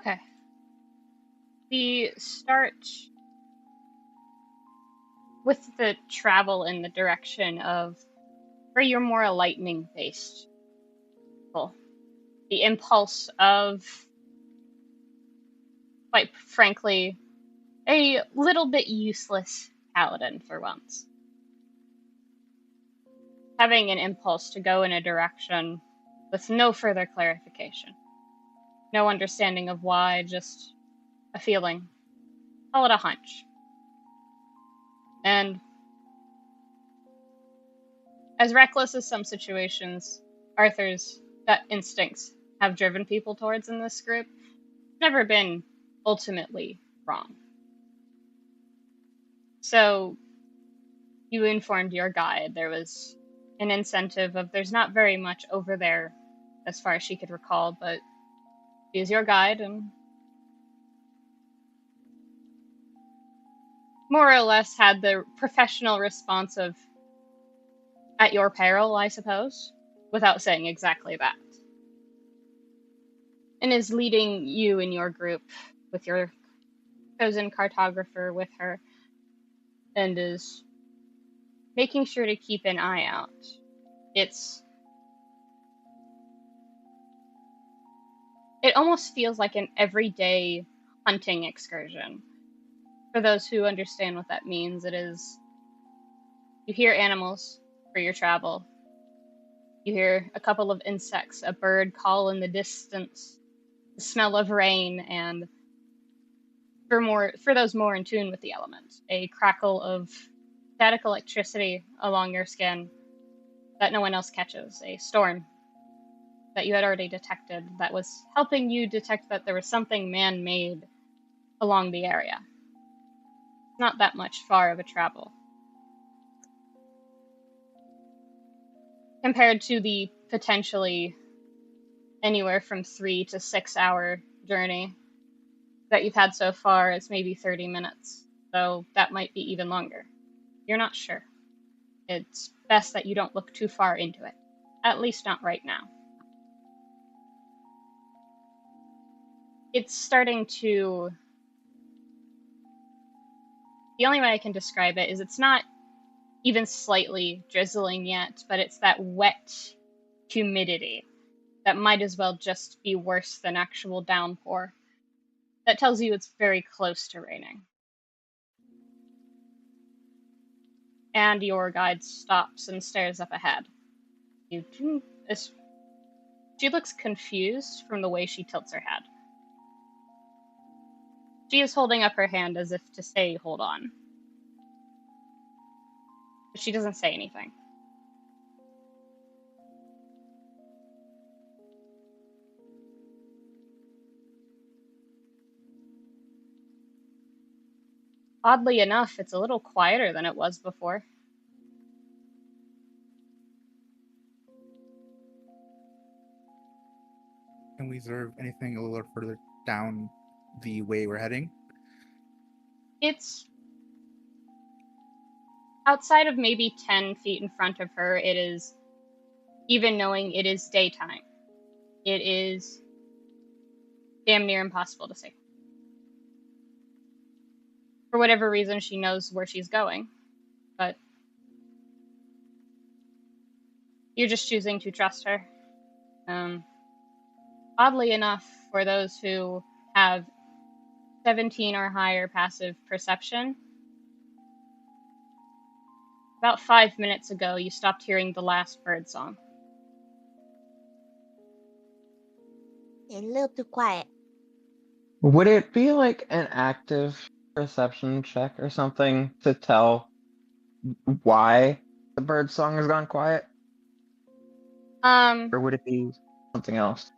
Okay. We start with the travel in the direction of where you're more a lightning-based people. The impulse of, quite frankly, a little bit useless paladin for once. Having an impulse to go in a direction with no further clarification. No understanding of why, just a feeling. Call it a hunch. And as reckless as some situations Arthur's gut instincts have driven people towards in this group, never been ultimately wrong. So you informed your guide there was an incentive of there's not very much over there as far as she could recall, but she's your guide and more or less had the professional response of at your peril, I suppose, without saying exactly that. And is leading you and your group with your chosen cartographer with her, and is making sure to keep an eye out. It almost feels like an everyday hunting excursion. For those who understand what that means, it is you hear animals for your travel. You hear a couple of insects, a bird call in the distance, the smell of rain, and for those more in tune with the element, a crackle of static electricity along your skin that no one else catches, a storm that you had already detected that was helping you detect that there was something man-made along the area. Not that much far of a travel. Compared to the potentially anywhere from 3 to 6 hour journey that you've had so far, it's maybe 30 minutes. So that might be even longer. You're not sure. It's best that you don't look too far into it. At least not right now. It's starting to... The only way I can describe it is it's not even slightly drizzling yet, but it's that wet humidity that might as well just be worse than actual downpour. That tells you it's very close to raining. And your guide stops and stares up ahead. She looks confused from the way she tilts her head. She is holding up her hand as if to say, hold on. But she doesn't say anything. Oddly enough, it's a little quieter than it was before. Can we observe anything a little further down the way we're heading? It's outside of maybe 10 feet in front of her. It is, even knowing it is daytime, it is damn near impossible to see. For whatever reason, she knows where she's going, but you're just choosing to trust her. Oddly enough, for those who have 17 or higher passive perception, about 5 minutes ago, you stopped hearing the last bird song. A little too quiet. Would it be like an active perception check or something to tell why the bird song has gone quiet? Or would it be something else?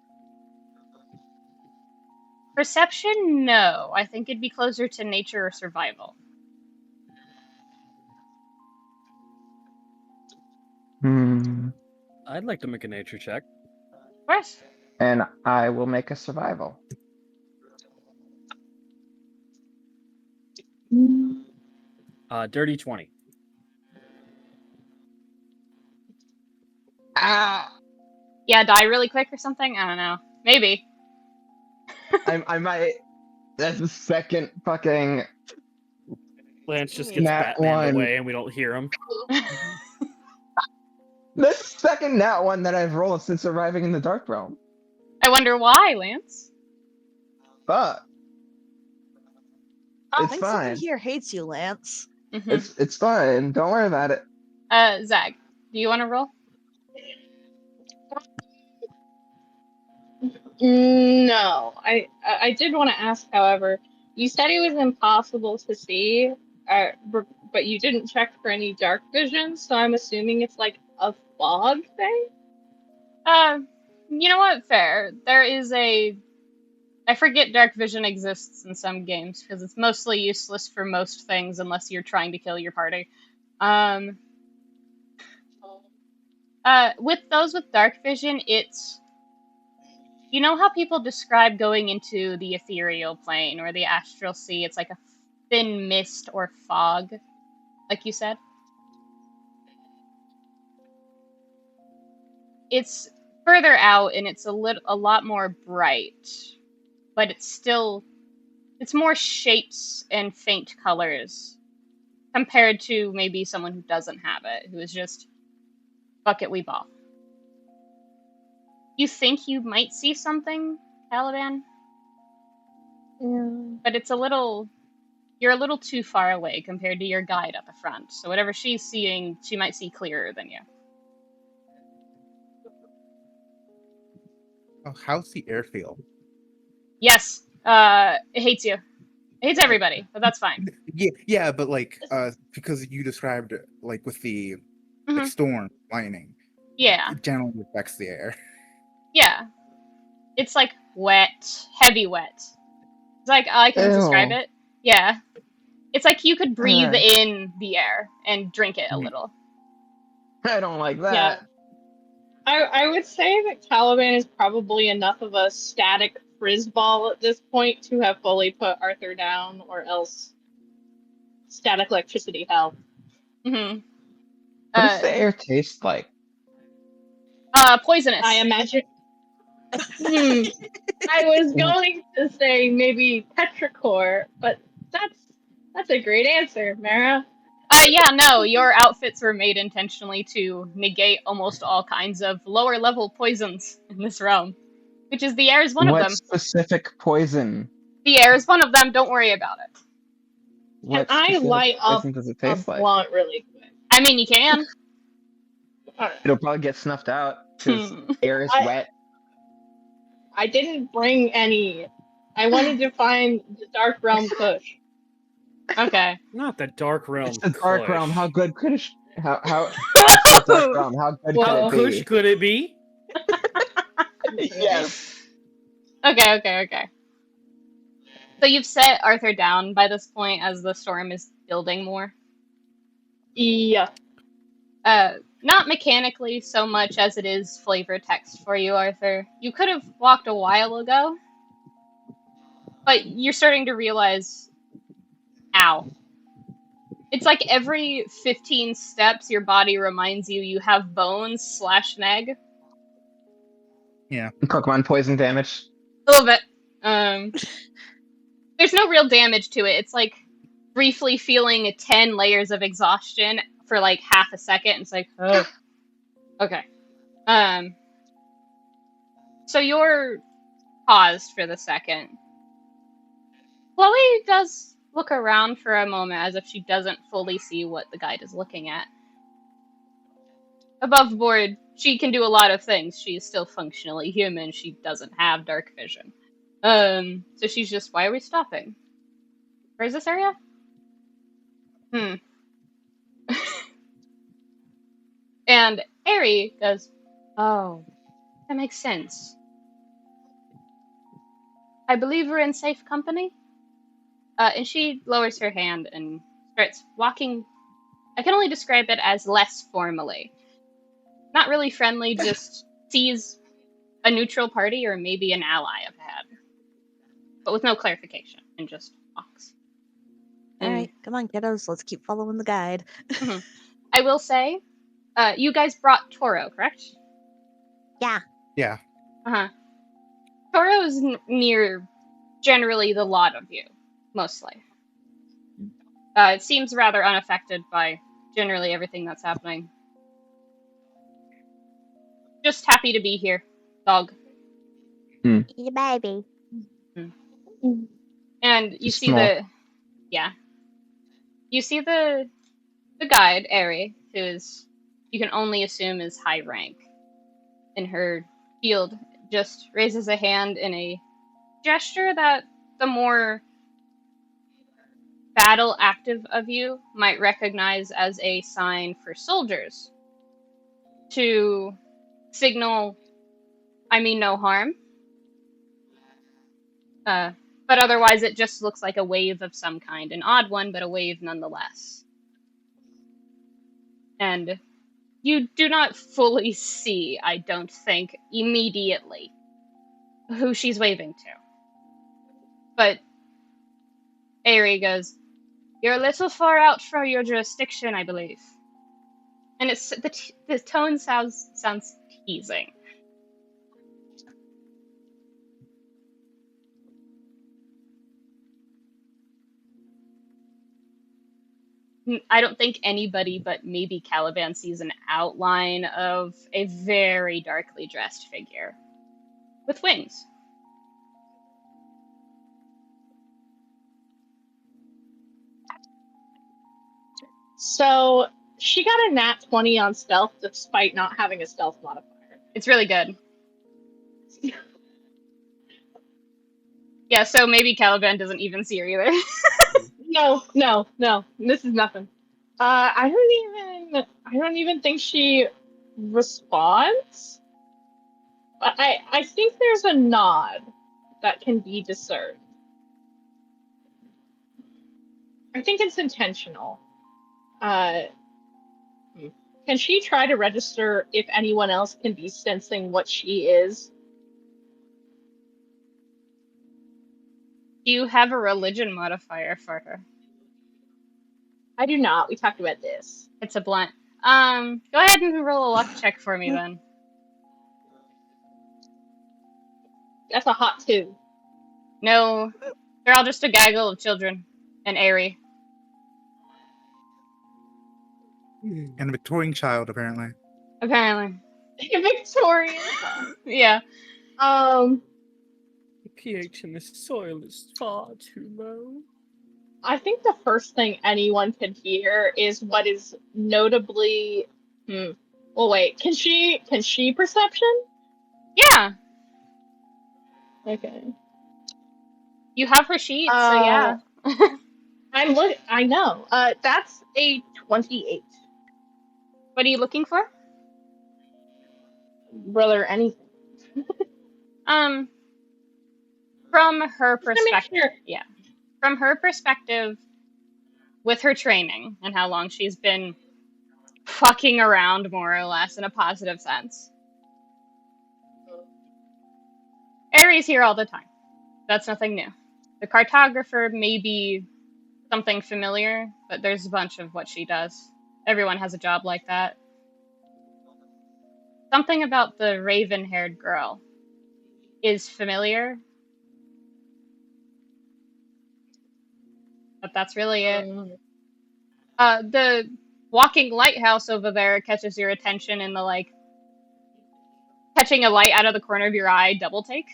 Perception, no. I think it'd be closer to nature or survival. I'd like to make a nature check. Of course. And I will make a survival. Dirty 20. Ah! Yeah, die really quick or something? I don't know. Maybe. I might. That's the second fucking Lance just gets Nat Batman one. away and we don't hear him. the second nat one that I've rolled since arriving in the Dark Realm. I wonder why, Lance. But I it's think someone fine. here hates you, Lance. It's fine. Don't worry about it. Zag, do you want to roll? No, I did want to ask, however, you said it was impossible to see, but you didn't check for any dark vision, so I'm assuming it's like a fog thing? You know what? Fair. There is I forget dark vision exists in some games because it's mostly useless for most things unless you're trying to kill your party. With those with dark vision, it's, you know how people describe going into the ethereal plane or the astral sea? It's like a thin mist or fog, like you said. It's further out and it's a lot more bright, but it's more shapes and faint colors compared to maybe someone who doesn't have it, who is just bucket we ball. You think you might see something, Caliban, but it's you're a little too far away compared to your guide at the front. So whatever she's seeing, she might see clearer than you. Oh, how's the air feel? Yes, it hates you. It hates everybody, but that's fine. Yeah, but like, because you described it, like with the Mhm. storm, lightning, Yeah, it generally affects the air. yeah. It's like wet, heavy wet. It's like I can describe Ew. it. Yeah. It's like you could breathe Alright. in the air and drink it a Mhm. little. I don't like Yeah. that. I would say that Caliban is probably enough of a static frizzball at this point to have fully put Arthur down, or else static electricity hell. Mm-hmm. What does the air taste like? Poisonous. I imagine. I was going to say maybe petrichor, but that's a great answer, Mera. Yeah, no, your outfits were made intentionally to negate almost all kinds of lower level poisons in this realm. Which is the air is one of What them. specific poison? The air is one of them, don't worry about it. Can What I specific light up poison does it a taste like? blunt really quick? I mean, you can. Alright. It'll probably get snuffed out because air is I- wet. I didn't bring any. I wanted to find the Dark Realm Kush. Okay. Not the Dark Realm. It's the Dark Realm. Kush. How good could it? How? It's the Dark Realm. How good Well, How could it kush be? could it be? Yes. Okay. So you've set Arthur down by this point as the storm is building more. Yeah. Not mechanically so much as it is flavor text for you, Arthur. You could have walked a while ago, but you're starting to realize, ow. It's like every 15 steps, your body reminds you have bones / neg. Pokemon poison damage. A little bit. There's no real damage to it. It's like briefly feeling 10 layers of exhaustion for like half a second. It's like, oh, okay. So you're paused for the second. Chloe does look around for a moment as if she doesn't fully see what the guide is looking at. Above board, she can do a lot of things. She's still functionally human. She doesn't have dark vision. So she's just, why are we stopping? Where's this area? And Aerie goes, oh, that makes sense. I believe we're in safe company. And she lowers her hand and starts walking. I can only describe it as less formally. Not really friendly, just sees a neutral party or maybe an ally up ahead. But with no clarification, and just walks. Alright, come on, kiddos. Let's keep following the guide. I will say, you guys brought Toro, correct? Yeah. Yeah. Toro is near generally the lot of you, mostly. It seems rather unaffected by generally everything that's happening. Just happy to be here, dog. Eat a baby. And you He's see small. you see the guide, Eri, who's you can only assume is high rank in her field, just raises a hand in a gesture that the more battle active of you might recognize as a sign for soldiers to signal, I mean no harm. But otherwise it just looks like a wave of some kind, an odd one, but a wave nonetheless. And you do not fully see, I don't think, immediately who she's waving to. But Eri goes, "You're a little far out from your jurisdiction, I believe." And it's the tone sounds teasing. I don't think anybody but maybe Caliban sees an outline of a very darkly dressed figure with wings. So she got a nat 20 on stealth despite not having a stealth modifier. It's really good. Yeah, so maybe Caliban doesn't even see her either. No. This is nothing. I don't even think she responds. I think there's a nod that can be discerned. I think it's intentional. Can she try to register if anyone else can be sensing what she is? Do you have a religion modifier for her? I do not. We talked about this. It's a blunt. Go ahead and roll a luck check for me then. That's a hot 2. No, they're all just a gaggle of children and Eri. And a Victorian child, apparently. Apparently. Victorian. Yeah. The pH in this soil is far too low. I think the first thing anyone can hear is what is notably. Well, wait. Can she perception? Yeah. Okay. You have her sheet, so yeah. I know. That's a 28. What are you looking for? Brother, anything. From her Just to make perspective, sure. yeah. From her perspective, with her training and how long she's been fucking around, more or less, in a positive sense. Eri's here all the time. That's nothing new. The cartographer may be something familiar, but there's a bunch of what she does. Everyone has a job like that. Something about the raven-haired girl is familiar, but that's really it. The walking lighthouse over there catches your attention in the, like, catching a light out of the corner of your eye double take.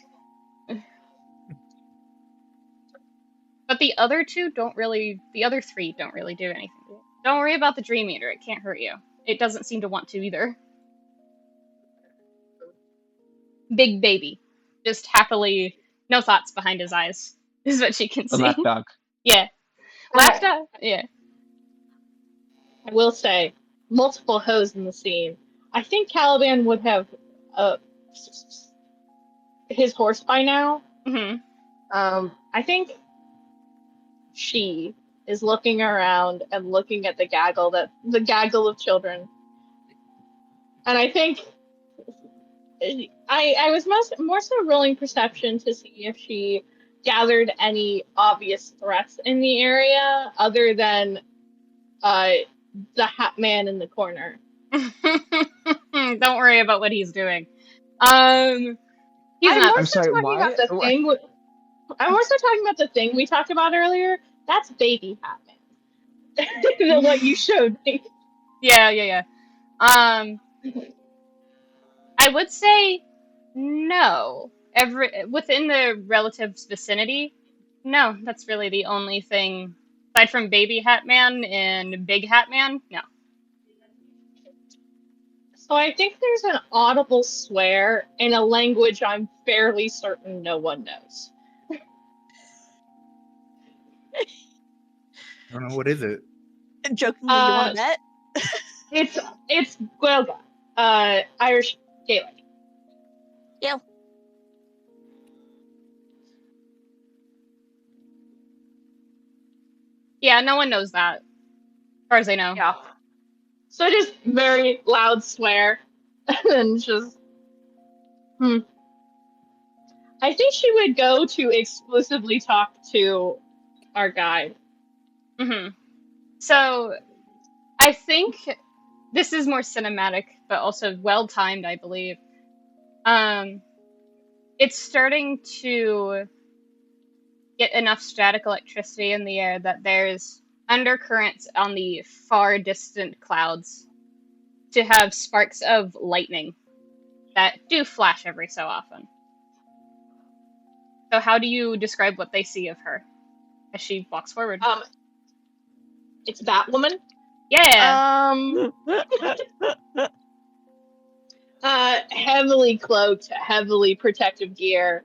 But the other three don't really do anything. Don't worry about the Dream Eater, it can't hurt you. It doesn't seem to want to either. Big baby. Just happily, no thoughts behind his eyes, is what she can The see. lapdog. Yeah. Lapdog? Yeah. I will say, multiple hoes in the scene. I think Caliban would have his horse by now. Mm-hmm. I think she is looking around and looking at the gaggle of children. And I think I was more so rolling perception to see if she gathered any obvious threats in the area other than the hat man in the corner. Don't worry about what he's doing. He's not. I'm sorry, talking about the thing with. I'm also talking about the thing we talked about earlier. That's baby Batman. The what you showed me. Yeah. I would say no. Within the relative's vicinity, no. That's really the only thing aside from Baby Hat Man and Big Hat Man. No. So I think there's an audible swear in a language I'm fairly certain no one knows. I don't know, what is it? Jokingly, you want to bet? It's Gwelga, Irish Gaelic. Yeah. Yeah, no one knows that. As far as I know. Yeah. So just very loud swear, and just. I think she would go to exclusively talk to our guide. So, I think this is more cinematic, but also well timed, I believe. It's starting to get enough static electricity in the air that there's undercurrents on the far distant clouds to have sparks of lightning that do flash every so often. So how do you describe what they see of her as she walks forward? It's Batwoman. Yeah. Heavily cloaked, heavily protective gear,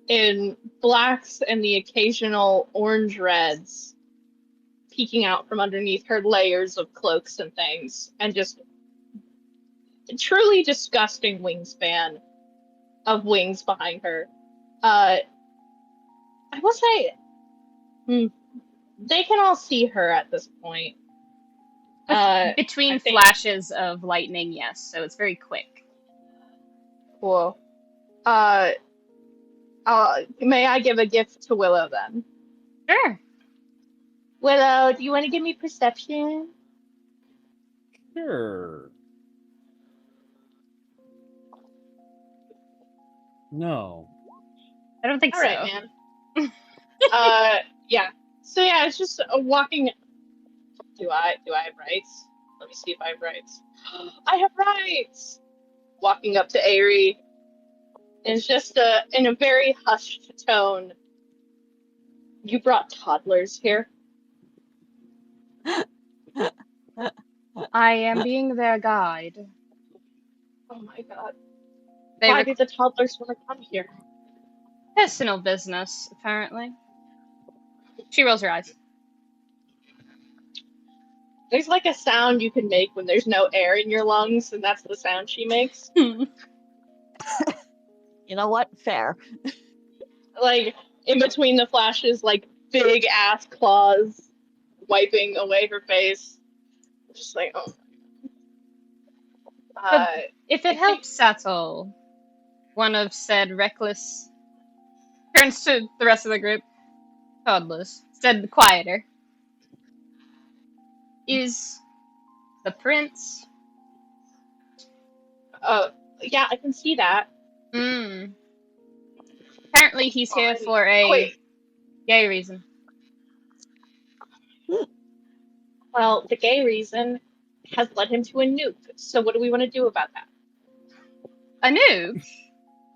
in blacks and the occasional orange reds peeking out from underneath her layers of cloaks and things, and just truly disgusting wingspan of wings behind her. I will say, they can all see her at this point. Between I think- flashes of lightning, yes, so it's very quick. Cool. May I give a gift to Willow then? Sure. Willow, do you want to give me perception? Sure. No. I don't think All so. right, man. Yeah. So yeah, it's just walking. Do I have rights? Let me see if I have rights. I have rights. Walking up to Aerie, and it's just in a very hushed tone. You brought toddlers here. I am being their guide. Oh my god. They Why do the toddlers want to come here? personal business, apparently. She rolls her eyes. There's like a sound you can make when there's no air in your lungs, and that's the sound she makes. You know what? Fair. Like, in between the flashes, like, big ass claws wiping away her face. Just like, oh. If it helps at all, one of said reckless turns to the rest of the group. Toddlers. Said quieter. Is the prince? Yeah, I can see that. Apparently he's here for a gay reason. Well, the gay reason has led him to a nuke. So what do we want to do about that? A nuke?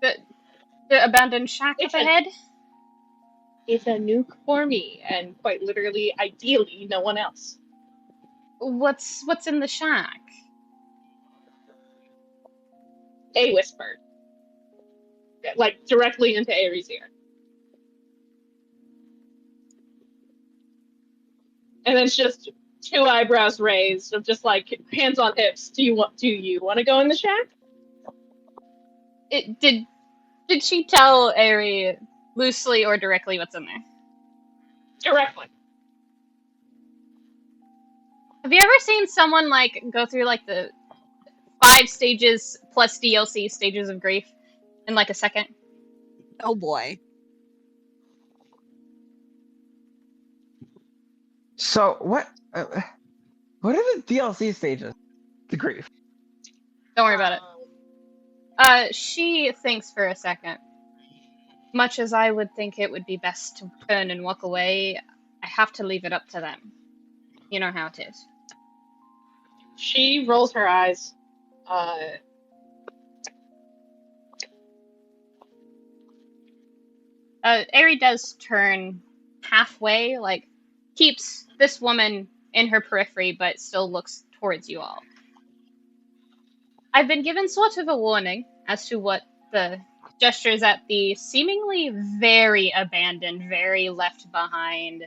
The abandoned shack up ahead? It's a nuke for me, and quite literally, ideally, no one else. What's in the shack? A whispered. Like, directly into Aerie's ear. And it's just two eyebrows raised of just like hands on hips. Do you want to go in the shack? Did she tell Aerie loosely or directly what's in there? Directly. Have you ever seen someone like go through like the 5 stages plus DLC stages of grief in like a second? Oh boy. So what are the DLC stages to grief? Don't worry about it. She thinks for a second. Much as I would think it would be best to turn and walk away, I have to leave it up to them. You know how it is. She rolls her eyes. Aerie does turn halfway, like, keeps this woman in her periphery, but still looks towards you all. I've been given sort of a warning as to what the gestures at the seemingly very abandoned, very left behind,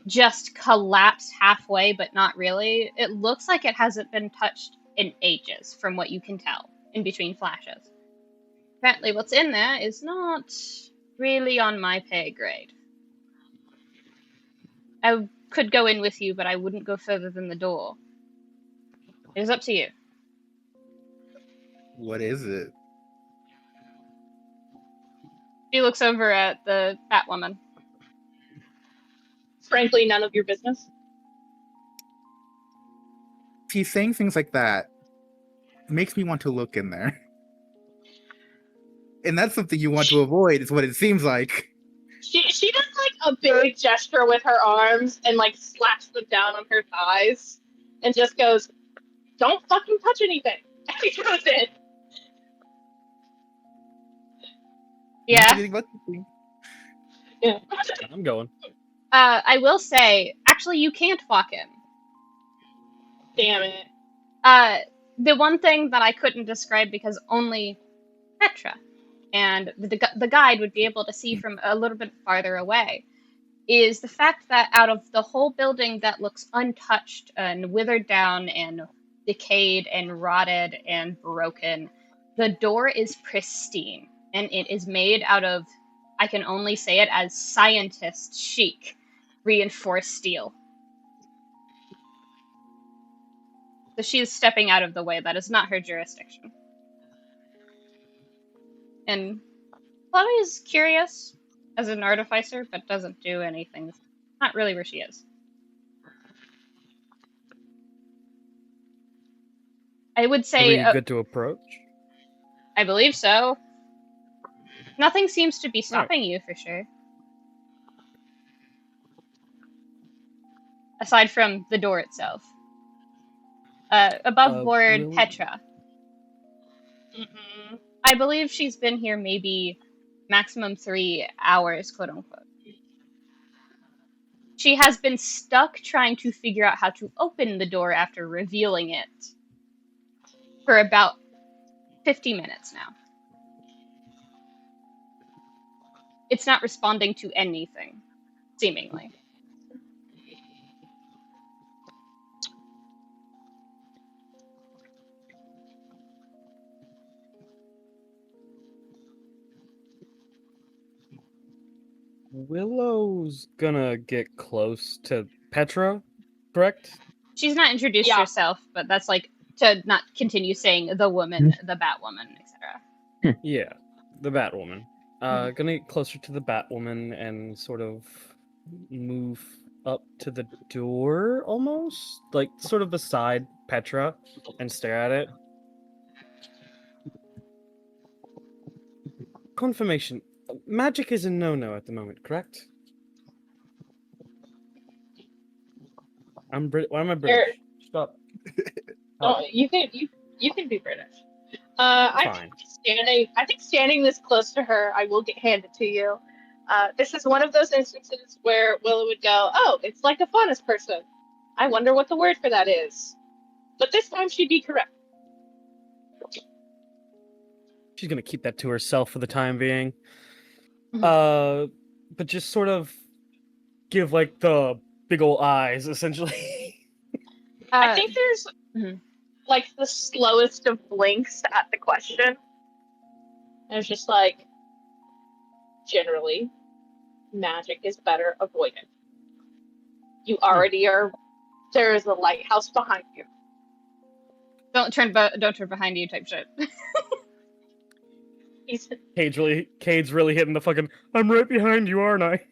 just collapsed halfway, but not really. It looks like it hasn't been touched in ages, from what you can tell, in between flashes. Apparently what's in there is not really on my pay grade. I could go in with you, but I wouldn't go further than the door. It is up to you. What is it? She looks over at the Batwoman. Frankly, none of your business. She's saying things like that. It makes me want to look in there. And that's something you want to avoid, is what it seems like. She does like a big gesture with her arms and like slaps them down on her thighs and just goes, "Don't fucking touch anything." And he goes in. Yeah. Yeah. I'm going. I will say, actually, you can't walk in. Damn it. The one thing that I couldn't describe because only Petra and the guide would be able to see from a little bit farther away is the fact that out of the whole building that looks untouched and withered down and decayed and rotted and broken, the door is pristine and it is made out of, I can only say it as scientist chic, reinforced steel. So she is stepping out of the way. That is not her jurisdiction. And Chloe is curious as an artificer, but doesn't do anything. Not really where she is. I would Are say... we good to approach? I believe so. Nothing seems to be stopping you, for sure. Aside from the door itself. Above board, really? Petra. Mm-hmm. I believe she's been here maybe maximum 3 hours, quote unquote. She has been stuck trying to figure out how to open the door after revealing it for about 50 minutes now. It's not responding to anything, seemingly. Willow's gonna get close to Petra, correct? She's not introduced Yeah. herself, but that's like to not continue saying the woman, the Batwoman, etc. Yeah, the Batwoman. Gonna get closer to the Batwoman and sort of move up to the door, almost like sort of beside Petra, and stare at it. Confirmation. Magic is a no-no at the moment, correct? Why am I British? Stop. Oh, you can be British. I think standing this close to her, I will hand it to you. This is one of those instances where Willow would go, "Oh, it's like a faunus person. I wonder what the word for that is." But this time she'd be correct. She's gonna keep that to herself for the time being. Mhm. But just sort of give like the big ol' eyes, essentially. I think there's Mhm. like the slowest of blinks at the question. And it's just like, generally, magic is better avoided. You already are. There is a lighthouse behind you. Don't turn behind you type shit. Cade's really hitting the fucking. I'm right behind you, aren't I?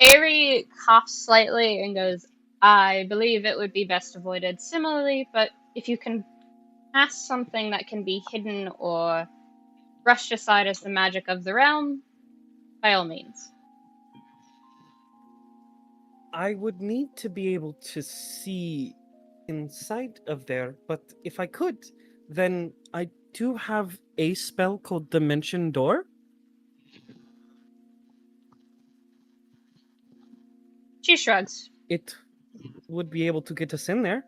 Aerie coughs slightly and goes, I believe it would be best avoided similarly, but if you can past something that can be hidden or brushed aside as the magic of the realm, by all means. I would need to be able to see inside of there, but if I could, then I do have a spell called Dimension Door. She shrugs. It would be able to get us in there.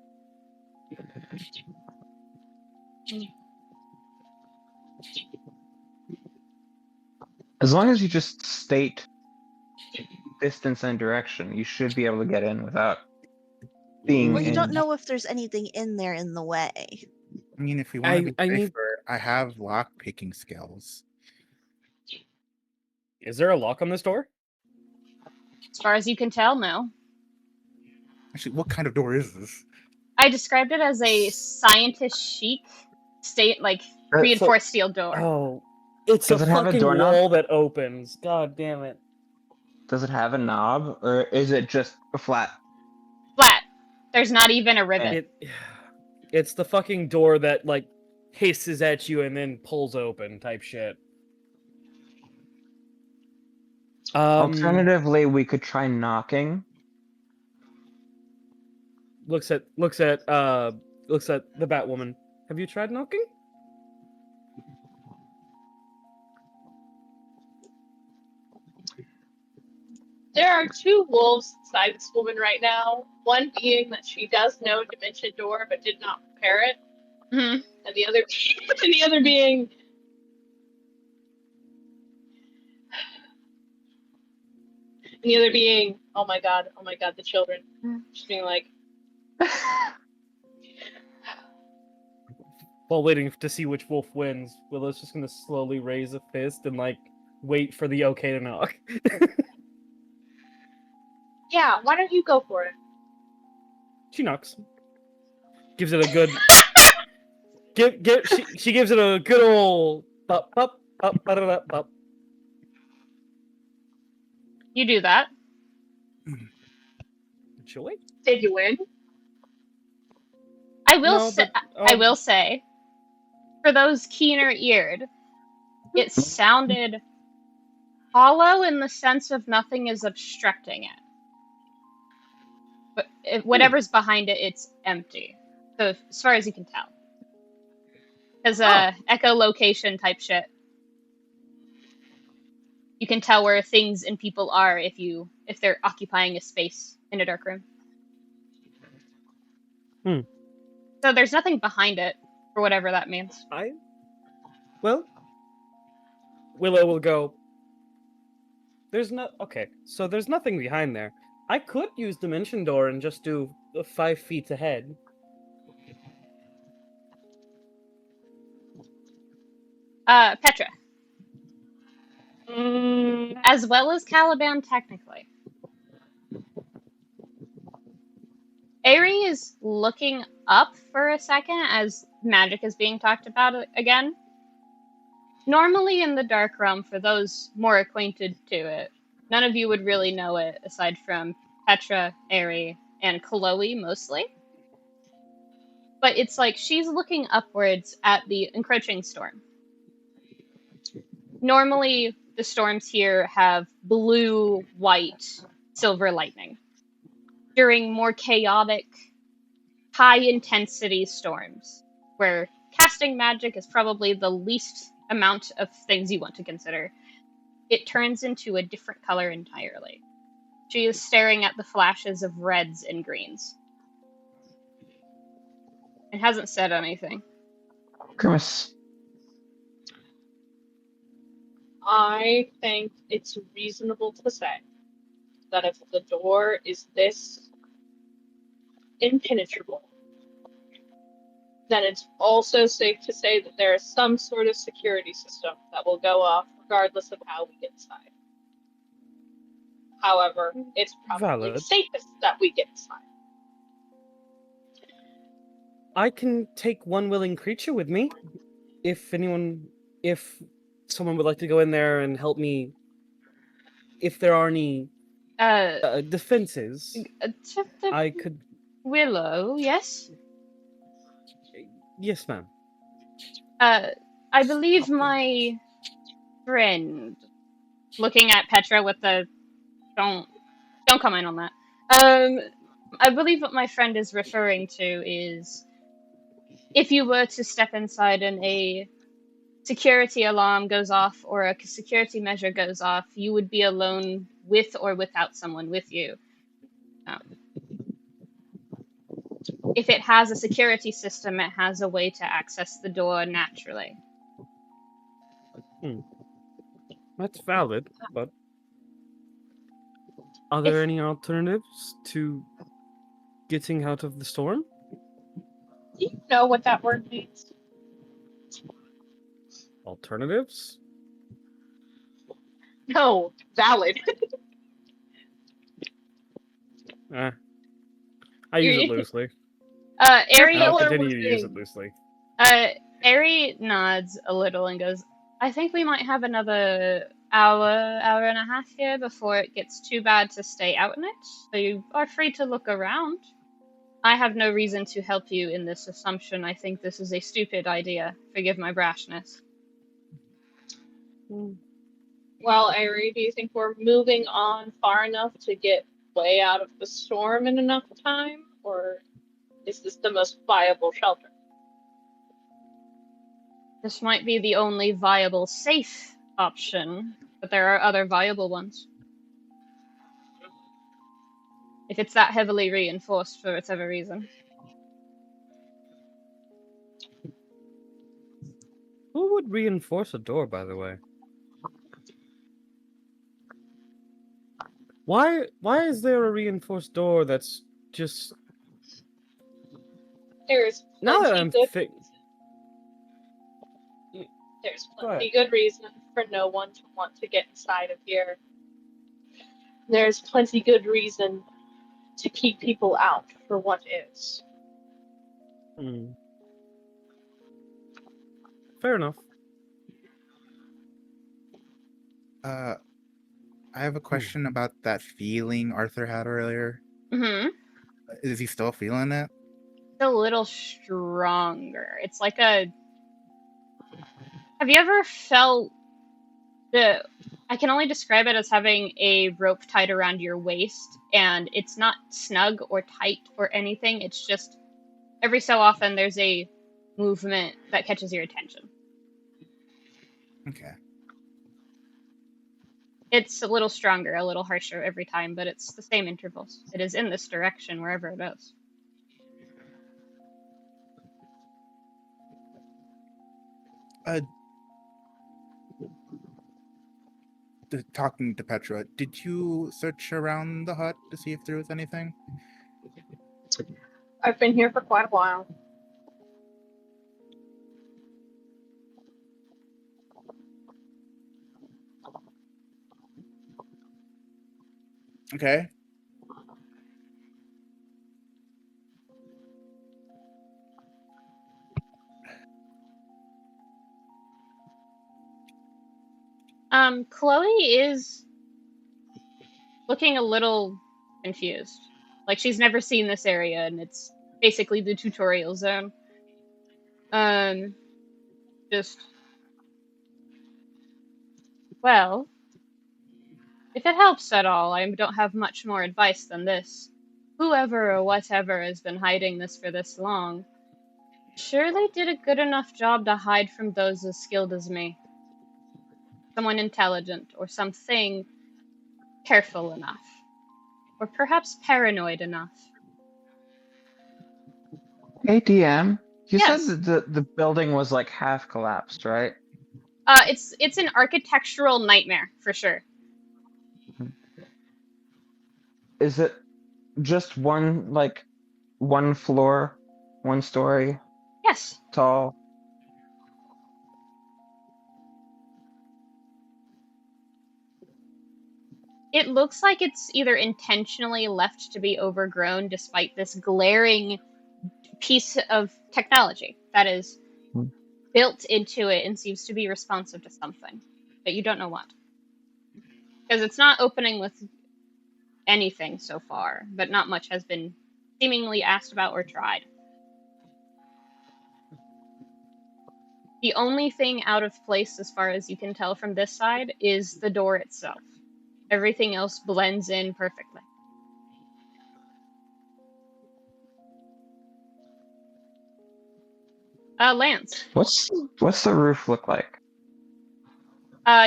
As long as you just state distance and direction, you should be able to get in without being Well, you in. don't know if there's anything in there in the way. I mean, if we want to be I need- safer, I have lock picking skills. Is there a lock on this door? As far as you can tell, no. Actually, what kind of door is this? I described it as a scientist chic reinforced steel door. Oh, it's Does a it have a fucking doorknob? wall that opens. God damn it. Does it have a knob, or is it just a flat? Flat. There's not even a rivet. It's the fucking door that like hisses at you and then pulls open type shit. Alternatively, we could try knocking. Looks at the Batwoman. Have you tried knocking? There are two wolves inside this woman right now. One being that she does know Dimension Door but did not prepare it, Hmm. and the other being oh my god, the children. Just being like, While waiting to see which wolf wins, Willow's just gonna slowly raise a fist and like wait for the okay to knock. yeah, why don't you go for it? She knocks. Gives it a good. She gives it a good old pop pop pop pop pop pop. You do that. She'll wait. Did you win? I will No, say, but, I will say, for those keener eared, it sounded hollow in the sense of nothing is obstructing it. But whatever's behind it, it's empty. So as far as you can tell, because echolocation type shit, you can tell where things and people are if they're occupying a space in a dark room. So there's nothing behind it, for whatever that means. Well, Willow will go. There's nothing behind there. I could use Dimension Door and just do 5 feet ahead. Petra. As well as Caliban, technically. Aerie is looking up for a second as magic is being talked about again. Normally in the Dark Realm, for those more acquainted to it, none of you would really know it aside from Petra, Aerie, and Chloe mostly. But it's like she's looking upwards at the encroaching storm. Normally, the storms here have blue, white, silver lightning. During more chaotic, high-intensity storms, where casting magic is probably the least amount of things you want to consider, it turns into a different color entirely. She is staring at the flashes of reds and greens. And hasn't said anything. Grimace. I think it's reasonable to say that if the door is this impenetrable, then it's also safe to say that there is some sort of security system that will go off regardless of how we get inside. However, it's probably Valid. safest that we get inside. I can take one willing creature with me. If someone would like to go in there and help me, if there are any defenses, I could. Willow, yes? Yes, ma'am. I believe Copy. my friend, looking at Petra with the don't comment on that. I believe what my friend is referring to is if you were to step inside and a security alarm goes off or a security measure goes off, you would be alone with or without someone with you. If it has a security system, it has a way to access the door naturally. That's valid, but are If there any alternatives to getting out of the storm? Do you know what that word means? Alternatives? No, valid. I use it loosely. Ari, I'll Filler continue was to use it being- loosely. Ari nods a little and goes, I think we might have another hour and a half here before it gets too bad to stay out in it, so you are free to look around. I have no reason to help you in this assumption. I think this is a stupid idea. Forgive my brashness. Well, Ari, do you think we're moving on far enough to get way out of the storm in enough time? Or is this the most viable shelter? This might be the only viable, safe option, but there are other viable ones. If it's that heavily reinforced for whatever reason. Who would reinforce a door, by the way? Why is there a reinforced door that's just... There's Now that plenty I'm good There's Go ahead. plenty good reason for no one to want to get inside of here. There's plenty good reason to keep people out for what is. Fair enough. I have a question about that feeling Arthur had earlier. Mm-hmm. Is he still feeling it? It's a little stronger. It's like a... Have you ever felt the... I can only describe it as having a rope tied around your waist, and it's not snug or tight or anything. It's just every so often there's a movement that catches your attention. Okay. It's a little stronger, a little harsher every time, but it's the same intervals. It is in this direction wherever it is. Talking to Petra, did you search around the hut to see if there was anything? I've been here for quite a while. Okay. Chloe is looking a little confused. Like she's never seen this area, and it's basically the tutorial zone. Just... Well, if it helps at all, I don't have much more advice than this. Whoever or whatever has been hiding this for this long surely did a good enough job to hide from those as skilled as me. Someone intelligent, or something careful enough. Or perhaps paranoid enough. Hey, DM, you Yes. said that the building was like half collapsed, right? It's an architectural nightmare, for sure. Is it just one floor, one story Yes. tall? It looks like it's either intentionally left to be overgrown despite this glaring piece of technology that is built into it and seems to be responsive to something, but you don't know what. Because it's not opening with anything so far, but not much has been seemingly asked about or tried. The only thing out of place, as far as you can tell from this side, is the door itself. Everything else blends in perfectly. Lance. What's the roof look like?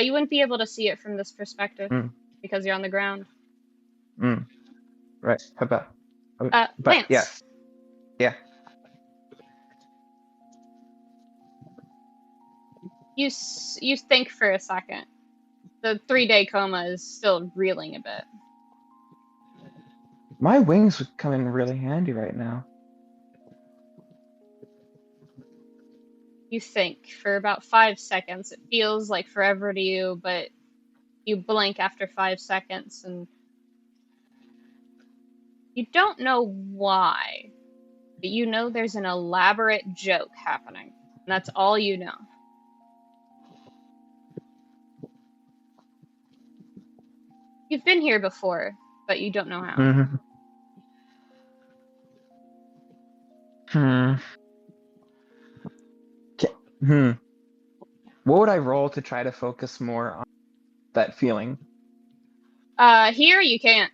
You wouldn't be able to see it from this perspective because you're on the ground. Right. How about? But Lance. yes. Yeah. You think for a second. The 3-day coma is still reeling a bit. My wings would come in really handy right now. You think for about 5 seconds. It feels like forever to you, but you blink after 5 seconds and you don't know why, but you know there's an elaborate joke happening. And that's all you know. You've been here before, but you don't know how. What would I roll to try to focus more on that feeling? Here you can't.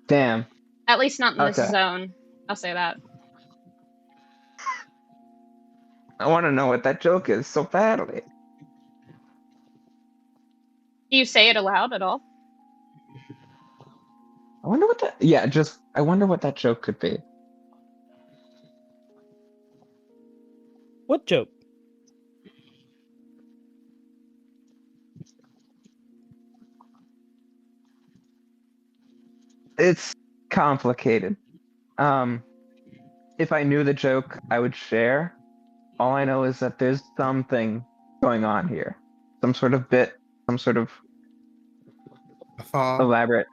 Damn. At least not in this Okay. zone. I'll say that. I want to know what that joke is so badly. Do you say it aloud at all? I wonder what that. Yeah, I wonder what that joke could be. What joke? It's complicated. If I knew the joke, I would share. All I know is that there's something going on here. Some sort of bit, some sort of elaborate.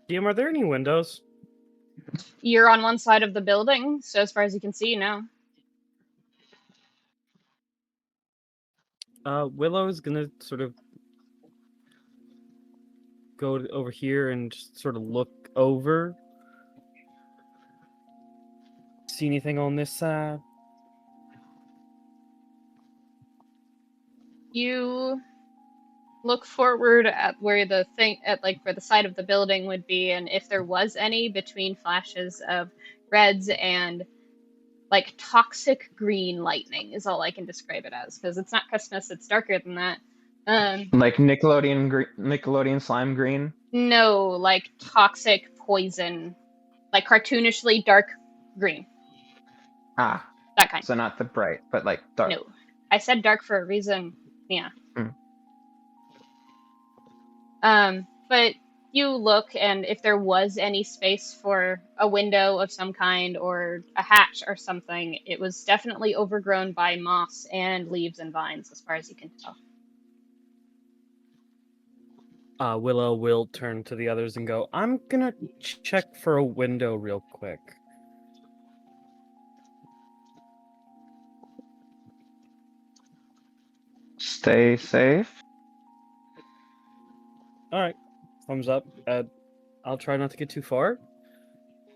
DM, are there any windows? You're on one side of the building, so as far as you can see, no. Willow is gonna sort of go over here and just sort of look over. See anything on this side? You look forward at where the thing where the side of the building would be, and if there was any, between flashes of reds and like toxic green lightning is all I can describe it as, because it's not Christmas, it's darker than that. Like Nickelodeon slime green? No, like toxic poison, like cartoonishly dark green. Ah. That kind. So not the bright, but like dark. No. I said dark for a reason. Yeah. But you look, and if there was any space for a window of some kind or a hatch or something, it was definitely overgrown by moss and leaves and vines, as far as you can tell. Willow will turn to the others and go, I'm gonna check for a window real quick. Stay safe. Alright. Thumbs up. I'll try not to get too far.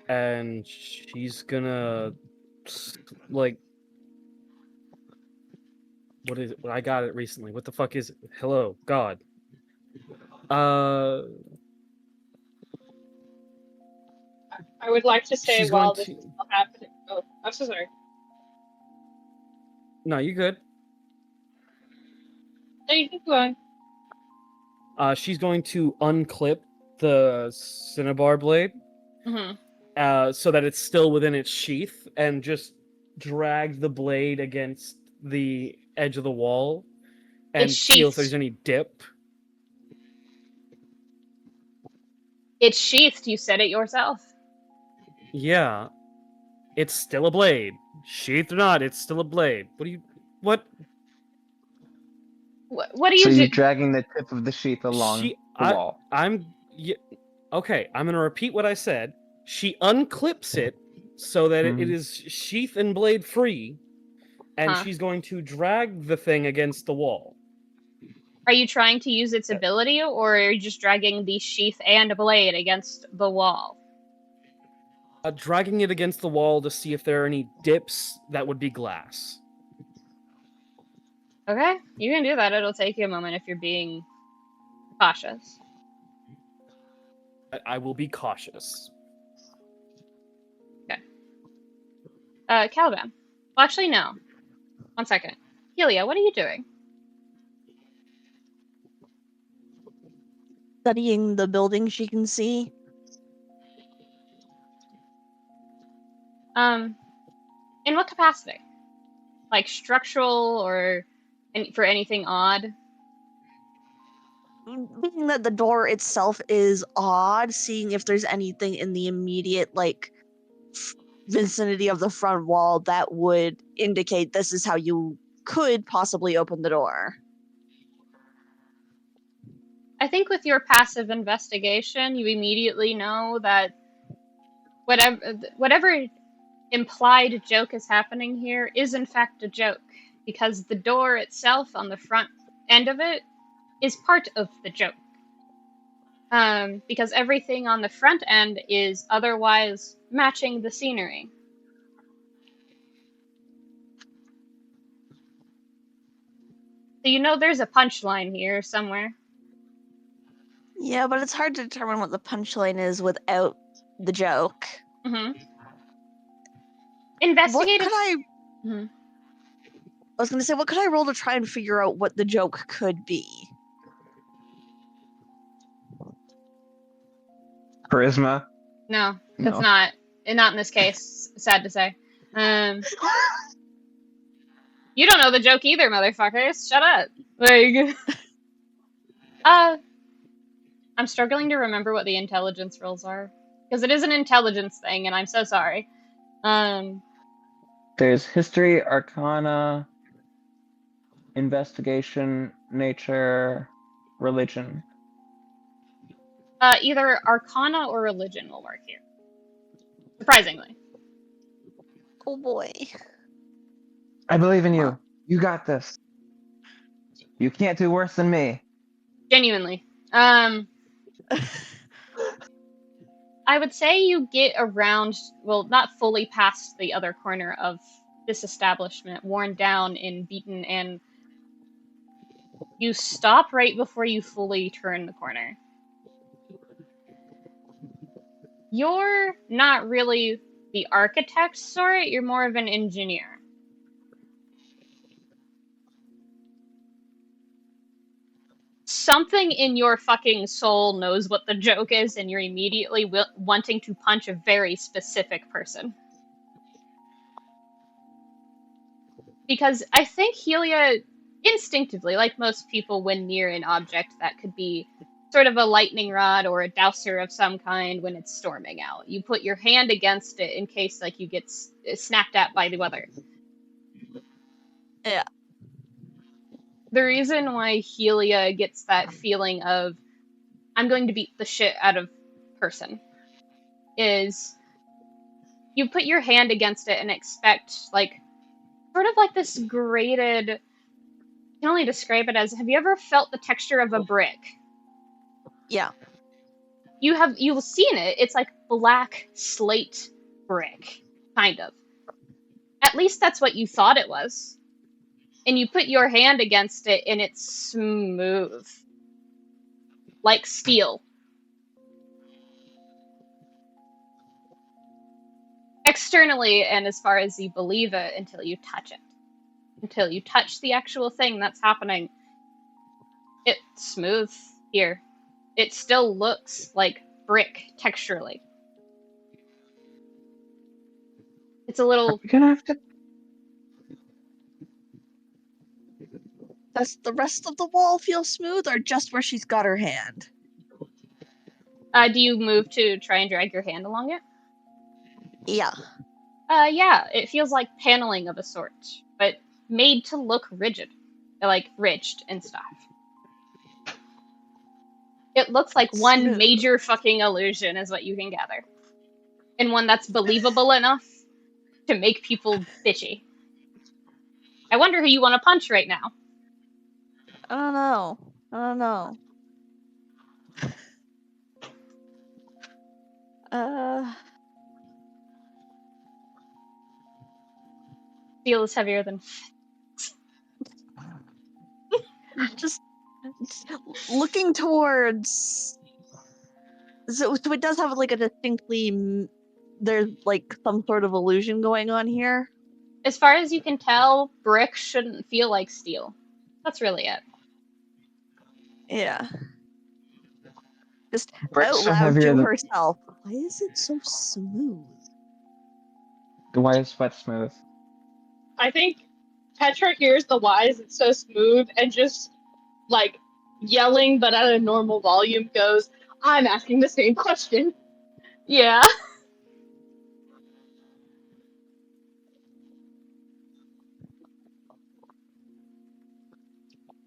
And she's gonna, like... What is it? I got it recently. What the fuck is it? Hello, God. I would like to say She's while going this to- is all happening. Oh, I'm so sorry. No, you good. No, you keep going. She's going to unclip the cinnabar blade so that it's still within its sheath, and just drag the blade against the edge of the wall and feel if there's any dip. It's sheathed, you said it yourself. Yeah. It's still a blade. Sheath or not, it's still a blade. What? What do you do? So you're dragging the tip of the sheath along the wall. Okay, I'm gonna repeat what I said. She unclips it so that it is sheath and blade free, and she's going to drag the thing against the wall. Are you trying to use its ability, or are you just dragging the sheath and blade against the wall? dragging it against the wall to see if there are any dips that would be glass. Okay, you can do that. It'll take you a moment if you're being cautious. I will be cautious. Caliban. Well, actually, no. 1 second. Helia, what are you doing? Studying the building she can see. In what capacity? Like structural or for anything odd? Being that the door itself is odd, seeing if there's anything in the immediate, like, vicinity of the front wall that would indicate this is how you could possibly open the door. I think with your passive investigation, you immediately know that whatever implied joke is happening here is in fact a joke, because the door itself on the front end of it is part of the joke. Because everything on the front end is otherwise matching the scenery. So you know there's a punchline here somewhere. Yeah, but it's hard to determine what the punchline is without the joke. Mm-hmm. What Investigative. could I... Mhm. I was going to say, what could I roll to try and figure out what the joke could be? Charisma? No, No. it's not. Not in this case. Sad to say. You don't know the joke either, motherfuckers. Shut up. Like, I'm struggling to remember what the intelligence rolls are, because it is an intelligence thing, and I'm so sorry. There's history, arcana, investigation, nature, religion. Either Arcana or Religion will work here. Surprisingly. Oh boy. I believe in you. You got this. You can't do worse than me. Genuinely. I would say you get around, well, not fully past the other corner of this establishment, worn down and beaten, and you stop right before you fully turn the corner. You're not really the architect sort, you're more of an engineer. Something in your fucking soul knows what the joke is, and you're immediately wanting to punch a very specific person. Because I think Helia, instinctively, like most people when near an object that could be sort of a lightning rod or a dowser of some kind when it's storming out, you put your hand against it in case like you get snapped at by the weather. Yeah. The reason why Helia gets that feeling of, I'm going to beat the shit out of person, is you put your hand against it and expect, like, sort of like this grated, I can only describe it as, have you ever felt the texture of a brick? Yeah. You've seen it. It's like black slate brick, kind of. At least that's what you thought it was. And you put your hand against it and it's smooth. Like steel. Externally, and as far as you believe it, until you touch it. Until you touch the actual thing that's happening. It's smooth here. It still looks like brick texturally. It's a little... We're gonna have to... Does the rest of the wall feel smooth, or just where she's got her hand? do you move to try and drag your hand along it? Yeah. Yeah, it feels like paneling of a sort, but made to look rigid. Like, ridged and stuff. It looks like one Smooth. major fucking illusion is what you can gather. And one that's believable enough to make people bitchy. I wonder who you want to punch right now. I don't know. Steel is heavier than. Just looking towards. So it does have like a distinctly. There's like some sort of illusion going on here. As far as you can tell, brick shouldn't feel like steel. That's really it. Yeah. Just Bricks out are loud heavier to than- herself. Why is it so smooth? Why is sweat smooth? I think Petra hears the whys, it's so smooth, and just like yelling but at a normal volume goes, I'm asking the same question. Yeah.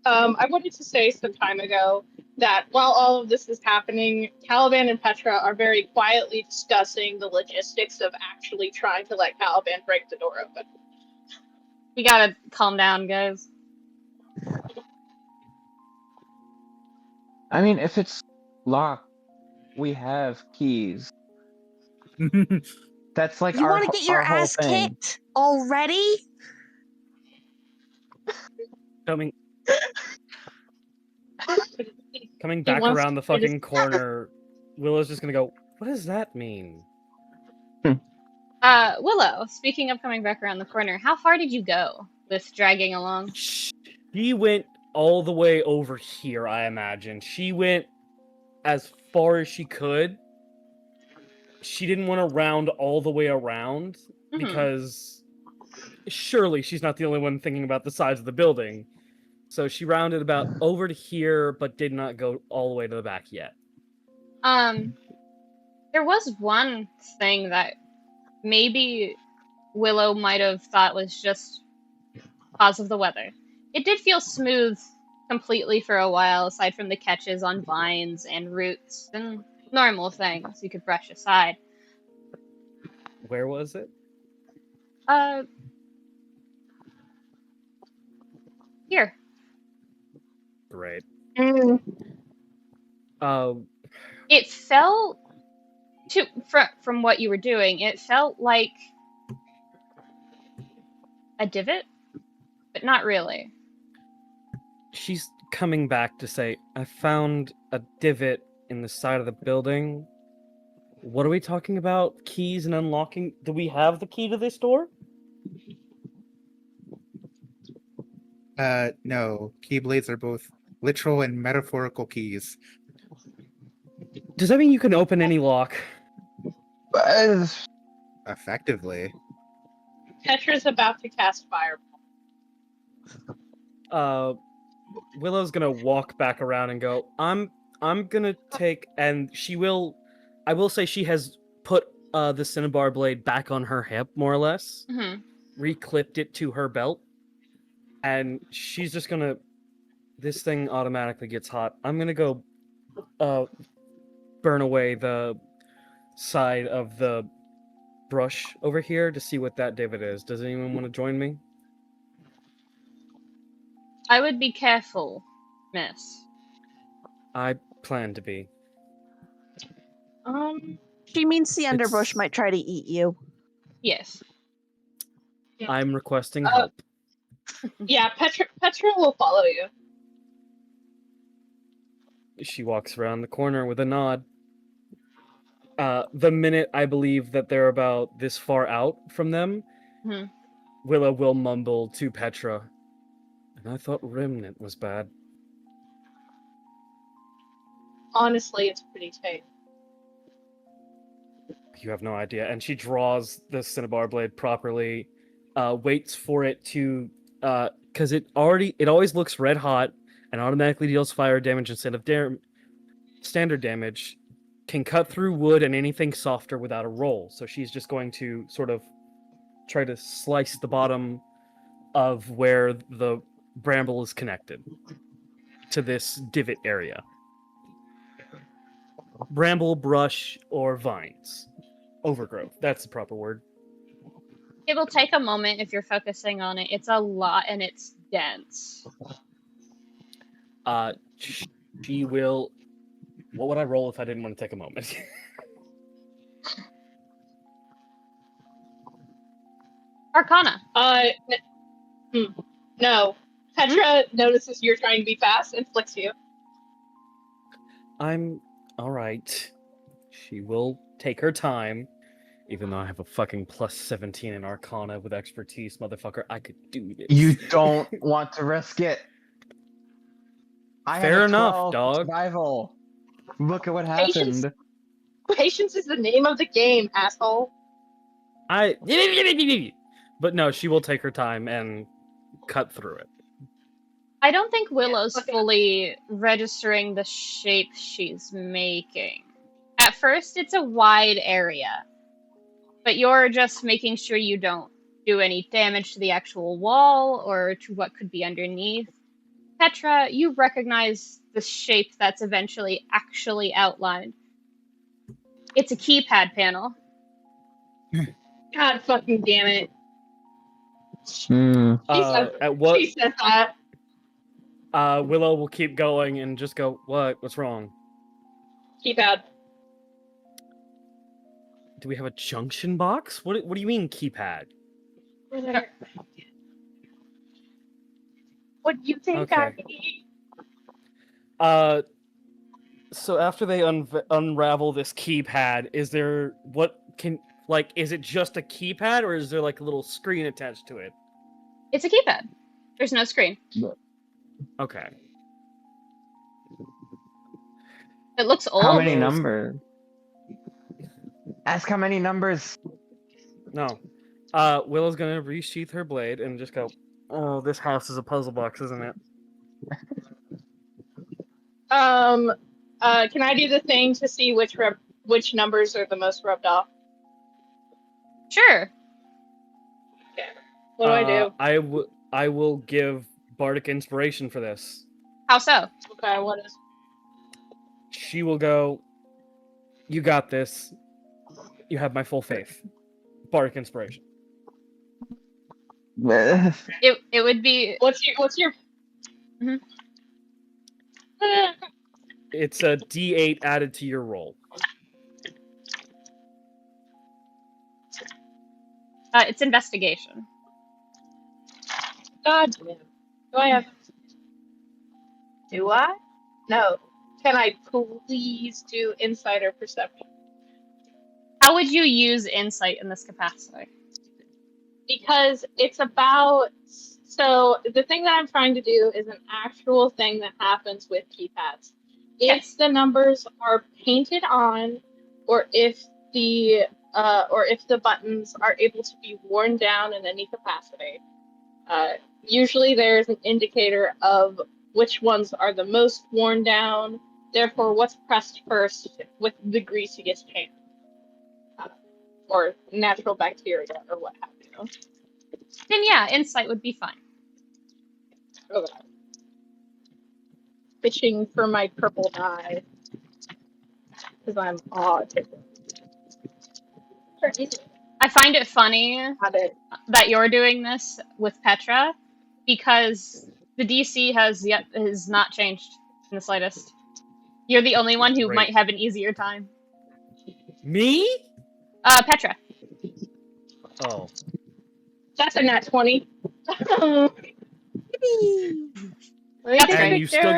I wanted to say some time ago that while all of this is happening, Caliban and Petra are very quietly discussing the logistics of actually trying to let Caliban break the door open. We gotta calm down, guys. I mean, if it's locked, we have keys. That's like You our want to get your our whole ass thing. kicked already? Coming He back wants around the to get his- fucking corner, Willow's just gonna go, what does that mean? Willow, speaking of coming back around the corner, how far did you go with dragging along? She went all the way over here, I imagine. She went as far as she could. She didn't want to round all the way around because surely she's not the only one thinking about the size of the building. So she rounded about over to here, but did not go all the way to the back yet. There was one thing that maybe Willow might have thought was just cause of the weather. It did feel smooth completely for a while, aside from the catches on vines and roots and normal things you could brush aside. Where was it? Here. Great. Mm. It felt from what you were doing, it felt like a divot, but not really. She's coming back to say, I found a divot in the side of the building. What are we talking about? Keys and unlocking? Do we have the key to this door? No. Keyblades are both literal and metaphorical keys. Does that mean you can open any lock? Effectively. Petra's about to cast Fireball. Willow's gonna walk back around and go, I'm gonna take, and I will say she has put the cinnabar blade back on her hip, more or less, reclipped it to her belt, and she's just gonna, this thing automatically gets hot. I'm gonna go burn away the side of the brush over here to see what that divot is. Does anyone want to join me? I would be careful, miss. I plan to be. She means the underbrush It's- might try to eat you. Yes. I'm requesting help. Yeah, Petra will follow you. She walks around the corner with a nod. The minute I believe that they're about this far out from them, Willow will mumble to Petra, and I thought Remnant was bad. Honestly, it's pretty tight. You have no idea. And she draws the cinnabar blade properly, waits for it to, because it always looks red hot and automatically deals fire damage instead of standard damage, can cut through wood and anything softer without a roll. So she's just going to sort of try to slice the bottom of where the bramble is connected to this divot area. Bramble, brush, or vines. Overgrowth. That's the proper word. It will take a moment if you're focusing on it. It's a lot and it's dense. She will... What would I roll if I didn't want to take a moment? Arcana. No. Petra notices you're trying to be fast and flicks you. I'm alright. She will take her time. Even though I have a fucking plus 17 in Arcana with expertise, motherfucker, I could do this. You don't want to risk it. I had Fair a enough, 12 dog. survival. Look at what Patience. happened. Patience is the name of the game, asshole. But no, she will take her time and cut through it. I don't think Willow's okay. fully registering the shape she's making. At first, it's a wide area, but you're just making sure you don't do any damage to the actual wall or to what could be underneath. Petra, you recognize the shape that's eventually actually outlined. It's a keypad panel. God fucking damn it. Hmm. At what She said that. Willow will keep going and just go, what? What's wrong? Keypad. Do we have a junction box? What do you mean keypad? What do you think Okay. I need? So after they unravel this keypad, is there is it just a keypad or is there like a little screen attached to it? It's a keypad. There's no screen. Okay. It looks old. How many numbers? Ask how many numbers. No. Willow's gonna resheath her blade and just go, oh, this house is a puzzle box, isn't it? Can I do the thing to see which numbers are the most rubbed off? Sure. What do I do? I will give Bardic Inspiration for this. How so? Okay, what is? She will go, you got this. You have my full faith. Bardic Inspiration. It would be What's your? Mhm. It's a D8 added to your roll. It's investigation. God damn. Do I? No. Can I please do insight or perception? How would you use insight in this capacity? Because it's about. So the thing that I'm trying to do is an actual thing that happens with keypads. If the numbers are painted on, or if the buttons are able to be worn down in any capacity, usually there's an indicator of which ones are the most worn down. Therefore, what's pressed first with the greasiest hand, or natural bacteria, or what have you. Then yeah, insight would be fine. Okay. Fishing for my purple die because I'm odd. I find it funny that you're doing this with Petra because the DC has not changed in the slightest. You're the only one who Great. might have an easier time. Me? Petra. Oh. That's a nat 20. That's And great. you still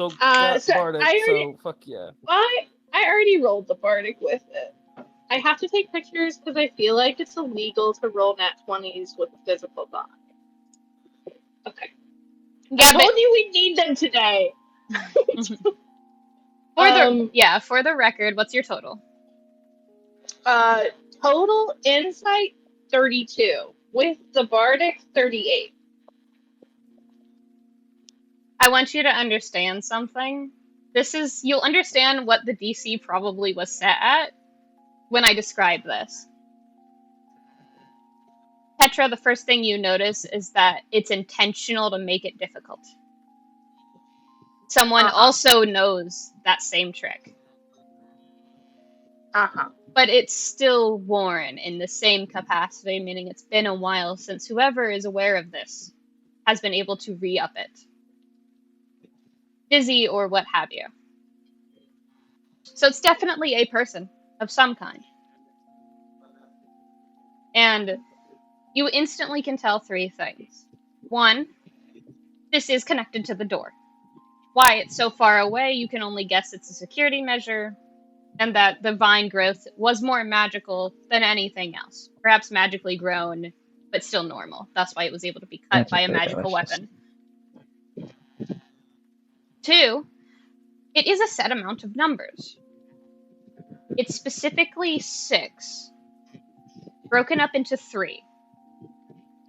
got So Bardic, I already- so fuck yeah. I already rolled the bardic with it. I have to take pictures because I feel like it's illegal to roll nat 20s with a physical die. Okay. Yeah, I told you we need them today. For the record, what's your total? Total insight 32 with the bardic 38. I want you to understand something. You'll understand what the DC probably was set at when I describe this. Petra, the first thing you notice is that it's intentional to make it difficult. Someone also knows that same trick. But it's still worn in the same capacity, meaning it's been a while since whoever is aware of this has been able to re-up it. Busy or what have you. So it's definitely a person of some kind. And You instantly can tell 3 things. 1, this is connected to the door. Why it's so far away, you can only guess it's a security measure, and that the vine growth was more magical than anything else. Perhaps magically grown, but still normal. That's why it was able to be cut by a Magically magical delicious. weapon. 2, it is a set amount of numbers. It's specifically 6, broken up into 3.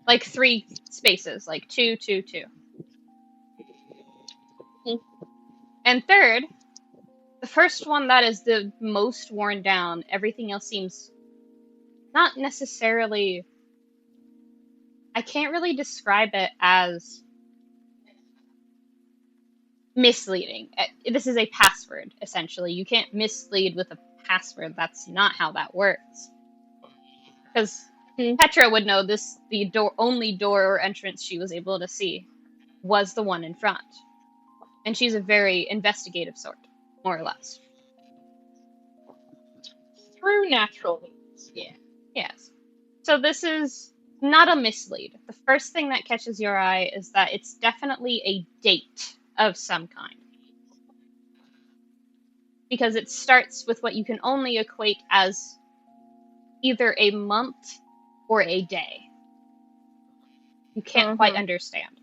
Like 3 spaces, like 2, 2, 2. And third, the first one that is the most worn down, everything else seems not necessarily. I can't really describe it as misleading. This is a password, essentially. You can't mislead with a password. That's not how that works. Because Petra would know this, the only door or entrance she was able to see was the one in front. And she's a very investigative sort, more or less. Through natural means, yeah. Yes. So this is not a mislead. The first thing that catches your eye is that it's definitely a date of some kind. Because it starts with what you can only equate as either a month or a day. You can't quite understand.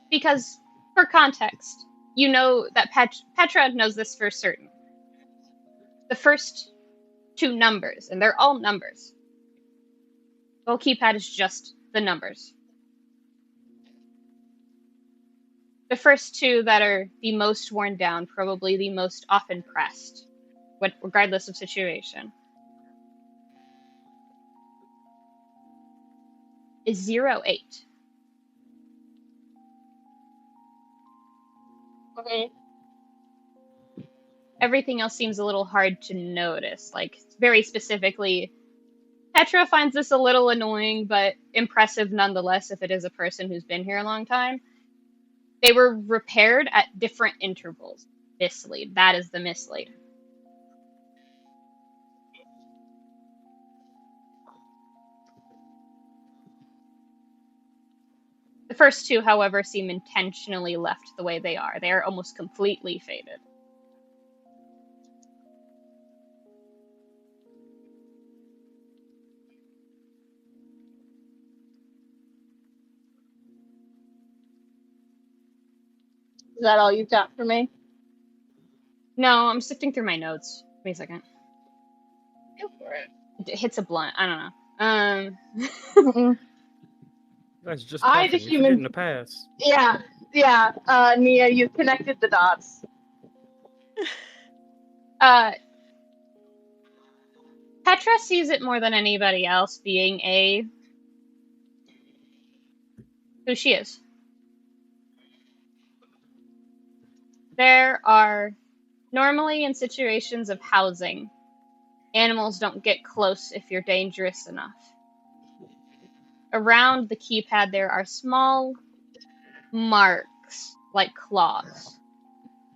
Because, for context, you know that Petra knows this for certain. The first 2 numbers, and they're all numbers. The whole keypad is just the numbers. The first 2 that are the most worn down, probably the most often pressed, regardless of situation, is 08. Okay. Everything else seems a little hard to notice. Like, very specifically, Petra finds this a little annoying, but impressive nonetheless if it is a person who's been here a long time. They were repaired at different intervals. Mislead. That is the mislead. The first 2, however, seem intentionally left the way they are. They are almost completely faded. Is that all you've got for me? No, I'm sifting through my notes. Wait a second. Go for it. It hits a blunt. I don't know. You guys are just I, talking. the You're human- forgetting to pass. Yeah. Nia, you've connected the dots. Petra sees it more than anybody else, being who she is. There are, normally in situations of housing, animals don't get close if you're dangerous enough. Around the keypad there are small marks, like claws,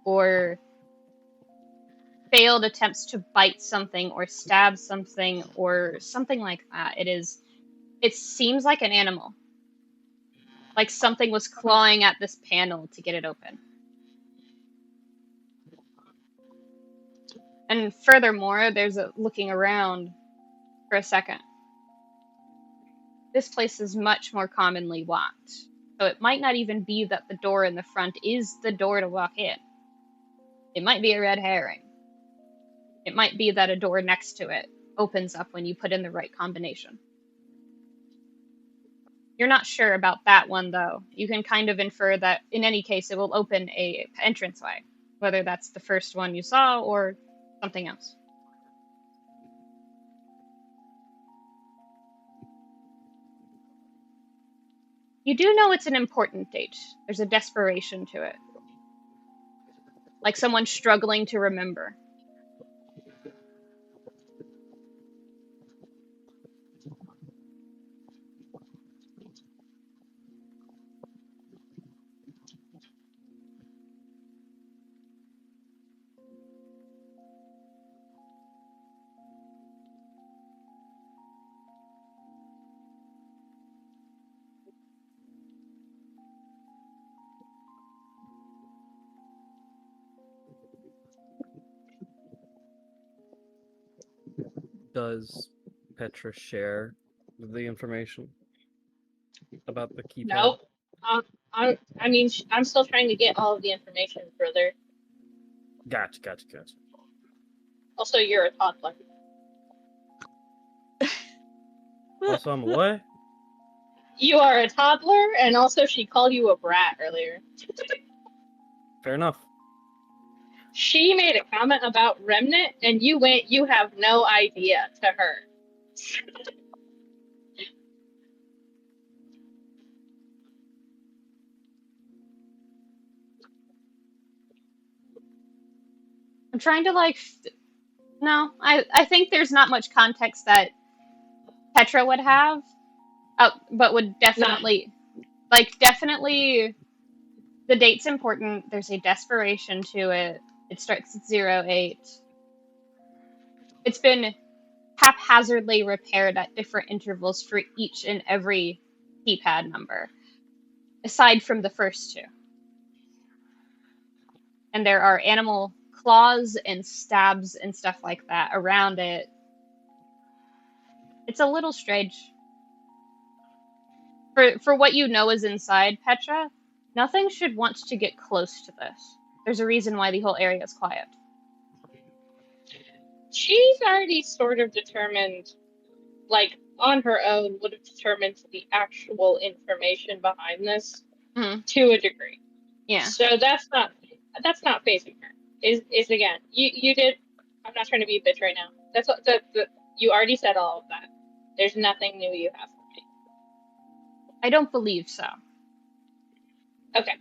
or failed attempts to bite something or stab something or something like that. It seems like an animal. Like something was clawing at this panel to get it open. And furthermore, there's a looking around for a second. This place is much more commonly locked. So it might not even be that the door in the front is the door to walk in. It might be a red herring. It might be that a door next to it opens up when you put in the right combination. You're not sure about that one, though. You can kind of infer that, in any case, it will open a entranceway, whether that's the first one you saw or something else. You do know it's an important date. There's a desperation to it. Like someone struggling to remember. Does Petra share the information about the keypad? Nope. I'm still trying to get all of the information further. Gotcha. Also, you're a toddler. Also, I'm a what? You are a toddler, and also she called you a brat earlier. Fair enough. She made a comment about Remnant, and you have no idea to her. I'm trying to no, I think there's not much context that Petra would have, but would definitely definitely the date's important. There's a desperation to it. It starts at 08. It's been haphazardly repaired at different intervals for each and every keypad number, aside from the first two. And there are animal claws and stabs and stuff like that around it. It's a little strange. For what you know is inside, Petra, nothing should want to get close to this. There's a reason why the whole area is quiet. She's already sort of determined, like, on her own, would have determined the actual information behind this to a degree. Yeah. So that's not phasing her. Is again, you did. I'm not trying to be a bitch right now. That's what you already said all of that. There's nothing new you have for me. I don't believe so. Okay.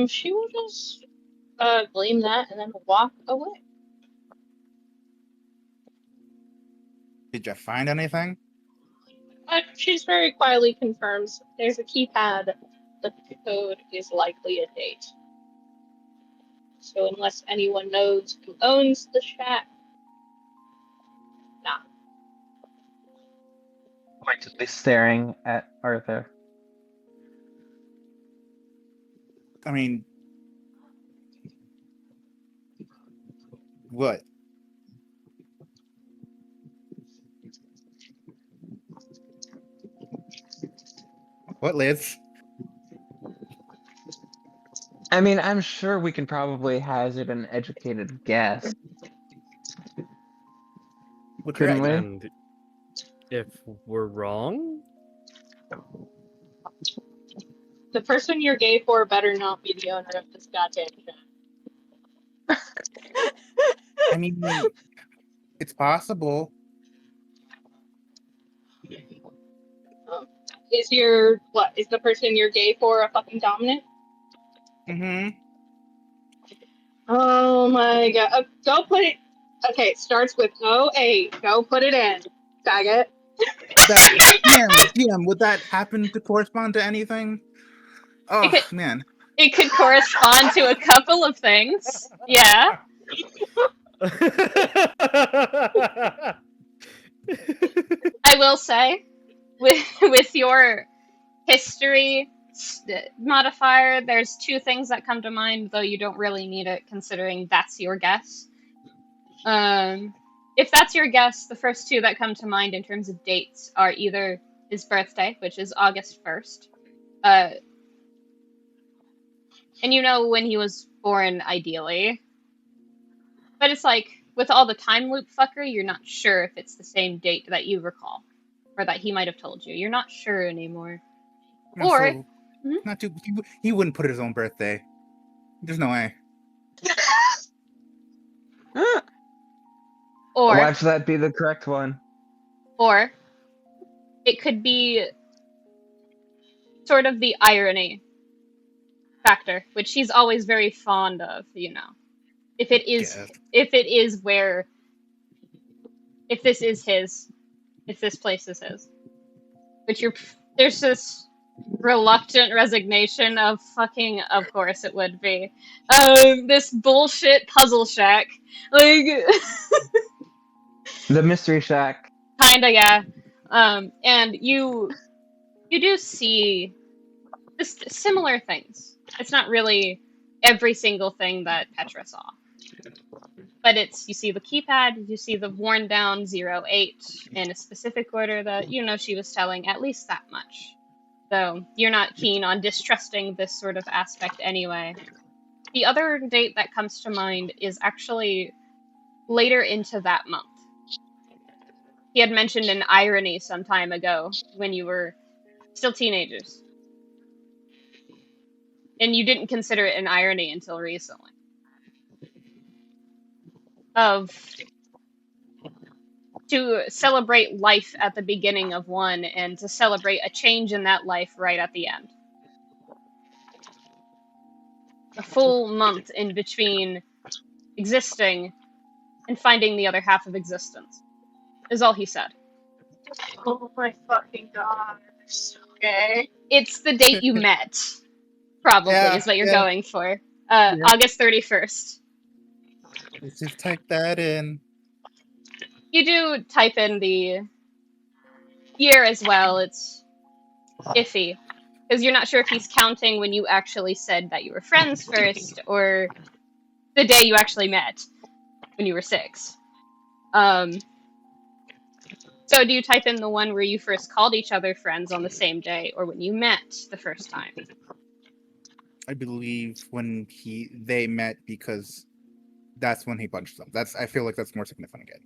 She will just gleam that and then walk away. Did you find anything? She's very quietly confirms there's a keypad. The code is likely a date. So unless anyone knows who owns the shack, nah. Pointedly staring at Arthur. I mean, what? What, Liz? I mean, I'm sure we can probably hazard an educated guess. What's Couldn't right? we? And if we're wrong, The person you're gay for better not be the owner of this goddamn shack. I mean, it's possible. Is the person you're gay for a fucking dominant? Mm-hmm. Oh my god. Go put it. Okay, it starts with 08. Go put it in. Faggot. DM, would that happen to correspond to anything? Oh, man. It could correspond to a couple of things. Yeah. I will say, with your history modifier, there's two things that come to mind, though you don't really need it, considering that's your guess. If that's your guess, the first two that come to mind in terms of dates are either his birthday, which is August 1st, and you know when he was born, ideally. But it's like, with all the time loop fuckery, you're not sure if it's the same date that you recall, or that he might have told you. You're not sure anymore. Or So, not too. He wouldn't put his own birthday. There's no way. Or watch that be the correct one. Or it could be sort of the irony factor, which he's always very fond of, you know. If it is if this is his, if this place is his. But there's this reluctant resignation of fucking, of course it would be. This bullshit puzzle shack. Like The mystery shack. kinda, yeah. And you You do see just similar things. It's not really every single thing that Petra saw. But you see the keypad, you see the worn down 08 in a specific order that she was telling at least that much. Though you're not keen on distrusting this sort of aspect anyway. The other date that comes to mind is actually later into that month. He had mentioned an irony some time ago when you were still teenagers. And you didn't consider it an irony until recently. To celebrate life at the beginning of one and to celebrate a change in that life right at the end. A full month in between existing and finding the other half of existence is all he said. Oh my fucking god. Okay. It's the date you met, probably, is what you're going for. August 31st. Let's just type that in. You do type in the year as well. It's iffy. Because you're not sure if he's counting when you actually said that you were friends first, or the day you actually met when you were 6. So do you type in the one where you first called each other friends on the same day, or when you met the first time? I believe when they met, because that's when he punched them. I feel like that's more significant again.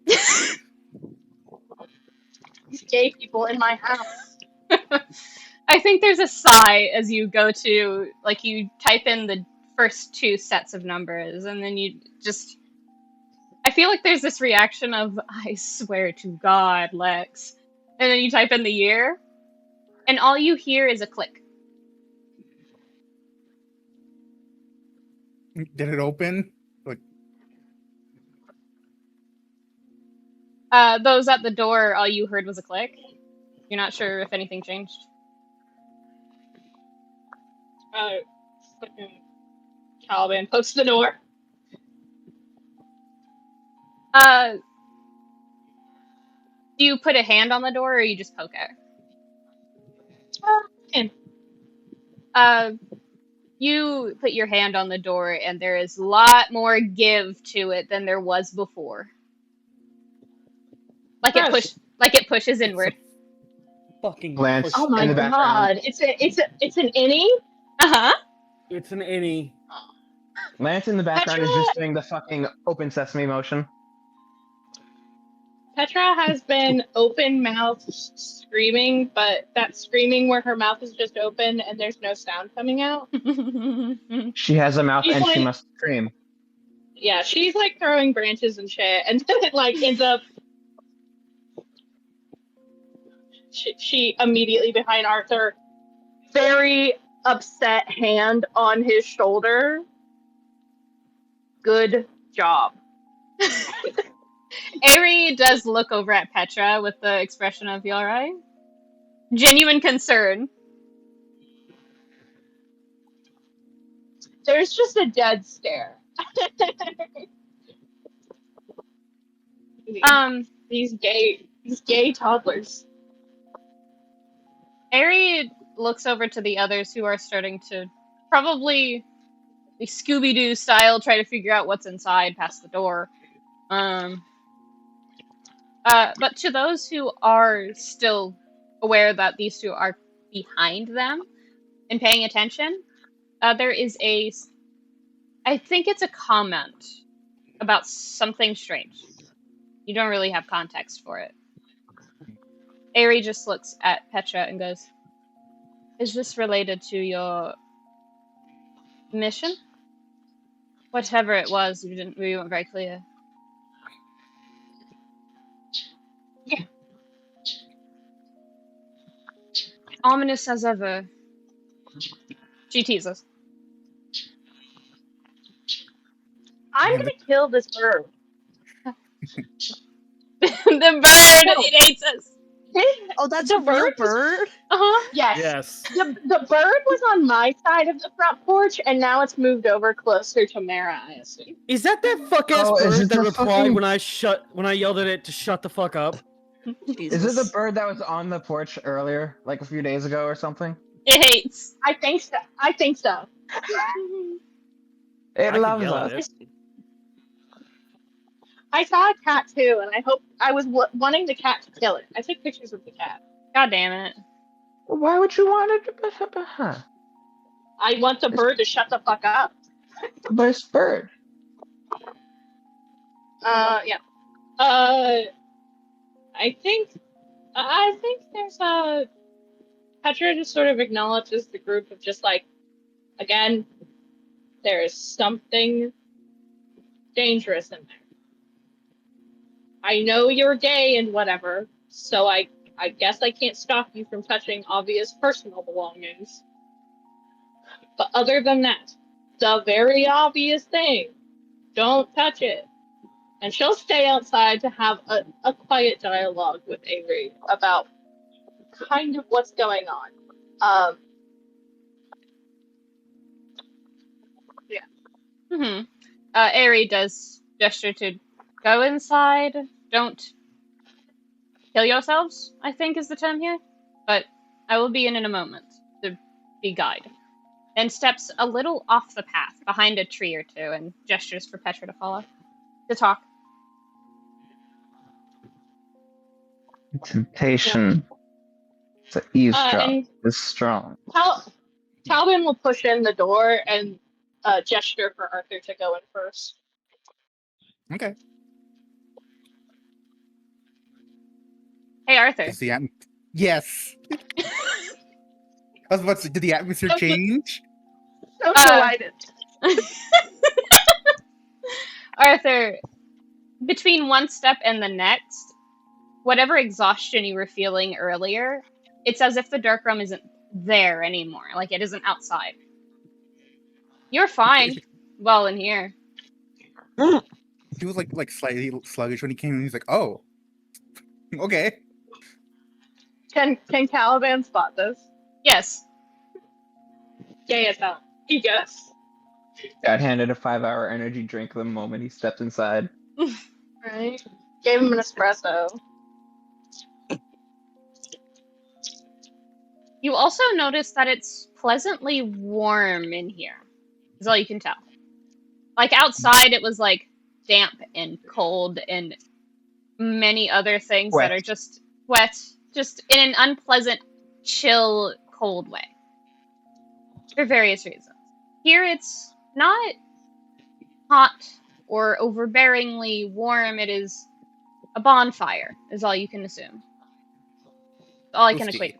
These gay people in my house. I think there's a sigh as you go to, you type in the first 2 sets of numbers, and then you just... I feel like there's this reaction of, I swear to God, Lex. And then you type in the year, and all you hear is a click. Did it open? Those at the door, all you heard was a click. You're not sure if anything changed. Fucking Caliban pokes the door. Do you put a hand on the door, or you just poke it? You put your hand on the door, and there is a lot more give to it than there was before. It pushes inward. Fucking Glance Oh my in the background. god! It's an innie. It's an innie. Lance in the background Petra- is just doing the fucking open sesame motion. Petra has been open mouth screaming, but that screaming where her mouth is just open and there's no sound coming out. She has a mouth She's and she like- must scream. Yeah, she's throwing branches and shit, and then it ends up. She immediately behind Arthur, very upset hand on his shoulder. Good job. Ari does look over at Petra with the expression of, "You alright?" Genuine concern. There's just a dead stare. These gay toddlers. Ari looks over to the others who are starting to probably the Scooby-Doo style try to figure out what's inside past the door. But to those who are still aware that these two are behind them and paying attention, there is I think it's a comment about something strange. You don't really have context for it. Ari just looks at Petra and goes, "Is this related to your mission? Whatever it was, we weren't very clear." Yeah. Ominous as ever. She teases. I'm gonna kill this bird. The bird! It hates us! Oh, that's The a real bird? bird? Uh-huh. Yes. Yes. The bird was on my side of the front porch, and now it's moved over closer to Mera, I assume. Is that fuck ass Oh, is bird it that the replied fucking- when I yelled at it to shut the fuck up? Is it the Jesus. bird that was on the porch earlier, like a few days ago or something? It hates. I think so. I think so. It I could loves yell us. at it. I saw a cat too, and I was wanting the cat to kill it. I took pictures of the cat. God damn it. Why would you want it? Huh? I want the bird to shut the fuck up. But it's bird. Yeah. I think there's a Petra just sort of acknowledges the group of just like, again, there is something dangerous in there. I know you're gay and whatever, so I guess I can't stop you from touching obvious personal belongings. But other than that, the very obvious thing, don't touch it. And she'll stay outside to have a quiet dialogue with Avery about kind of what's going on. Mm-hmm. Aerie does gesture to go inside. Don't kill yourselves, I think is the term here. But I will be in a moment to be guide. Then steps a little off the path, behind a tree or two, and gestures for Petra to follow. To talk. Temptation to eavesdrop And is strong. Caliban will push in the door and gesture for Arthur to go in first. Okay. Hey, Arthur. Is the Yes. I was about to say, did the atmosphere change? So delighted. Arthur, between one step and the next, whatever exhaustion you were feeling earlier, it's as if the dark realm isn't there anymore. Like it isn't outside. You're fine. Well, in here. He was like slightly sluggish when he came in. He's like, "Oh, okay." Can Caliban spot this? Yes. Gay as hell. He goes. Got handed a 5-hour energy drink the moment he stepped inside. Right. Gave him an espresso. You also notice that it's pleasantly warm in here. Is all you can tell. Like outside, it was like damp and cold and many other things that Wet. are just wet, just in an unpleasant, chill, cold way. For various reasons. Here, it's not hot or overbearingly warm. It is a bonfire, is all you can assume. All I can Toasty. equate.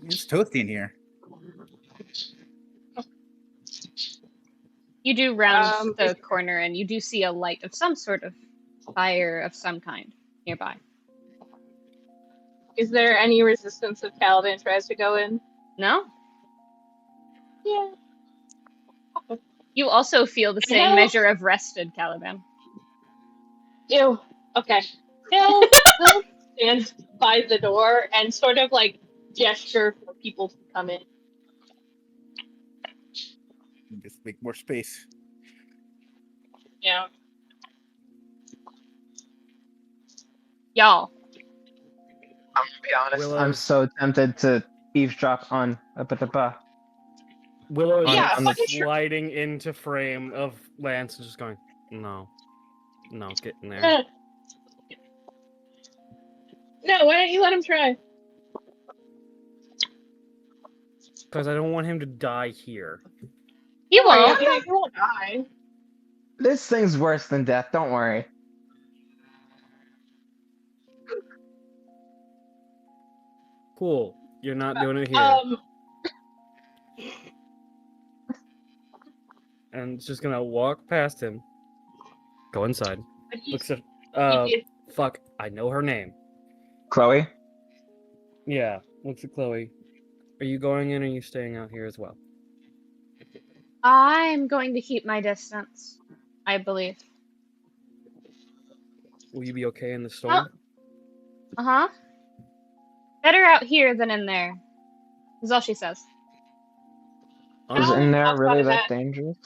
It's toasty in here. You do round the corner and you do see a light of some sort of fire of some kind nearby. Is there any resistance if Caliban tries to go in? No? Yeah. You also feel the same No. measure of rested, Caliban. Ew. Okay. He'll stand by the door and sort of like gesture for people to come in. Just make more space. Yeah. Y'all. I'm gonna be honest, Willow- I'm so tempted to eavesdrop on a Willow is Yeah, on the fucking sure. sliding into frame of Lance and just going, no, get in there. No, why don't you let him try? Because I don't want him to die here. He Don't worry, won't. he won't die. This thing's worse than death, don't worry. Cool. You're not doing it here. And it's just gonna walk past him. Go inside. But he, Looks at he did. fuck, I know her name. Chloe? Yeah. Looks at Chloe. Are you going in or are you staying out here as well? I'm going to keep my distance, I believe. Will you be okay in the storm? Uh-huh. Better out here than in there, is all she says. Is in there Outside really of that that- dangerous?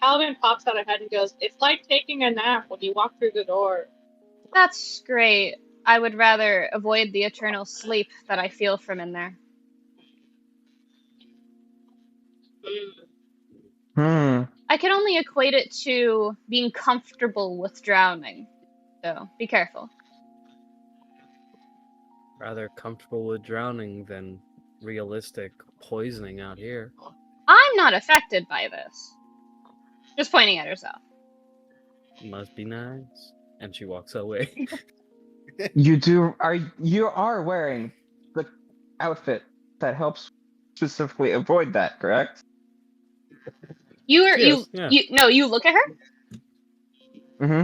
Caliban pops out of head and goes, "It's like taking a nap when you walk through the door." That's great. I would rather avoid the eternal sleep that I feel from in there. Mm. Hmm. I can only equate it to being comfortable with drowning. So be careful. Rather comfortable with drowning than realistic poisoning out here. I'm not affected by this. Just pointing at herself. Must be nice. And she walks away. You are wearing the outfit that helps specifically avoid that, correct? She is, yeah. You look at her. Mm-hmm.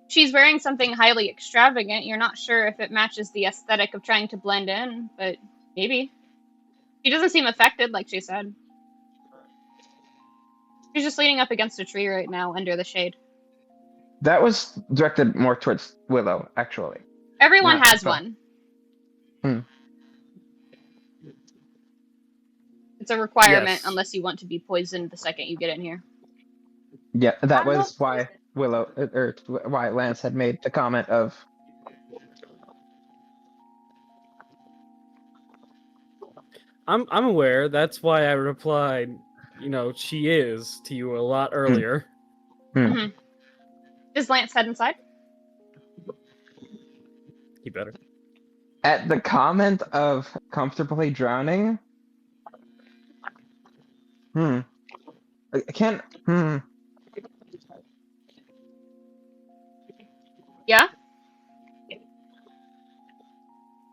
She's wearing something highly extravagant. You're not sure if it matches the aesthetic of trying to blend in, but maybe. She doesn't seem affected, like she said. She's just leaning up against a tree right now, under the shade. That was directed more towards Willow, actually. Everyone Not has Phil. one. Hmm. It's a requirement Yes. unless you want to be poisoned the second you get in here. Yeah, that I'm not was why Willow, or why Lance had made the comment of, I'm aware. That's why I replied, she is to you a lot earlier. Mm-hmm. Does Lance head inside? He better. at the comment of comfortably drowning. I can't. Yeah?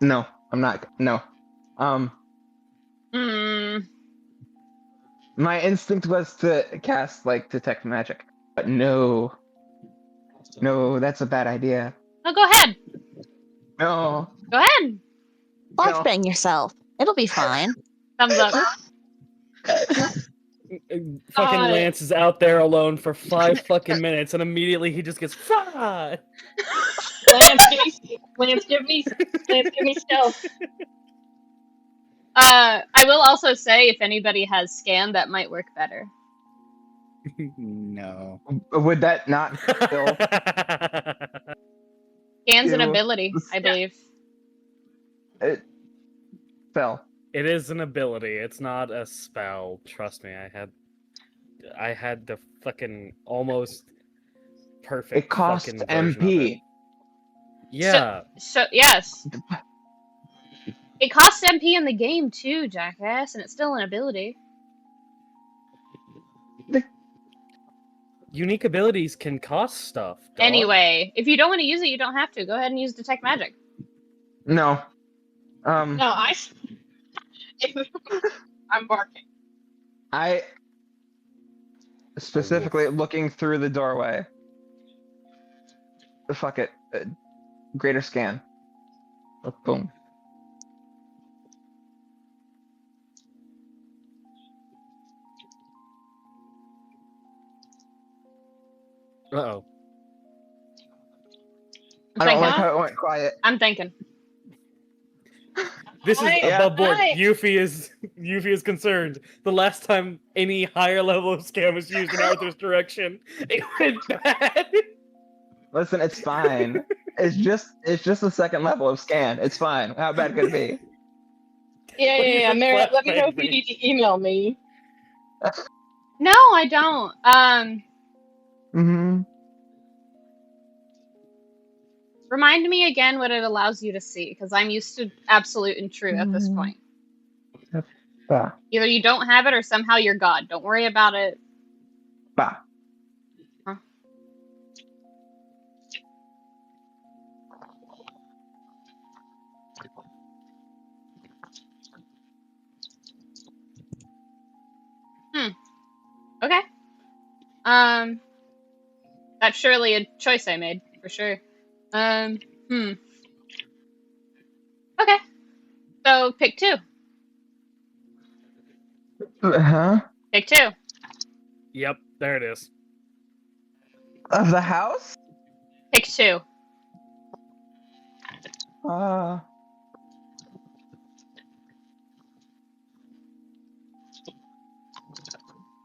No, I'm not. No. Hmm. My instinct was to cast like detect magic, but no, that's a bad idea. No, go ahead. No, Go ahead. Flashbang yourself. It'll be fine. Thumbs up. Fucking Lance is out there alone for 5 fucking minutes, and immediately he just gets fried. Lance, give me stealth. I will also say, if anybody has scan, that might work better. No. Would that not still Scan's an do- ability, I believe. It fell. It is an ability. It's not a spell. Trust me. I had the fucking almost perfect It costs fucking version of MP. it. Yeah. So yes. It costs MP in the game too, jackass, and it's still an ability. Unique abilities can cost stuff. Dog. Anyway, if you don't want to use it, you don't have to. Go ahead and use detect magic. No. No, I'm barking. I specifically looking through the doorway. Fuck it. Greater scan. Boom. Uh-oh. I don't like thinking. how it went quiet. I'm thinking. This is I- above board. I- Yufi is concerned. The last time any higher level of scam was used in Arthur's direction, it went bad. Listen, it's fine. It's just the second level of scan. It's fine. How bad could it be? Yeah. Mera, let me know if you flashbang need to email me. No, I don't. Mm-hmm. Remind me again what it allows you to see, because I'm used to absolute and true at this point. Bah. Either you don't have it or somehow you're God. Don't worry about it. Bah. Huh. Okay. That's surely a choice I made, for sure. Okay. So pick 2. Huh? Pick 2. Yep, there it is. Of the house? Pick 2.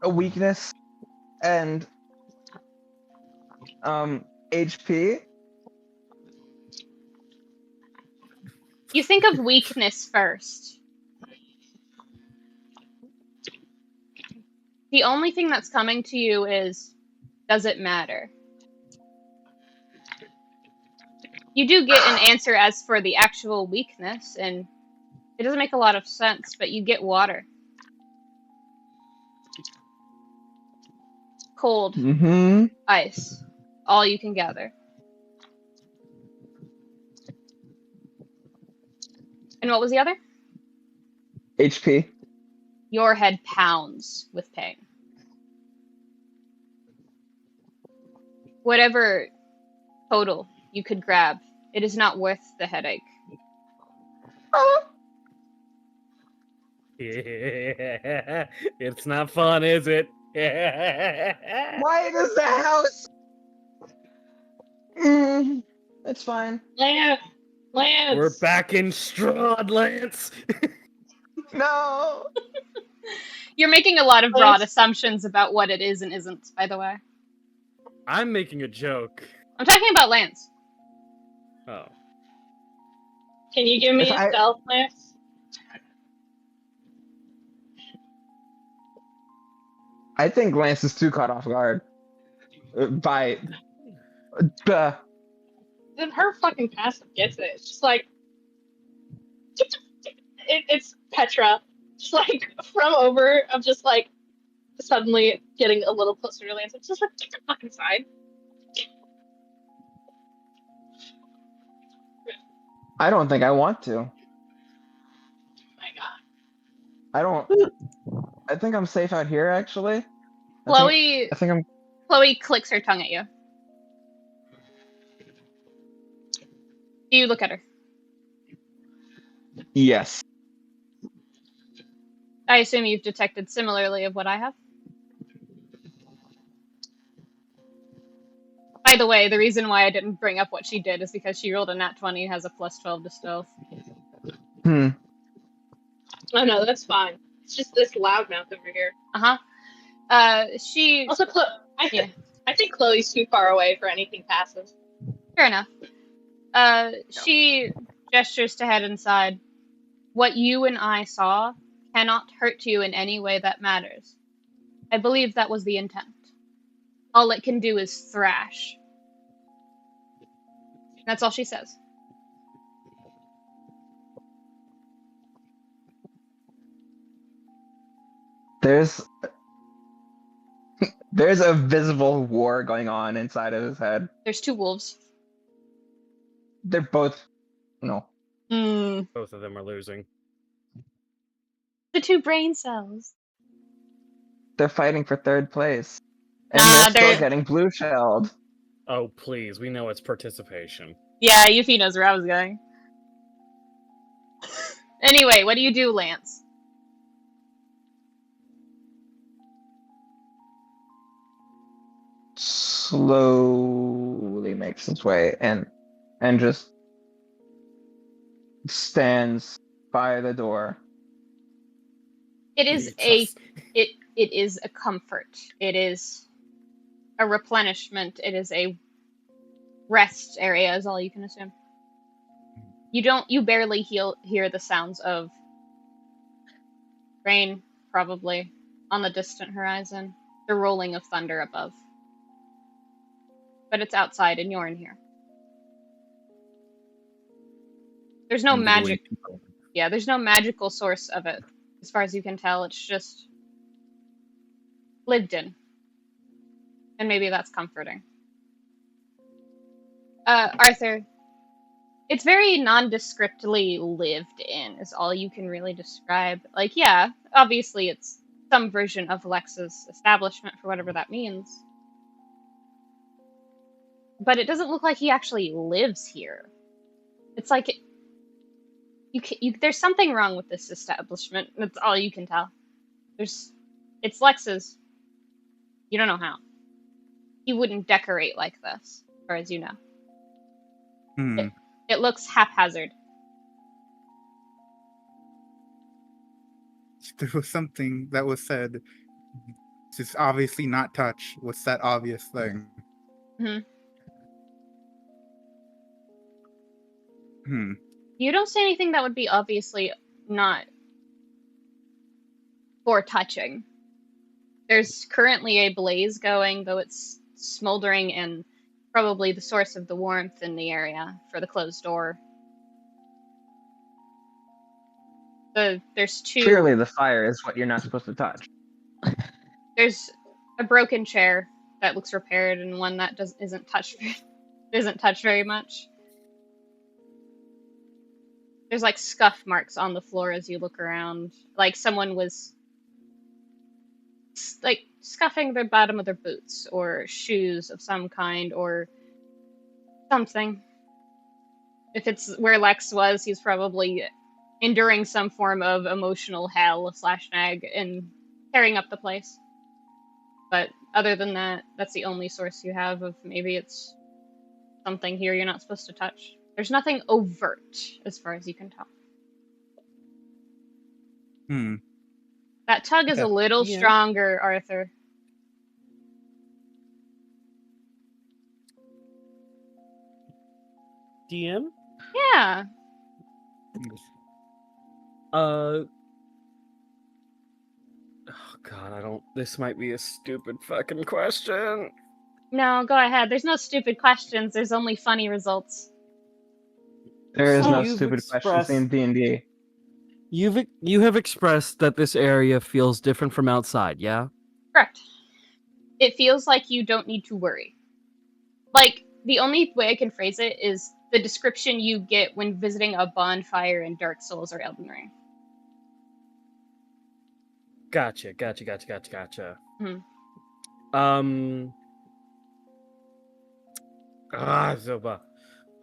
A weakness. And HP. You think of weakness first. The only thing that's coming to you is, does it matter? You do get an answer as for the actual weakness, and it doesn't make a lot of sense, but you get water. Cold, Mm-hmm. ice, all you can gather. And what was the other? HP. Your head pounds with pain. Whatever total you could grab, it is not worth the headache. It's not fun, is it? Why does the house? It's fine. Lance! We're back in Strahd, Lance. No. You're making a lot of broad Lance. assumptions about what it is and isn't, by the way. I'm making a joke. I'm talking about Lance. Oh. Can you give me If a I- stealth, Lance? I think Lance is too caught off guard by the. Then her fucking passive gets it. It's just like it's Petra, just like from over. I'm just like suddenly getting a little closer to Lance. I'm just like, get the fucking side. I don't think I want to. My God. I don't. I think I'm safe out here, actually. Chloe I think I'm. Chloe clicks her tongue at you. Do you look at her? Yes. I assume you've detected similarly of what I have. By the way, the reason why I didn't bring up what she did is because she rolled a nat 20 and has a plus 12 to stealth. Hmm. Oh no, that's fine. It's just this loudmouth over here. She... Also, I think Chloe's too far away for anything passive. Fair enough. She gestures to head inside. What you and I saw cannot hurt you in any way that matters. I believe that was the intent. All it can do is thrash. That's all she says. There's a visible war going on inside of his head. There's two wolves. They're both. No. Both of them are losing. The two brain cells. They're fighting for third place. And Nah, they're still they're... getting blue shelled. Oh, please. We know it's participation. Yeah, Yufi knows where I was going. Anyway, what do you do, Lance? Slowly makes its way and just stands by the door. It is it is a comfort. It is a replenishment. It is a rest area, is all you can assume. You barely hear the sounds of rain, probably, on the distant horizon, the rolling of thunder above. But it's outside and you're in here. There's no magic. Yeah, there's no magical source of it. As far as you can tell, it's just lived in. And maybe that's comforting. Arthur, it's very nondescriptly lived in, is all you can really describe. Like, yeah, obviously it's some version of Lex's establishment, for whatever that means. But it doesn't look like he actually lives here. It's like there's something wrong with this establishment. That's all you can tell. It's Lex's. You don't know how. He wouldn't decorate like this, as far as you know. It looks haphazard. There was something that was said It's obviously not touch. What's that obvious thing? You don't see anything that would be obviously not for touching. There's currently a blaze going, though it's smoldering and probably the source of the warmth in the area for the closed door. There's two. Clearly, the fire is what you're not supposed to touch. There's a broken chair that looks repaired, and one that isn't touched very much. There's like scuff marks on the floor as you look around, like someone was like scuffing the bottom of their boots or shoes of some kind or something. If it's where Lex was, he's probably enduring some form of emotional hell / nag and tearing up the place. But other than that, that's the only source you have of maybe it's something here you're not supposed to touch. There's nothing overt as far as you can tell. That tug is a little stronger, Arthur. DM? Yeah. Oh god, I don't. This might be a stupid fucking question. No, go ahead. There's no stupid questions. There's only funny results. There is So no you've stupid questions in D&D. You have expressed that this area feels different from outside, yeah? Correct. It feels like you don't need to worry. Like, the only way I can phrase it is the description you get when visiting a bonfire in Dark Souls or Elden Ring. Gotcha. Zoba.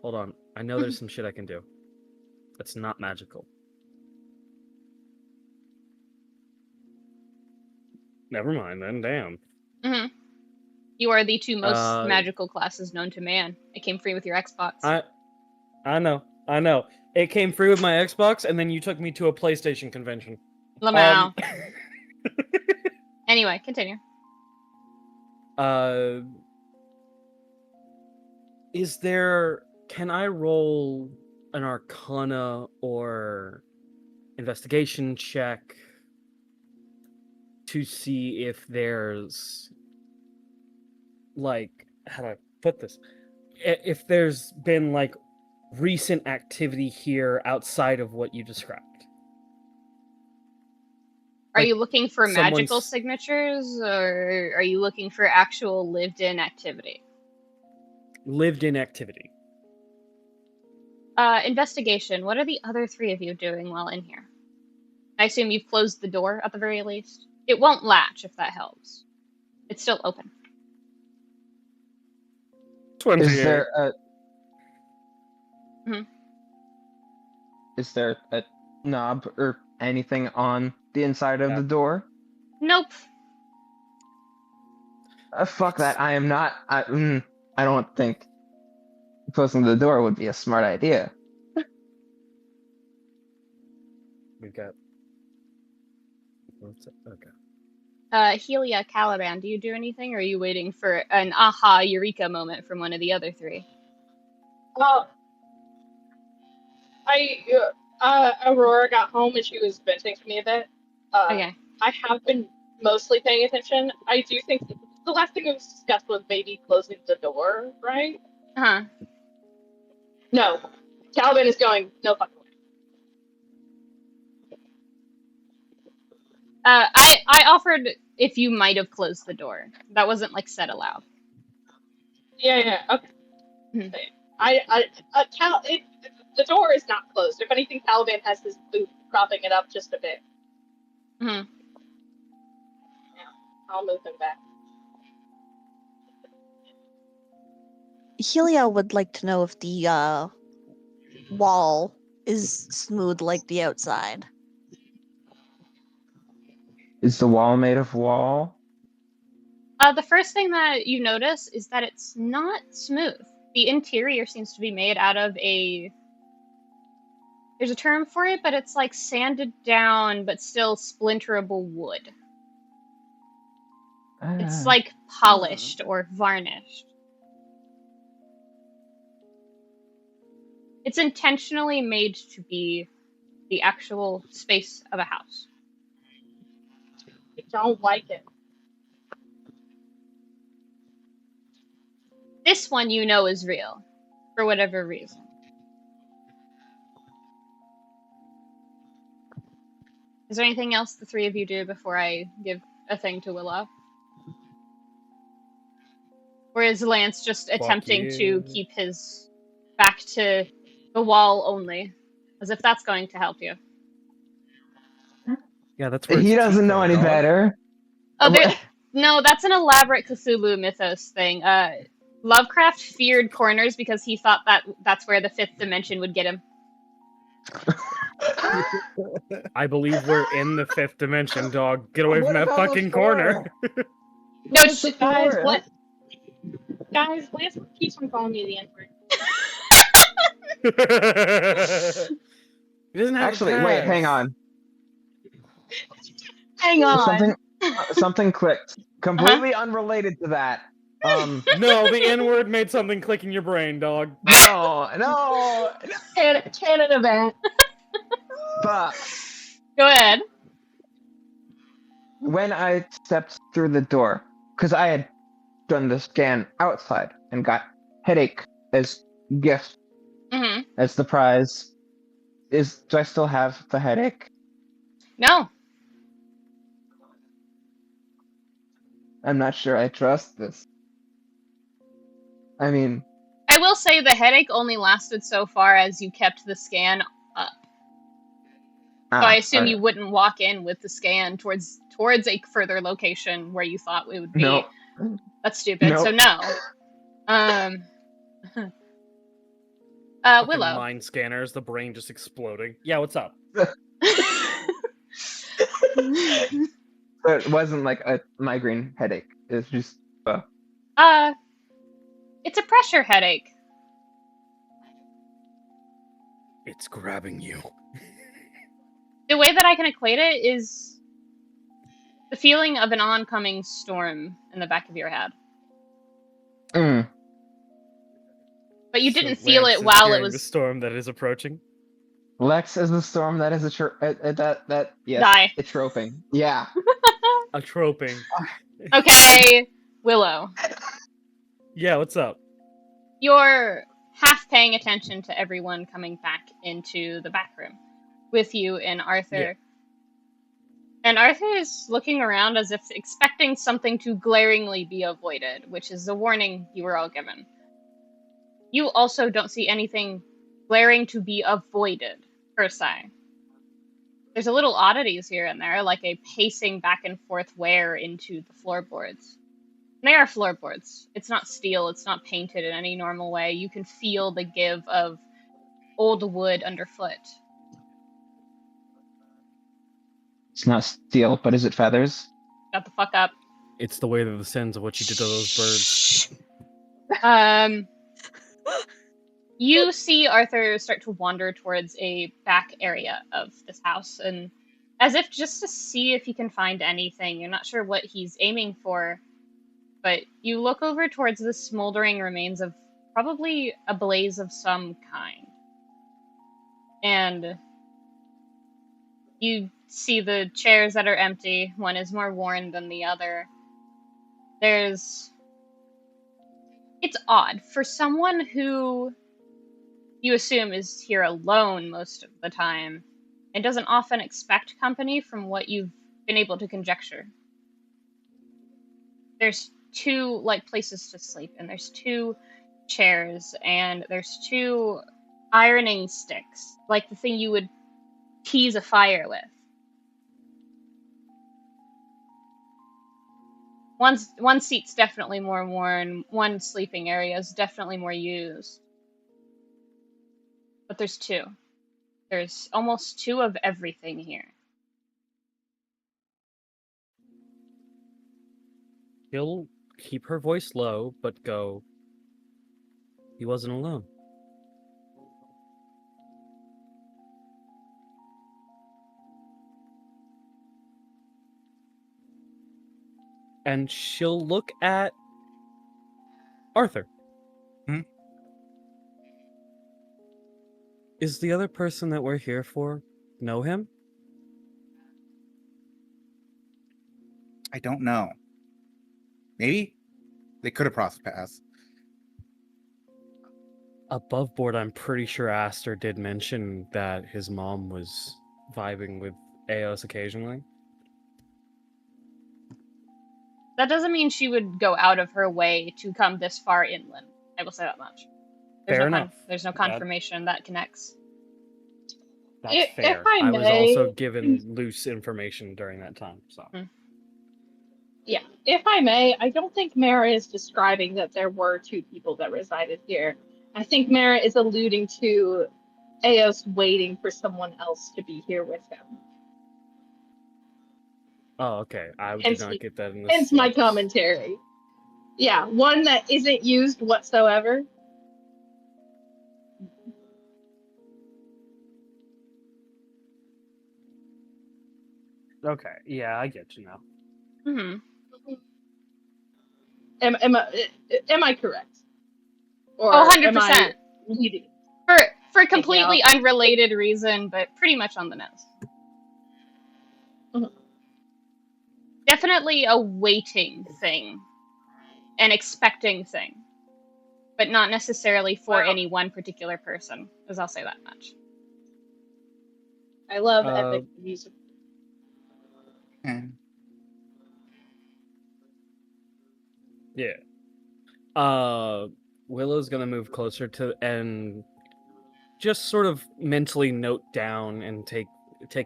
Hold on. I know there's some shit I can do. That's not magical. Never mind then, damn. You are the two most magical classes known to man. It came free with your Xbox. I know. It came free with my Xbox, and then you took me to a PlayStation convention. Lamau. Anyway, continue. Can I roll an Arcana or investigation check to see if there's, like, how do I put this? If there's been, like, recent activity here outside of what you described? Are you looking for magical signatures, or are you looking for actual lived-in activity? Lived-in activity. Investigation. What are the other three of you doing while in here? I assume you've closed the door at the very least. It won't latch, if that helps. It's still open. 28. Is there a knob or anything on the inside of the door? Nope. Fuck that. I am not. I don't think closing the door would be a smart idea. We've got. Okay. Helia, Caliban, do you do anything, or are you waiting for an aha eureka moment from one of the other three? Aurora got home and she was venting to me a bit. Okay. I have been mostly paying attention. I do think the last thing that was discussed was maybe closing the door, right? Uh-huh. No. Caliban is going, no fucking way. I offered if you might have closed the door. That wasn't, like, said aloud. Yeah, okay. The door is not closed. If anything, Caliban has his boot propping it up just a bit. Yeah, I'll move him back. Helia would like to know if the wall is smooth like the outside. Is the wall made of wall? The first thing that you notice is that it's not smooth. The interior seems to be made out of there's a term for it, but it's like sanded down but still splinterable wood. It's like polished or varnished. It's intentionally made to be the actual space of a house. I don't like it. This one you know is real, for whatever reason. Is there anything else the three of you do before I give a thing to Willow? Or is Lance just attempting to keep his back to the wall only? As if that's going to help you. Yeah, that's where He his doesn't teeth know are, any dog. better. Oh, no, that's an elaborate Cthulhu mythos thing. Lovecraft feared corners because he thought that that's where the fifth dimension would get him. I believe we're in the fifth dimension, dog. Get away What from that about the fucking corner. No, What's the Guys, floor? what? Guys, Lance keeps on calling me the N-word. He doesn't have Actually, a wait, pass. hang on. Hang on. Something clicked. Completely unrelated to that. No, the N-word made something click in your brain, dog. No. Canon event. Fuck. Go ahead. When I stepped through the door, because I had done the scan outside and got headache as gift Mm-hmm. as the prize. Do I still have the headache? No. I'm not sure I trust this. I mean, I will say the headache only lasted so far as you kept the scan up. So I assume you wouldn't walk in with the scan towards a further location where you thought it would be. Nope. That's stupid. Nope. So no. Fucking Willow. mind scanners, the brain just exploding. Yeah, what's up? It wasn't like a migraine headache. It's just It's a pressure headache. It's grabbing you. The way that I can equate it is the feeling of an oncoming storm in the back of your head. But you didn't feel Lance it is while it hearing was the storm that is approaching. Lex is the storm that is yes, Die. it's troping. Yeah. A troping. Okay, Willow. Yeah, what's up? You're half paying attention to everyone coming back into the back room with you and Arthur. Yeah. And Arthur is looking around as if expecting something to glaringly be avoided, which is the warning you were all given. You also don't see anything glaring to be avoided, per se. There's a little oddities here and there, like a pacing back and forth wear into the floorboards. They are floorboards. It's not steel, it's not painted in any normal way. You can feel the give of old wood underfoot. It's not steel, but is it feathers? Shut the fuck up. It's the weight of the sins of what you did to those birds. You see Arthur start to wander towards a back area of this house, and as if just to see if he can find anything. You're not sure what he's aiming for, but you look over towards the smoldering remains of probably a blaze of some kind. And you see the chairs that are empty. One is more worn than the other. It's odd. For someone who you assume is here alone most of the time, and doesn't often expect company from what you've been able to conjecture. There's two, places to sleep, and there's two chairs, and there's two ironing sticks, like the thing you would tease a fire with. One seat's definitely more worn, one sleeping area is definitely more used. But there's two. There's almost two of everything here. She'll keep her voice low, but go, he wasn't alone. and she'll look at Arthur. Hmm? Is the other person that we're here for know him? I don't know. Maybe they could have crossed paths. Above board, I'm pretty sure Aster did mention that his mom was vibing with Eos occasionally. That doesn't mean she would go out of her way to come this far inland. I will say that much. Fair enough. There's no confirmation that connects. That's If fair. I I was also may- given loose information during that time. So Yeah, if I may, I don't think Mera is describing that there were two people that resided here. I think Mera is alluding to Eos waiting for someone else to be here with him. oh, okay. I did Hence, not get that in the hence my synopsis. commentary. Yeah, one that isn't used whatsoever. Okay, yeah, I get you now. Hmm. Am I correct? Or Oh, am I 100%. leading? For a completely unrelated reason, but pretty much on the nose. Mhm. Definitely a waiting thing. An expecting thing. But not necessarily for Wow. any one particular person, as I'll say that much. I love epic music. And Yeah. Willow's gonna move closer to and just sort of mentally note down and take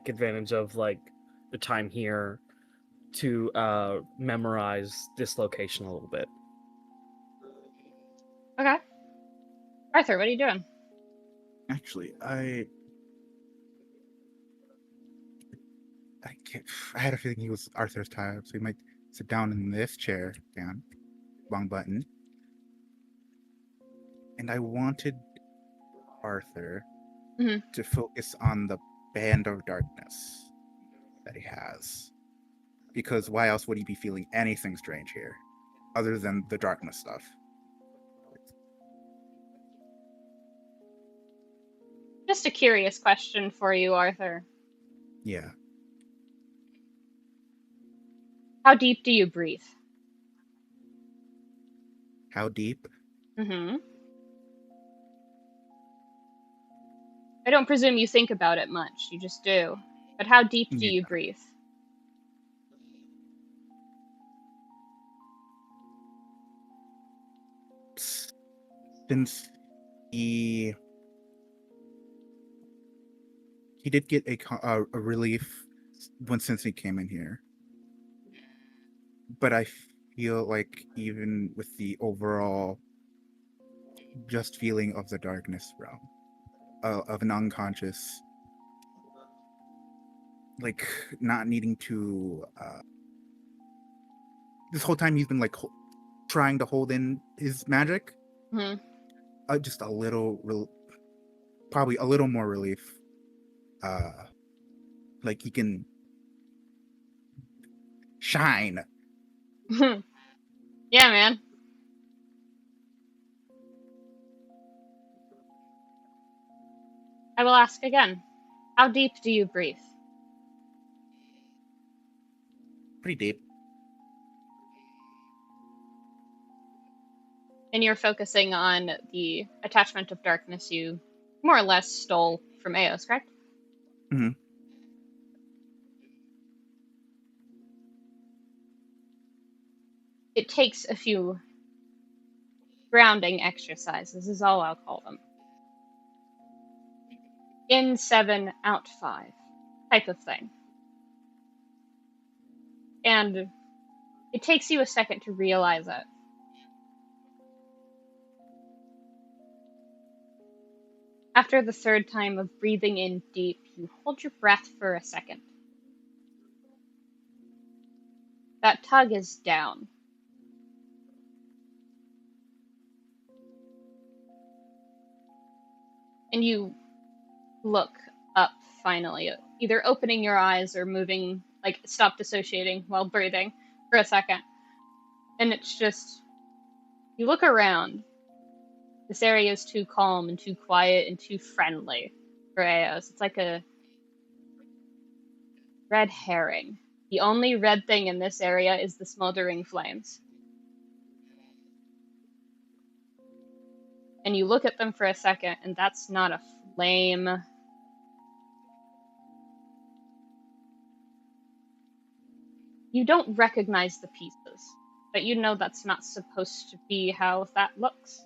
advantage of like the time here to memorize this location a little bit. Okay. Arthur, what are you doing? actually, I can't. I had a feeling he was Arthur's type, so he might sit down in this chair. Down, wrong button. And I wanted Arthur Mhm. to focus on the band of darkness that he has, because why else would he be feeling anything strange here, other than the darkness stuff? Just a curious question for you, Arthur. Yeah. How deep do you breathe? How deep? Mm-hmm. I don't presume you think about it much. You just do. But how deep do you Yeah. breathe? Since he did get a relief since he came in here, but I feel like even with the overall just feeling of the darkness realm, of an unconscious, like not needing to this whole time he's been like trying to hold in his magic, Mm-hmm. just a little probably a little more relief, like he can shine. Yeah, man. I will ask again. How deep do you breathe? Pretty deep. And you're focusing on the attachment of darkness you more or less stole from Eos, correct? Mhm. It takes a few grounding exercises, is all I'll call them. In 7, out 5 type of thing. And it takes you a second to realize it. After the third time of breathing in deep, you hold your breath for a second. That tug is down. And you look up finally, either opening your eyes or moving, like stop dissociating while breathing for a second. And it's just, you look around. This area is too calm and too quiet and too friendly for Eos. It's like a red herring. The only red thing in this area is the smoldering flames. And you look at them for a second, and that's not a flame. You don't recognize the pieces, but you know that's not supposed to be how that looks.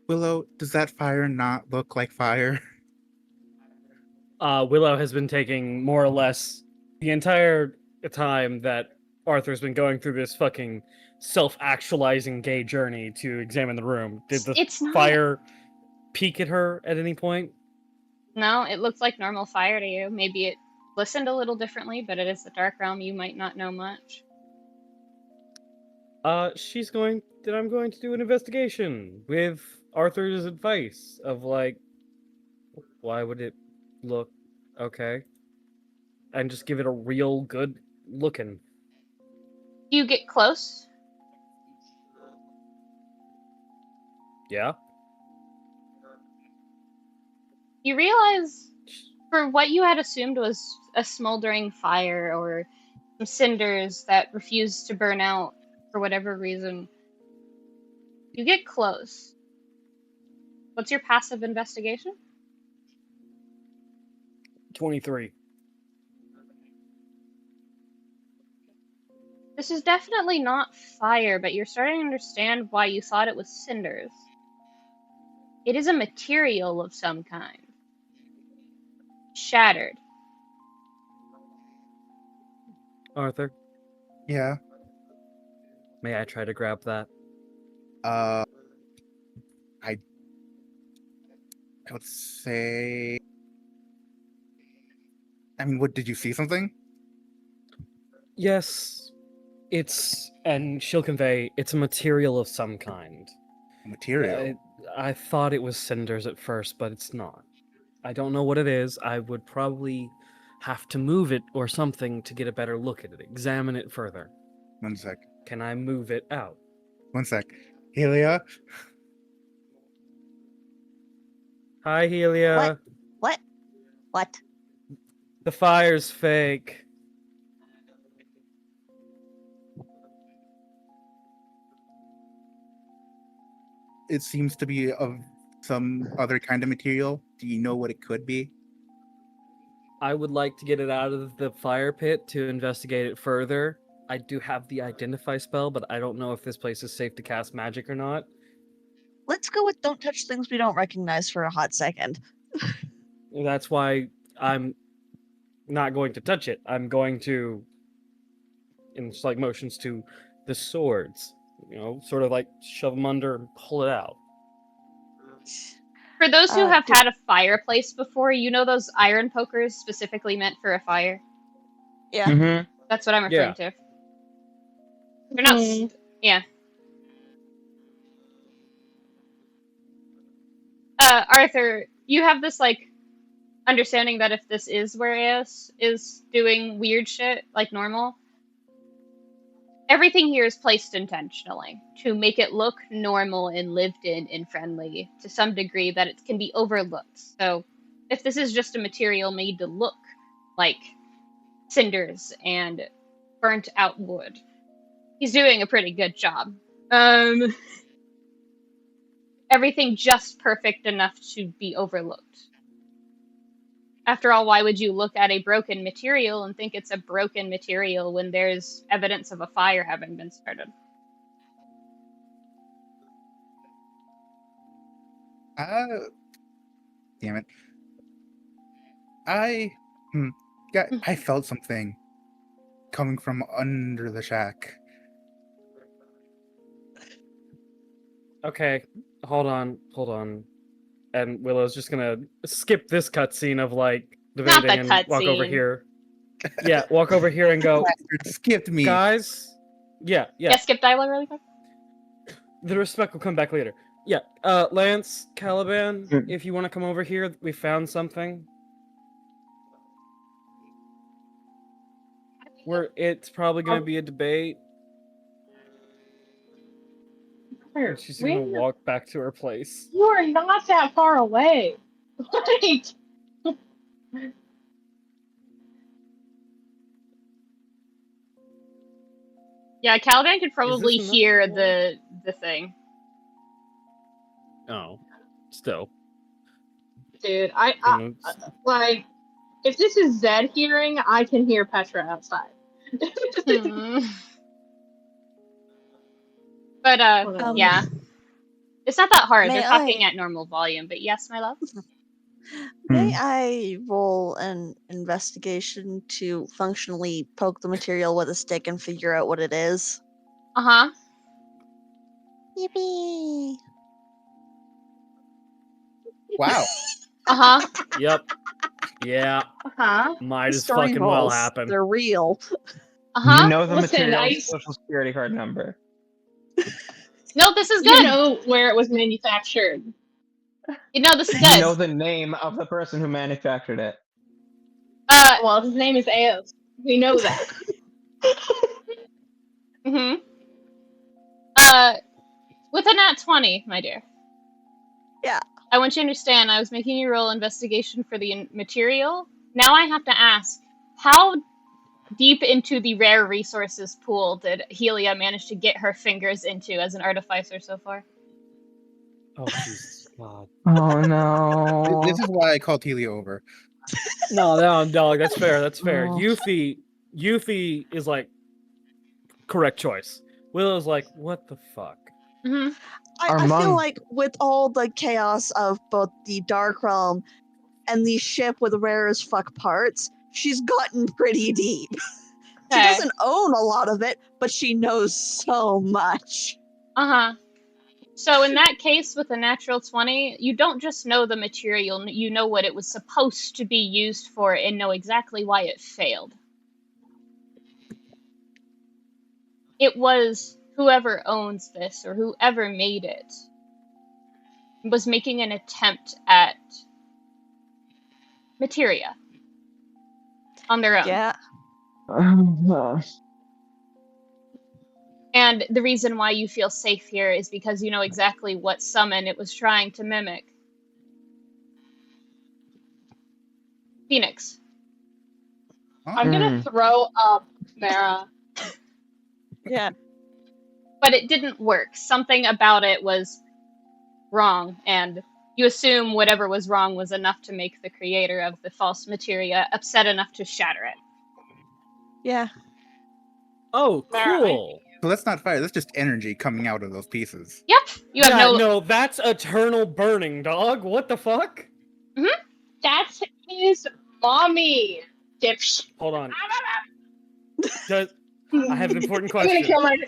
Willow, does that fire not look like fire? Willow has been taking more or less the entire time that Arthur's been going through this fucking self-actualizing gay journey to examine the room. Did the It's not. fire peek at her at any point? No, it looks like normal fire to you. Maybe it listened a little differently, but it is the Dark Realm. You might not know much. I'm going to do an investigation with Arthur's advice of like, why would it look okay? And just give it a real good looking. You get close. Yeah? You realize, for what you had assumed was a smoldering fire or some cinders that refused to burn out for whatever reason, you get close. What's your passive investigation? 23. This is definitely not fire, but you're starting to understand why you thought it was cinders. It is a material of some kind. Shattered. Arthur, Yeah. may I try to grab that? I would say. I mean, what did you see something? Yes, and she'll convey, it's a material of some kind. Material. I thought it was cinders at first, but it's not. I don't know what it is. I would probably have to move it or something to get a better look at it, examine it further. 1 sec. Can I move it out? 1 sec. Helia? Hi, Helia. What? The fire's fake. It seems to be of some other kind of material. Do you know what it could be? I would like to get it out of the fire pit to investigate it further. I do have the identify spell, but I don't know if this place is safe to cast magic or not. Let's go with don't touch things we don't recognize for a hot second. That's why I'm not going to touch it. I'm going to, in slight motions to the swords, sort of like shove them under and pull it out. For those who have do- had a fireplace before, you know those iron pokers specifically meant for a fire? Yeah. Mm-hmm. That's what I'm referring to. They're not. Yeah. Arthur, you have this like understanding that if this is where Eos is doing weird shit like normal, everything here is placed intentionally to make it look normal and lived in and friendly to some degree that it can be overlooked. So if this is just a material made to look like cinders and burnt out wood, he's doing a pretty good job. Everything just perfect enough to be overlooked. After all, why would you look at a broken material and think it's a broken material when there's evidence of a fire having been started? Damn it. I felt something coming from under the shack. Okay, hold on. And Willow's just gonna skip this cutscene of like debating and walk over cutscene. here. Yeah, walk over here and go, Bastard skipped me. guys. Yeah. Yeah, skip dialogue really quick. The respect will come back later. Yeah, Lance, Caliban, if you want to come over here, we found something. It's probably gonna be a debate. And she's gonna walk back to her place. You are not that far away. Like, Yeah, Caliban could probably enough hear for one? the thing. Oh, still. dude, You know, like, if this is Zed hearing, I can hear Petra outside. Hmm. But Whatever. yeah. It's not that hard. May They're talking at normal volume, but yes, my love. May I roll an investigation to functionally poke the material with a stick and figure out what it is? Uh-huh. Yippee! Wow. Uh-huh. Yep. Yeah. Uh-huh. Might as Story fucking well rolls, happen. they're real. Uh-huh. You know the Listen, material's social security card number. No, this is You good. know where it was manufactured. You know, this is You good. know the name of the person who manufactured it. Well, his name is Eos. We know that. Mm-hmm. With a nat 20, my dear. Yeah. I want you to understand, I was making you roll investigation for the material. Now I have to ask, how deep into the rare resources pool did Helia manage to get her fingers into as an artificer so far? Oh Jesus God. Oh no. This is why I called Helia over. No, dog. That's fair. That's fair. Oh. Yufi is like correct choice. Willow's like, what the fuck? Mm-hmm. Our I feel mom- like with all the chaos of both the Dark Realm and the ship with rare as fuck parts, she's gotten pretty deep. She Okay. doesn't own a lot of it, but she knows so much. Uh-huh. So in that case, with a natural 20, you don't just know the material, you know what it was supposed to be used for and know exactly why it failed. It was whoever owns this or whoever made it was making an attempt at materia on their own. Yeah. And the reason why you feel safe here is because you know exactly what summon it was trying to mimic. Phoenix. I'm gonna throw up Mera. Yeah. But it didn't work. Something about it was wrong, and you assume whatever was wrong was enough to make the creator of the false materia upset enough to shatter it. Yeah. Oh, Mara, cool. So that's not fire. That's just energy coming out of those pieces. Yep. You have Yeah, no. no, that's eternal burning, dog. What the fuck? That's his mommy. Dipsh. Hold on. I have an important I'm gonna question.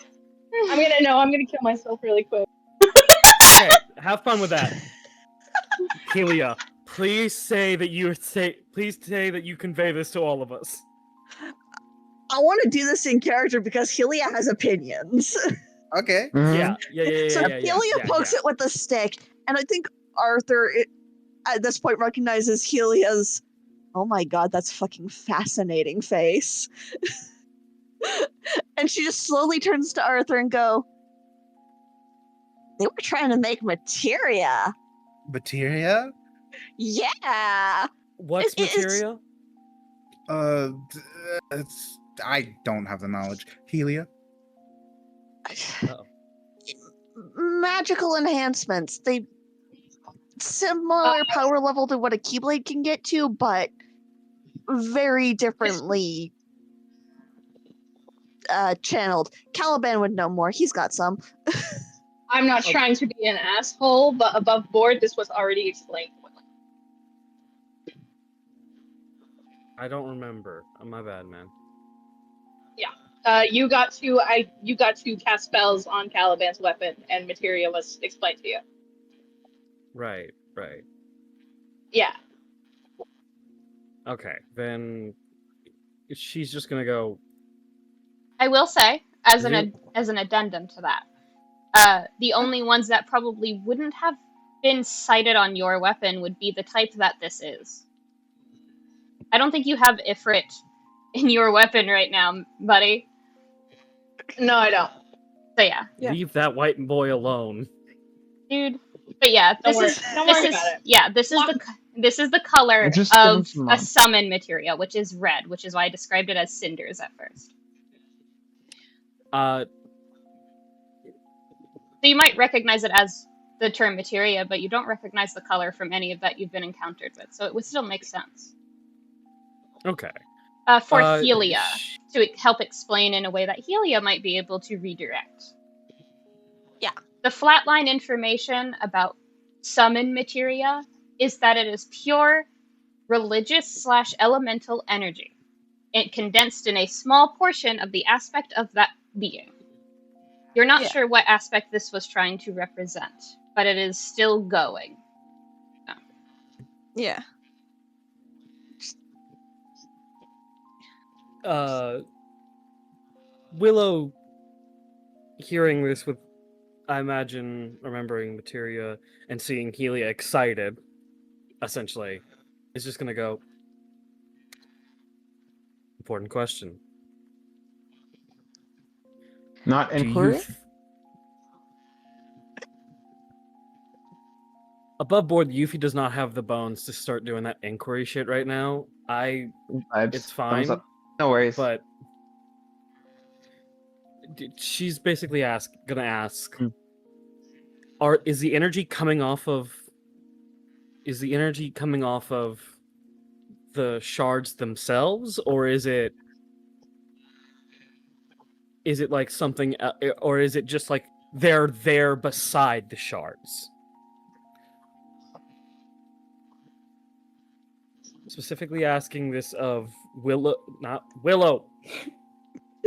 kill myself really quick. Okay, have fun with that. Helia, please say that you convey this to all of us. I want to do this in character because Helia has opinions. Okay. Yeah. So Helia pokes it with a stick, and I think Arthur at this point recognizes Helia's, oh my god, that's fucking fascinating face. And she just slowly turns to Arthur and go, they were trying to make materia. Materia? Yeah. What's It's- materia? I don't have the knowledge. Helia? Magical enhancements. They similar power level to what a Keyblade can get to, but very differently channeled. Caliban would know more. He's got some. I'm not trying to be an asshole, but above board, this was already explained. I don't remember. My bad, man. You got to cast spells on Caliban's weapon, and materia was explained to you. Right. Yeah. Okay, then she's just gonna go. I will say, as an addendum to that, the only ones that probably wouldn't have been sighted on your weapon would be the type that this is. I don't think you have Ifrit in your weapon right now, buddy. No, I don't. So yeah, Yeah. Leave that white boy alone. dude. But yeah, Don't worry about it. this is the color Just give him of some a love. summon materia, which is red, which is why I described it as cinders at first. Uh, So you might recognize it as the term materia, but you don't recognize the color from any of that you've been encountered with. So it would still make sense. okay. For Uh, Helia, sh- to help explain in a way that Helia might be able to redirect. Yeah. The flatline information about summon materia is that it is pure religious/elemental energy. It condensed in a small portion of the aspect of that being. You're not Yeah. sure what aspect this was trying to represent, but it is still going. Yeah. Willow, hearing this with, I imagine, remembering materia and seeing Helia excited, essentially, is just gonna go. Important question. Not Do you inquiry? above board, Yufi does not have the bones to start doing that inquiry shit right now. Vibes. It's Thumbs fine, up. No worries. but she's basically gonna ask, Hmm. is the energy coming off of the shards themselves, or is it like something, or is it just like they're there beside the shards? Specifically asking this of Willow, not Willow.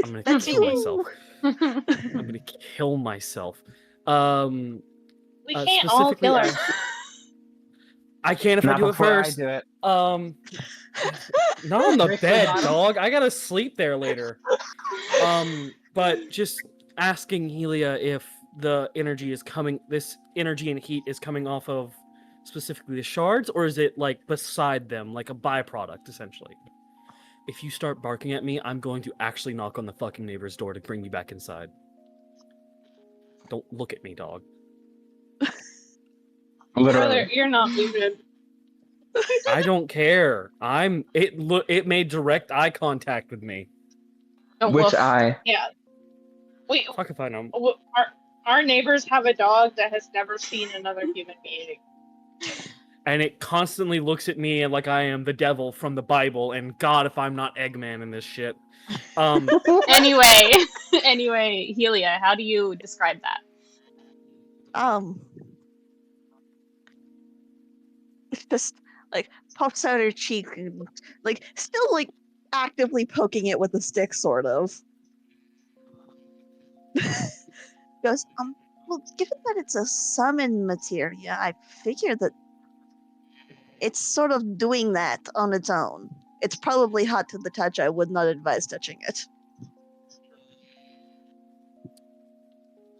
I'm gonna That's kill you. myself. I'm gonna kill myself. We can't all Specifically kill ask- her. I can if I Not do it before I first. do it. Not on the Rick, we bed, got him. dog. I gotta sleep there later. But just asking Helia if the energy is coming, this energy and heat is coming off of specifically the shards, or is it like beside them, like a byproduct, essentially? If you start barking at me, I'm going to actually knock on the fucking neighbor's door to bring you back inside. Don't look at me, dog. Brother, Literally. you're not muted. I don't care. It made direct eye contact with me. Oh, Which woof. eye? Yeah. Wait, Fuck if I know. our neighbors have a dog that has never seen another human being. And it constantly looks at me like I am the devil from the Bible, and God, if I'm not Eggman in this shit. Anyway, Helia, how do you describe that? Just like pops out her cheek and like still like actively poking it with a stick, sort of. Goes, well, given that it's a summon materia, I figure that it's sort of doing that on its own. It's probably hot to the touch. I would not advise touching it.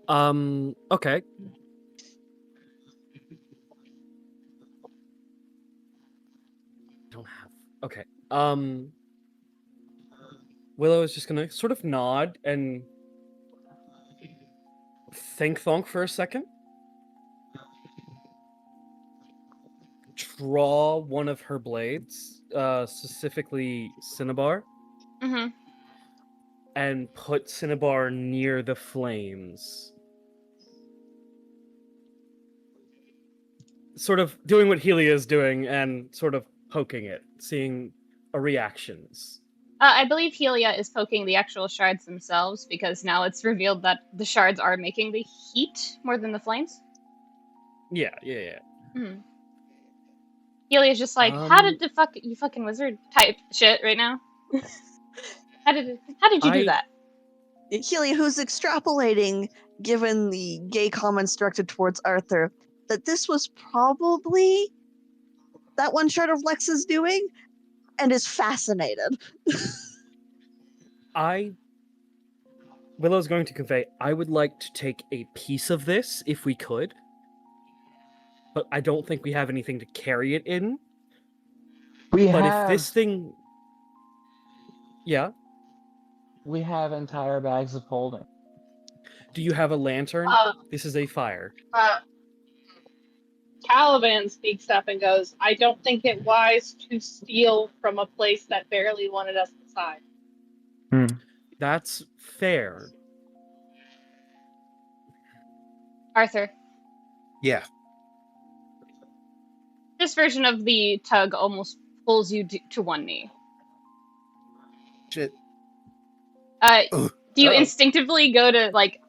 Okay. Don't have. Okay. Willow is just gonna sort of nod and think thonk for a second. Draw one of her blades, specifically Cinnabar, Mm-hmm. and put Cinnabar near the flames. Sort of doing what Helia is doing and sort of poking it, seeing reactions. I believe Helia is poking the actual shards themselves because now it's revealed that the shards are making the heat more than the flames. Yeah. Mm-hmm. Helia's just like, how did you fucking wizard type shit right now? How did you do that? Helia, who's extrapolating, given the gay comments directed towards Arthur, that this was probably that one shard of Lex's doing, and is fascinated. Willow's going to convey, I would like to take a piece of this if we could, but I don't think we have anything to carry it in. But If this thing... Yeah. We have entire bags of holding. Do you have a lantern? Uh, This is a fire. Caliban speaks up and goes, I don't think it wise to steal from a place that barely wanted us inside. That's fair. Arthur, Yeah. this version of the tug almost pulls you to one knee. Shit. Do you Uh-oh. instinctively go to, like,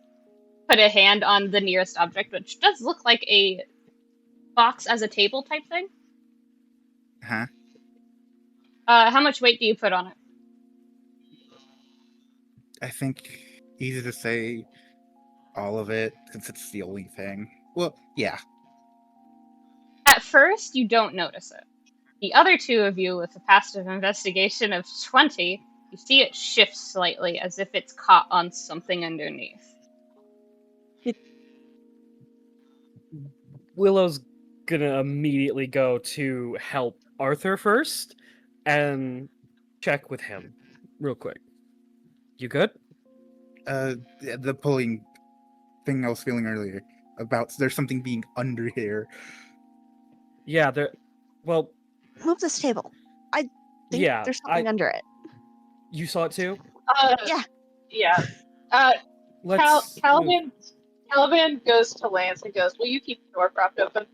put a hand on the nearest object, which does look like a box as a table type thing? Huh? How much weight do you put on it? I think easy to say all of it, since it's the only thing. Well, yeah. At first, you don't notice it. The other two of you, with a passive investigation of 20, you see it shift slightly as if it's caught on something underneath. Willow's gonna immediately go to help Arthur first and check with him real quick. You good? The pulling thing I was feeling earlier about there's something being under here. Yeah, there. Well, Move this table. I think yeah, there's something under it. you saw it too. Yeah. Yeah. Let's. move. Caliban goes to Lance and goes, will you keep the door propped open?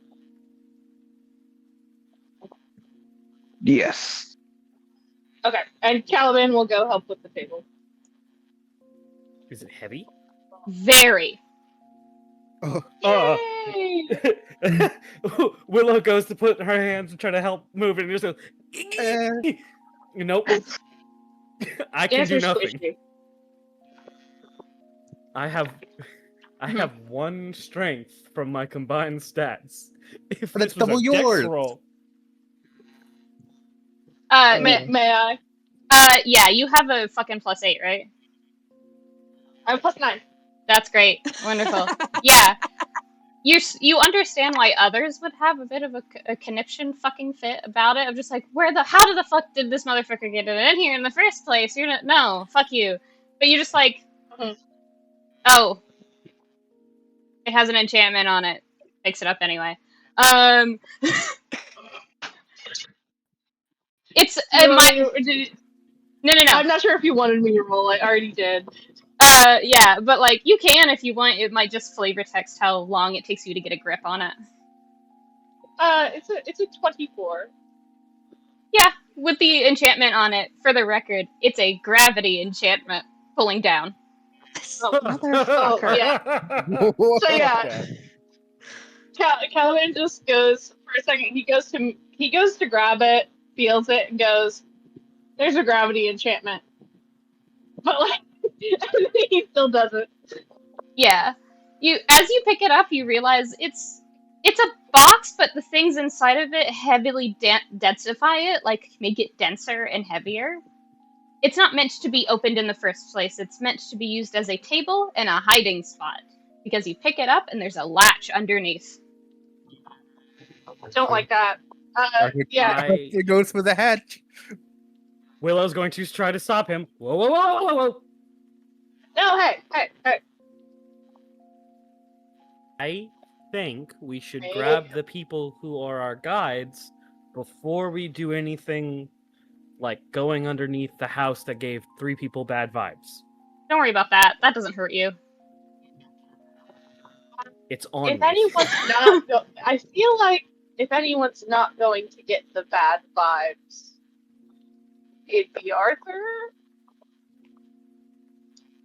Yes. Okay. And Caliban will go help with the table. Is it heavy? Very. Oh, Yay! Willow goes to put her hands and try to help move it, and just goes. Nope. I can do Answer's nothing. squishy. I have one strength from my combined stats. If But it's this was double a dex yours. roll, May I? Yeah, you have a fucking +8, right? I'm +9. That's great. Wonderful. Yeah. You understand why others would have a bit of a conniption fucking fit about it, of just like, how the fuck did this motherfucker get it in here in the first place? You're not, no, fuck you. But you're just like, oh, it has an enchantment on it. Fix it up anyway. It's no. I'm not sure if you wanted me to roll. I already did. Yeah, but like you can if you want. It might just flavor text how long it takes you to get a grip on it. It's a 24. Yeah, with the enchantment on it. For the record, it's a gravity enchantment pulling down. Motherfucker. Yeah. So yeah, Caliban just goes for a second. He goes to grab it, feels it, and goes, "There's a gravity enchantment." But like, he still doesn't. Yeah, as you pick it up, you realize it's a box, but the things inside of it heavily densify it, like make it denser and heavier. It's not meant to be opened in the first place. It's meant to be used as a table and a hiding spot, because you pick it up and there's a latch underneath. Don't like that. Yeah. It goes for the hatch. Willow's going to try to stop him. Whoa, whoa, whoa, whoa, whoa! No, hey. I think we should grab the people who are our guides before we do anything like going underneath the house that gave 3 people bad vibes. Don't worry about that. That doesn't hurt you. It's on If me. anyone's not, I feel like if anyone's not going to get the bad vibes, it'd be Arthur.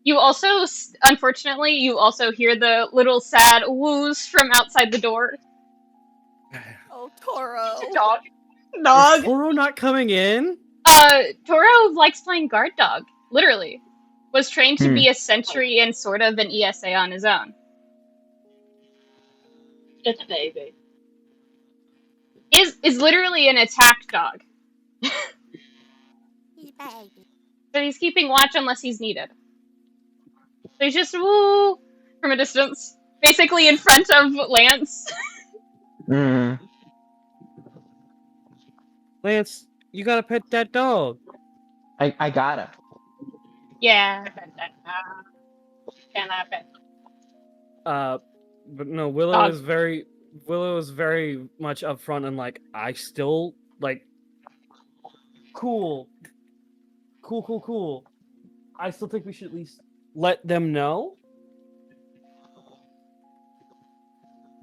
You also, unfortunately, you also hear the little sad woos from outside the door. Oh, Toro. Dog. Is Toro not coming in? Toro likes playing guard dog. Literally. Was trained to be a sentry and sort of an ESA on his own. It's a baby. Is literally an attack dog. So he's keeping watch unless he's needed. So he's just woo from a distance. Basically in front of Lance. Lance, you gotta pet that dog. I gotta. Yeah. Can't happen. But no, Willow Dog. is very much upfront and like, I still like cool. I still think we should at least let them know.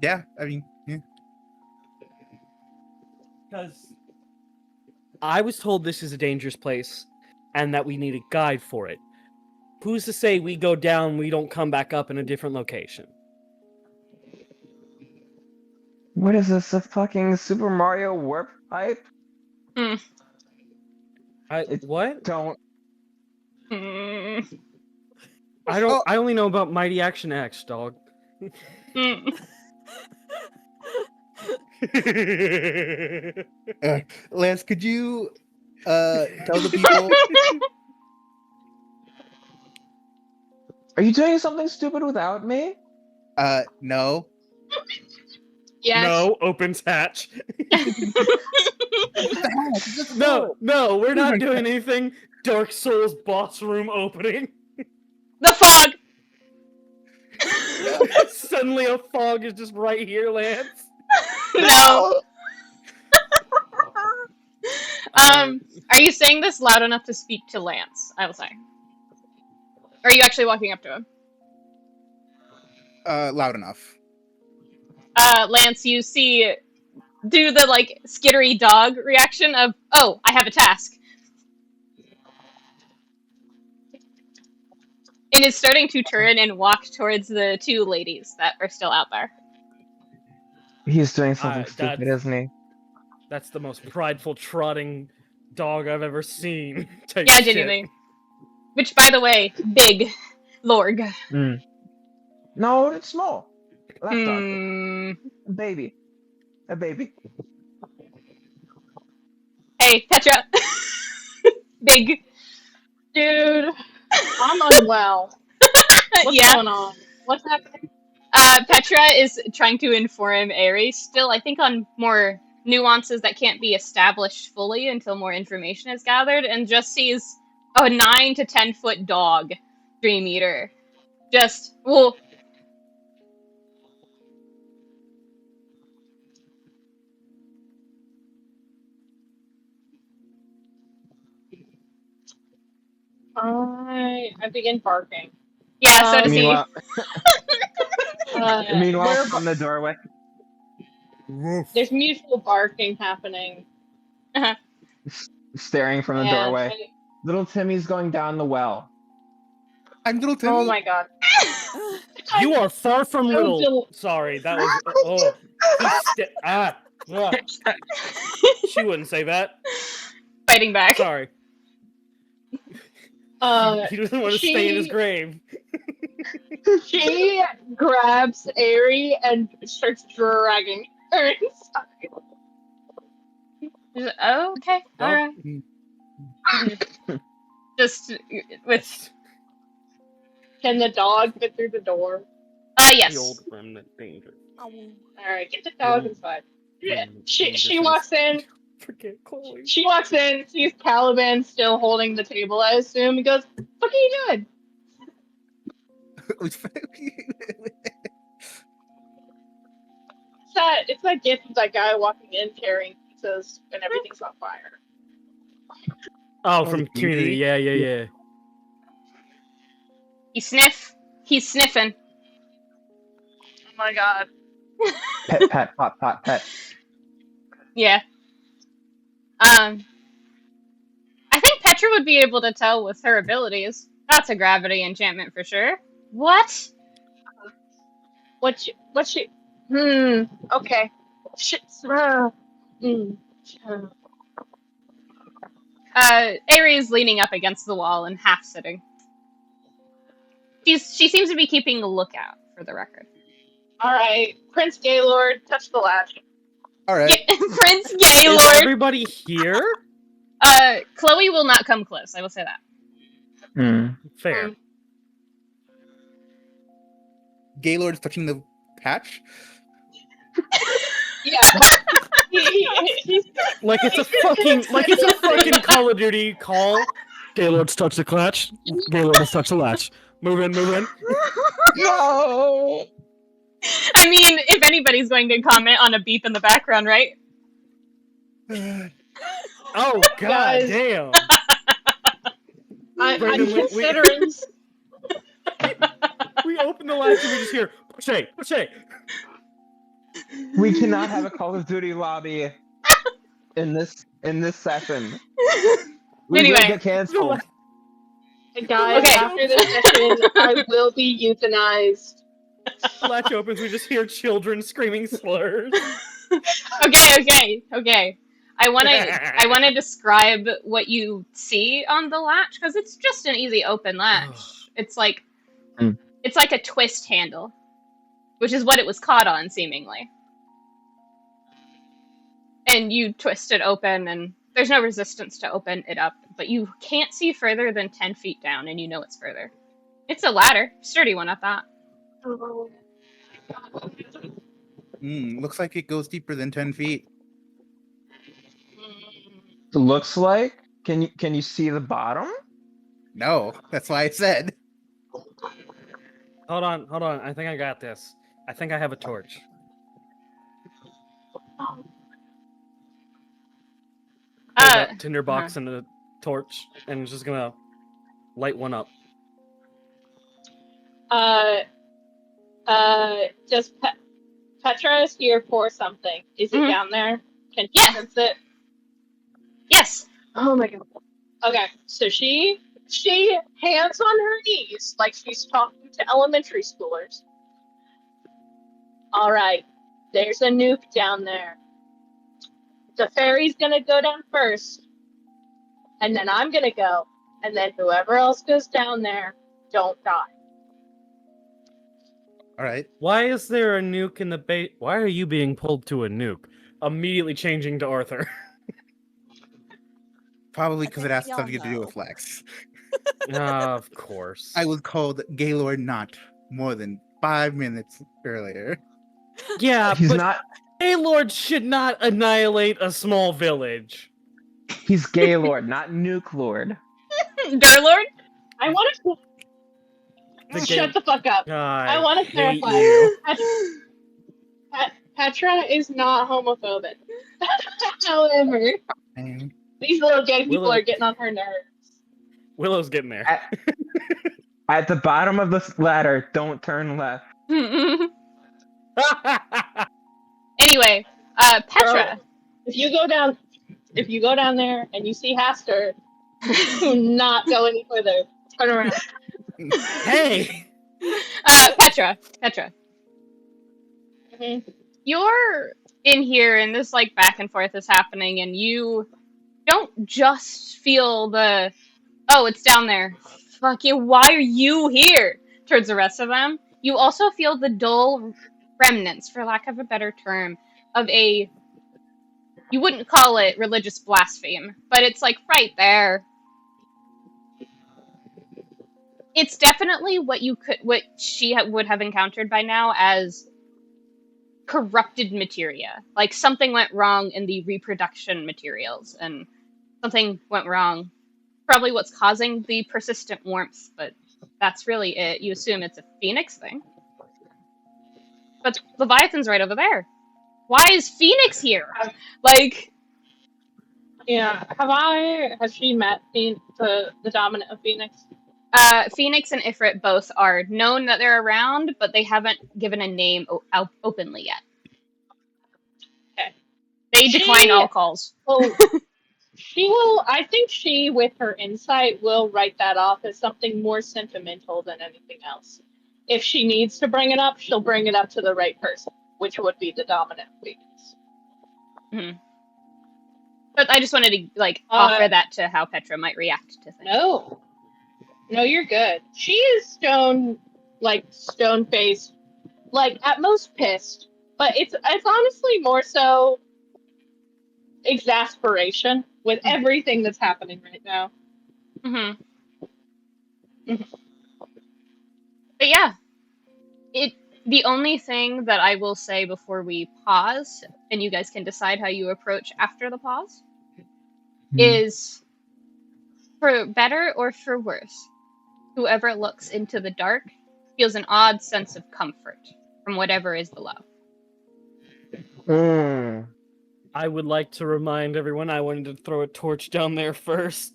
Yeah, I mean, yeah. Because I was told this is a dangerous place and that we need a guide for it. Who's to say we go down, we don't come back up in a different location? What is this? A fucking Super Mario warp pipe? What? Don't. Mm. I only know about Mighty Action X, dog. Mm. Lance, could you tell the people? Are you doing something stupid without me? No. Yes. No, opens hatch. What the hell? It's just a door. No, we're not doing anything. Dark Souls boss room opening. The fog. Suddenly a fog is just right here, Lance. No. Are you saying this loud enough to speak to Lance? I will say. Or are you actually walking up to him? Loud enough. Lance, you see, do the like skittery dog reaction of, oh, I have a task. And is starting to turn and walk towards the two ladies that are still out there. He's doing something stupid, that's- isn't he? That's the most prideful trotting dog I've ever seen. Type Yeah, shit. genuinely. Which, by the way, big Lorg. No, it's small. Lap dog. Hmm. A baby. A baby. Hey, Petra. Big. Dude, I'm unwell. What's Yeah. going on? What's happening? Petra is trying to inform Ares still, I think, on more nuances that can't be established fully until more information is gathered, and just sees a 9 to 10 foot dog, Dream Eater. Just, well, I begin barking. yeah, so does he. Meanwhile, We're- from the doorway. There's mutual barking happening. Staring from the and doorway. Little Timmy's going down the well. I'm little Timmy. oh my god. You are far from So little. del- Sorry, that was. She wouldn't say that. Fighting back. Sorry. He doesn't want to stay in his grave. She grabs Ari and starts dragging her inside. Oh, okay, alright. Just with. Can the dog fit through the door? Yes. The old remnant danger. Alright, get the dog inside. Yeah. Mm, She walks in. Forget Chloe. She walks in, sees Caliban still holding the table, I assume, and goes, "What are you doing?" It's that gift of that guy walking in carrying pizzas and everything's on fire. Oh, from Community. Yeah. He sniff. He's sniffing. Oh my god. Pet, pot, pet. Yeah. I think Petra would be able to tell with her abilities. That's a gravity enchantment for sure. What? What she okay. Shit. Ari is leaning up against the wall and half sitting. She seems to be keeping a lookout, for the record. Alright. Prince Gaylord, touch the latch. All right. Prince Is Gaylord. everybody here? Chloe will not come close. I will say that. Fair. Gaylord's touching the patch. Yeah. he's Like it's a fucking Call of Duty call. Gaylord's touch the latch. Gaylord has touched the latch. Move in, move in. No. I mean, if anybody's going to comment on a beep in the background, right? Oh, god Guys. damn. I'm Brandon, considering. We open the latch and we just hear, push A, push A. We cannot have a Call of Duty lobby in this session. We will Anyway. get canceled. Guys, Okay. after this session, I will be euthanized. The latch opens, we just hear children screaming slurs. Okay. I want to describe what you see on the latch because it's just an easy open latch. It's like it's like a twist handle, which is what it was caught on seemingly. And you twist it open, and there's no resistance to open it up, but you can't see further than 10 feet down, and you know it's further. It's a ladder, sturdy one at that. Looks like it goes deeper than 10 feet. Looks like. Can you see the bottom? No, that's why I said. Hold on. I think I got this. I think I have a torch. Tinderbox and a torch, and just gonna light one up. Does Petra is here for something? Is it down there? Can you sense it? Yes. Oh my god. Okay, so she hands on her knees like she's talking to elementary schoolers. All right, there's a nuke down there. The fairy's gonna go down first, and then I'm gonna go, and then whoever else goes down there, don't die. All right. Why is there a nuke in the base? Why are you being pulled to a nuke? Immediately changing to Arthur. Probably because it has y'all something to do know. with Lex. Of course. I was called Gaylord not more than 5 minutes earlier. Yeah, He's but not. Gaylord should not annihilate a small village. He's Gaylord, not Nuke Lord. Darlord? I want to The shut the fuck up. God, I want to hate clarify. you. Petra is not homophobic. However, And these little gay people Willow- are getting on her nerves. Willow's getting there. At the bottom of this ladder, don't turn left. Anyway, Petra. Bro, if you go down there and you see Haster, do not go any further. Turn around. Hey! Petra. Mhm. You're in here and this like back and forth is happening and you don't just feel the, oh, it's down there. Fuck you, why are you here? Towards the rest of them. You also feel the dull remnants, for lack of a better term, of a, you wouldn't call it religious blaspheme, but it's like right there. It's definitely what she would have encountered by now as corrupted materia. Like something went wrong in the reproduction materials, and something went wrong. Probably what's causing the persistent warmth, but that's really it. You assume it's a Phoenix thing. But Leviathan's right over there. Why is Phoenix here? Like, Yeah. Has she met the dominant of Phoenix? Phoenix and Ifrit both are known that they're around, but they haven't given a name openly yet. Okay. They decline all calls. Well, she will. I think she, with her insight, will write that off as something more sentimental than anything else. If she needs to bring it up, she'll bring it up to the right person, which would be the dominant Phoenix. Mm-hmm. But I just wanted to offer that to how Petra might react to things. No, you're good. She is stone-faced, at most pissed, but it's honestly more so exasperation with everything that's happening right now. Mm-hmm. But yeah, the only thing that I will say before we pause, and you guys can decide how you approach after the pause, is For better or for worse, whoever looks into the dark feels an odd sense of comfort from whatever is below. I would like to remind everyone I wanted to throw a torch down there first.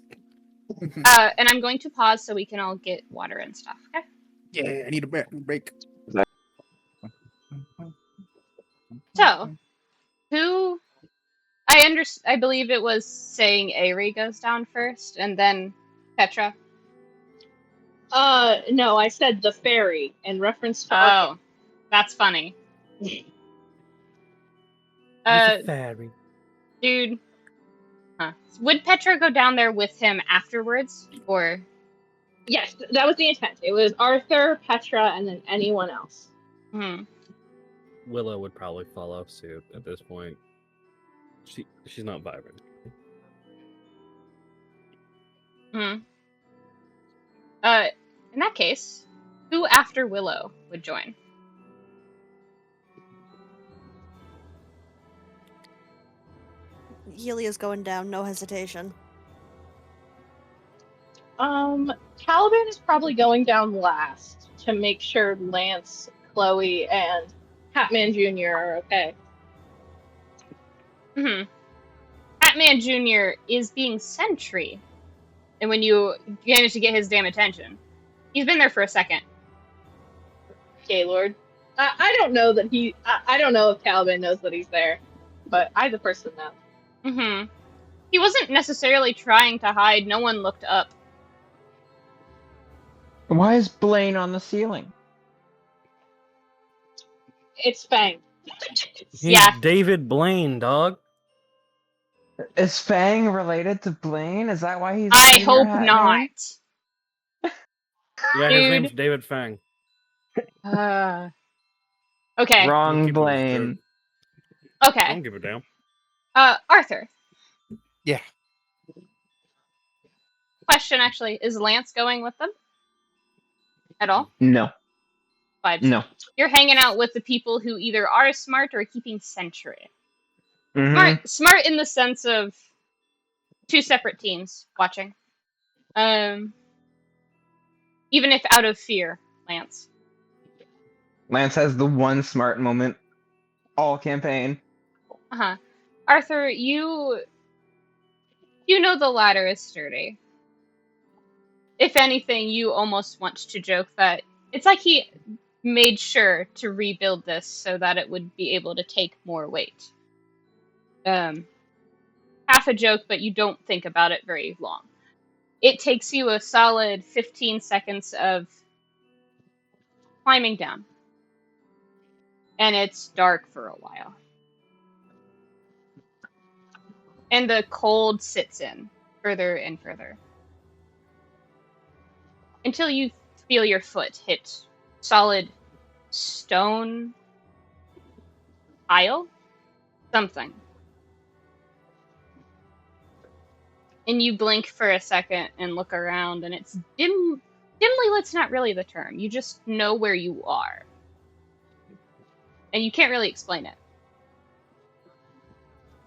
And I'm going to pause so we can all get water and stuff, okay? Yeah, I need a break. So, who... I believe it was saying Aerie goes down first, and then Petra. No, I said the fairy in reference to Oh, that's funny. Fairy. Dude. Huh. Would Petra go down there with him afterwards, or... Yes, that was the intent. It was Arthur, Petra, and then anyone else. Willow would probably follow suit at this point. She's not vibrant. In that case, who after Willow would join? Helia's going down, no hesitation. Caliban is probably going down last to make sure Lance, Chloe, and Hatman Jr. are okay. Hatman Jr. is being sentry, and when you manage to get his damn attention, he's been there for a second. Gaylord. I don't know that I don't know if Caliban knows that he's there, but I, the person, know. He wasn't necessarily trying to hide. No one looked up. Why is Blaine on the ceiling? It's Fang. He's David Blaine, dog. Is Fang related to Blaine? Is that why he's? I hope not. Yeah, his name's David Fang. Okay. Wrong Blaine. Okay. I don't give a damn. Arthur. Yeah. Question, actually, is Lance going with them? At all? No. Vibes. No. You're hanging out with the people who either are smart or keeping sentry. Mm-hmm. Smart in the sense of two separate teams watching. Even if out of fear, Lance. Lance has the one smart moment all campaign. Arthur, you know the ladder is sturdy. If anything, you almost want to joke that it's like he made sure to rebuild this so that it would be able to take more weight. Half a joke, but you don't think about it very long. It takes you a solid 15 seconds of climbing down. And it's dark for a while. And the cold sits in further and further. Until you feel your foot hit solid stone tile? Something. And you blink for a second and look around, and it's dimly lit's not really the term. You just know where you are. And you can't really explain it.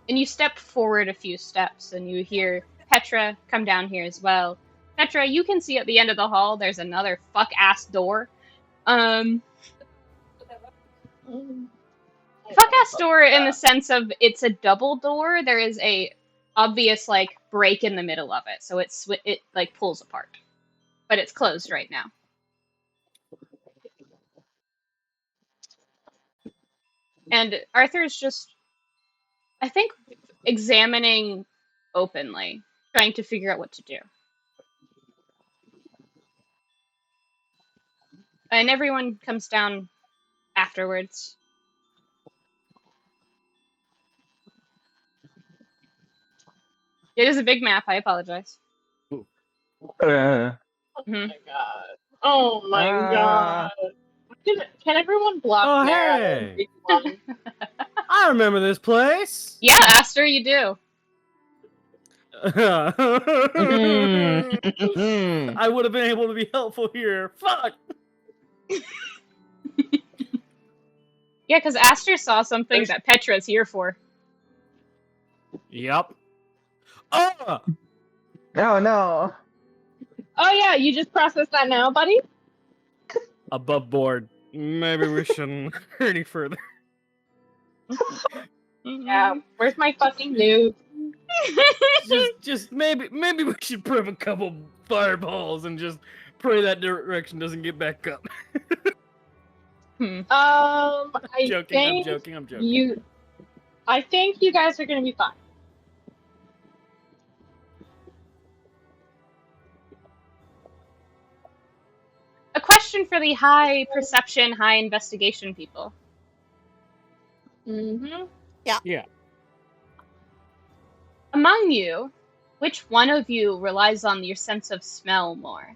And you step forward a few steps, and you hear Petra come down here as well. Petra, you can see at the end of the hall, there's another fuck-ass door. Fuck-ass door in the sense of it's a double door. There is a obvious, like, break in the middle of it, so it like, pulls apart. But it's closed right now. And Arthur's just, I think, examining openly, trying to figure out what to do. And everyone comes down afterwards. It is a big map, I apologize. Oh my god. Oh my god. Can everyone block Mera? Hey! I remember this place! Yeah, Aster, you do. I would have been able to be helpful here. Fuck! Yeah, because Aster saw something that Petra's here for. Yep. Oh! Oh no! Oh yeah, you just processed that now, buddy? Above board. Maybe we shouldn't go any further. Yeah, where's my fucking noob? just maybe we should prep a couple fireballs and just pray that direction doesn't get back up. I Joking, I'm think joking. I think you guys are gonna be fine. A question for the high perception, high investigation people. Mm-hmm. Yeah. Among you, which one of you relies on your sense of smell more?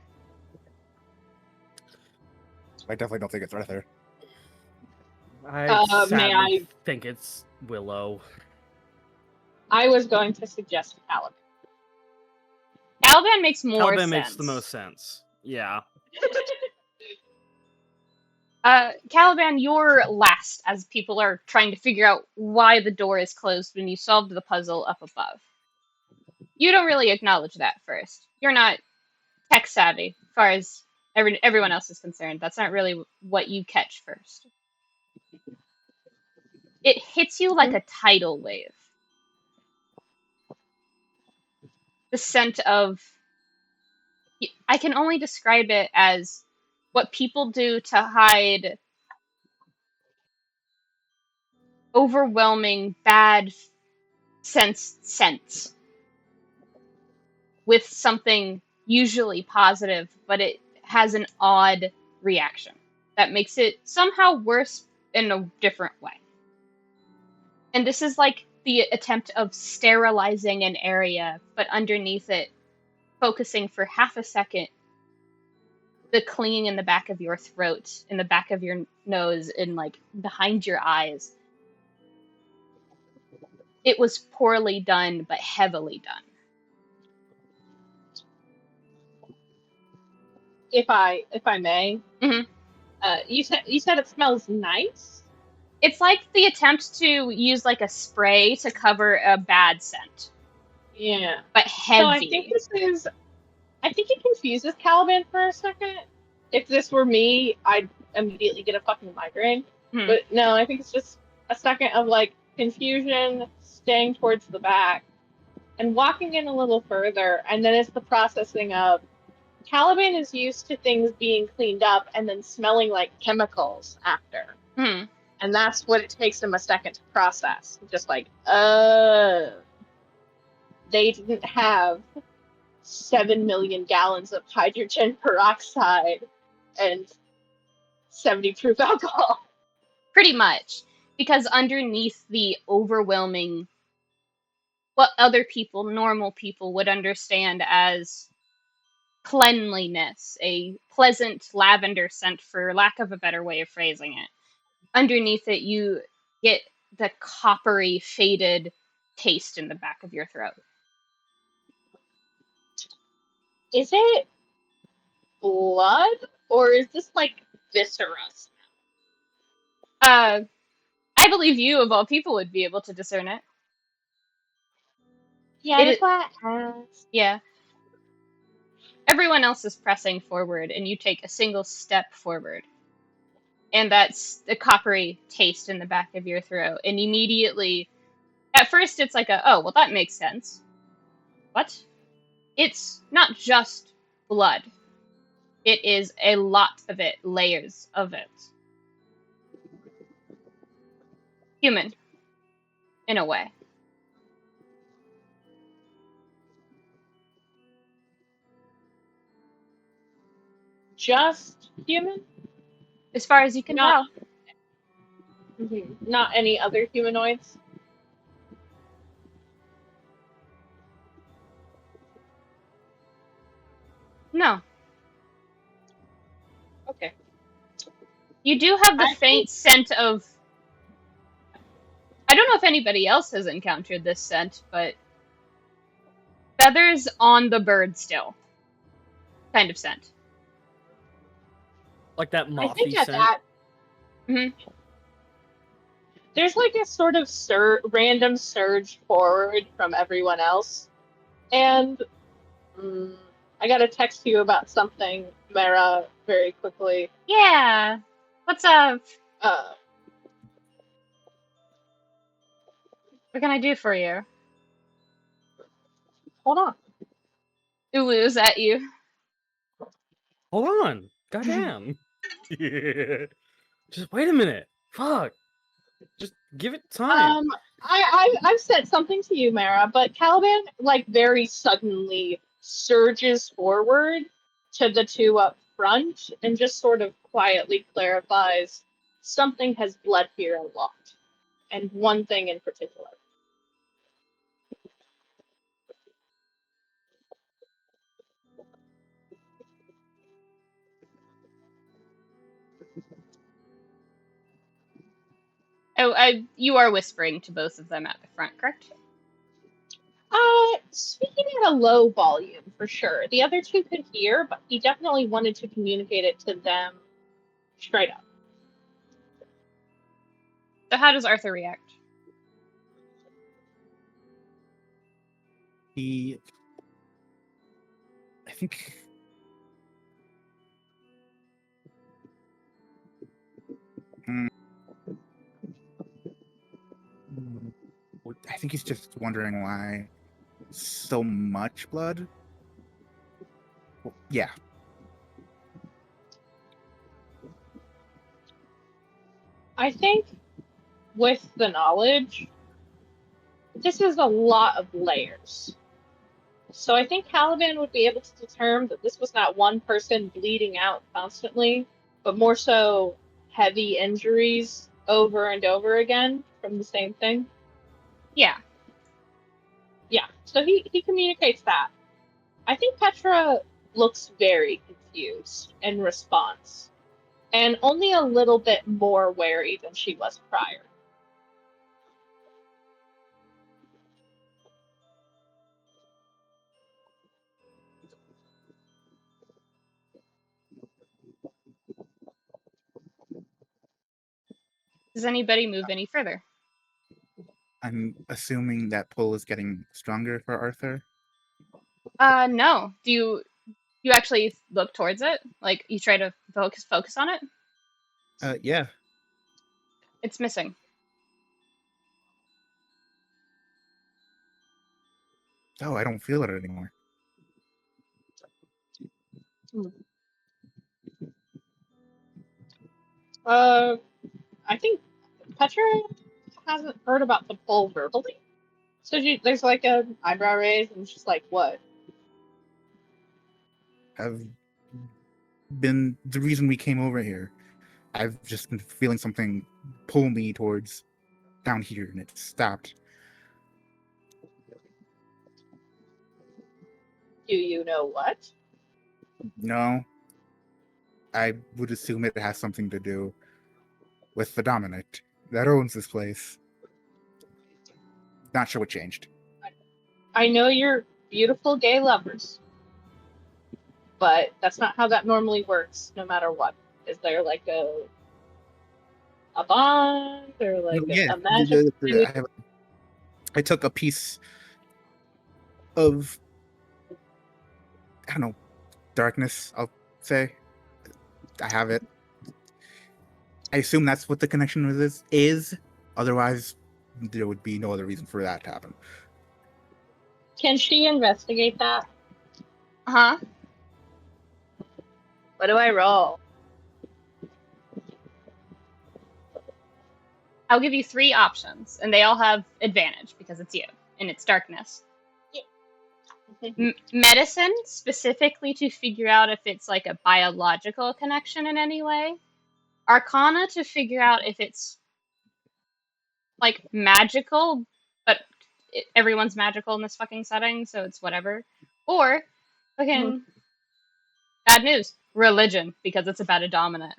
I definitely don't think it's Arthur. I May I? think it's Willow. I was going to suggest Caliban. Caliban makes more Caliban sense. makes the most sense. Yeah. Caliban, you're last as people are trying to figure out why the door is closed when you solved the puzzle up above. You don't really acknowledge that first. You're not tech savvy, as far as everyone else is concerned. That's not really what you catch first. It hits you like a tidal wave. The scent of... I can only describe it as what people do to hide overwhelming bad scents with something usually positive, but it has an odd reaction that makes it somehow worse in a different way. And this is like the attempt of sterilizing an area, but underneath it, focusing for half a second, the clinging in the back of your throat, in the back of your nose, and like behind your eyes. It was poorly done, but heavily done. If I may, Mhm. you said it smells nice. It's like the attempt to use like a spray to cover a bad scent, Yeah. but heavy. So I think it confuses Caliban for a second. If this were me, I'd immediately get a fucking migraine. Hmm. But no, I think it's just a second of like confusion, staying towards the back, and walking in a little further, and then it's the processing of Caliban is used to things being cleaned up and then smelling like chemicals after. Hmm. And that's what it takes him a second to process. Just like, they didn't have 7 million gallons of hydrogen peroxide and 70 proof alcohol. Pretty much. Because underneath the overwhelming, what other people, normal people, would understand as cleanliness, a pleasant lavender scent, for lack of a better way of phrasing it. Underneath it, you get the coppery, faded taste in the back of your throat. Is it blood? Or is this like viscera? I believe you, of all people, would be able to discern it. Yeah, It that's is- why I asked. Yeah. Everyone else is pressing forward, and you take a single step forward. And that's the coppery taste in the back of your throat. And immediately, at first, it's like oh, well, that makes sense. What? It's not just blood. It is a lot of it, layers of it. Human, in a way. Just human? As far as you can Not- tell. Not any other humanoids? No. Okay. You do have the faint scent of... I don't know if anybody else has encountered this scent, but feathers on the bird still. Kind of scent. Like that I think mothy at scent. that, Mhm. there's like a sort of random surge forward from everyone else. And I gotta text you about something, Mera, very quickly. Yeah. What's up? What can I do for you? Hold on. Ulu's at you. Hold on. Goddamn. Just wait a minute. Fuck. Just give it time. I've said something to you, Mera, but Caliban, like, very suddenly surges forward to the two up front and just sort of quietly clarifies something has bled here a lot, and one thing in particular. Oh, you are whispering to both of them at the front, correct? Speaking at a low volume, for sure. The other two could hear, but he definitely wanted to communicate it to them straight up. So how does Arthur react? I think. I think he's just wondering why so much blood. Well, yeah. I think with the knowledge, this is a lot of layers. So I think Caliban would be able to determine that this was not one person bleeding out constantly, but more so heavy injuries over and over again from the same thing. Yeah. Yeah, so he communicates that. I think Petra looks very confused in response, and only a little bit more wary than she was prior. Does anybody move any further? I'm assuming that pull is getting stronger for Arthur. No. Do you actually look towards it? Like you try to focus on it? Yeah. It's missing. Oh, I don't feel it anymore. I think Petra hasn't heard about the pull verbally. So there's like a eyebrow raise, and she's like, "What?" I've been the reason we came over here. I've just been feeling something pull me towards down here, and it stopped. Do you know what? No, I would assume it has something to do with the dominant that owns this place. Not sure what changed. I know you're beautiful gay lovers, but that's not how that normally works. No matter what, is there like a bond or like Yeah, a magic? I took a piece of, I don't know, darkness, I'll say. I have it. I assume that's what the connection with this is. Otherwise, there would be no other reason for that to happen. Can she investigate that? Uh-huh. What do I roll? I'll give you 3 options, and they all have advantage because it's you, and it's darkness. Medicine, specifically to figure out if it's like a biological connection in any way. Arcana, to figure out if it's like magical, but everyone's magical in this fucking setting, so it's whatever. Or, fucking, bad news, religion, because it's about a dominant.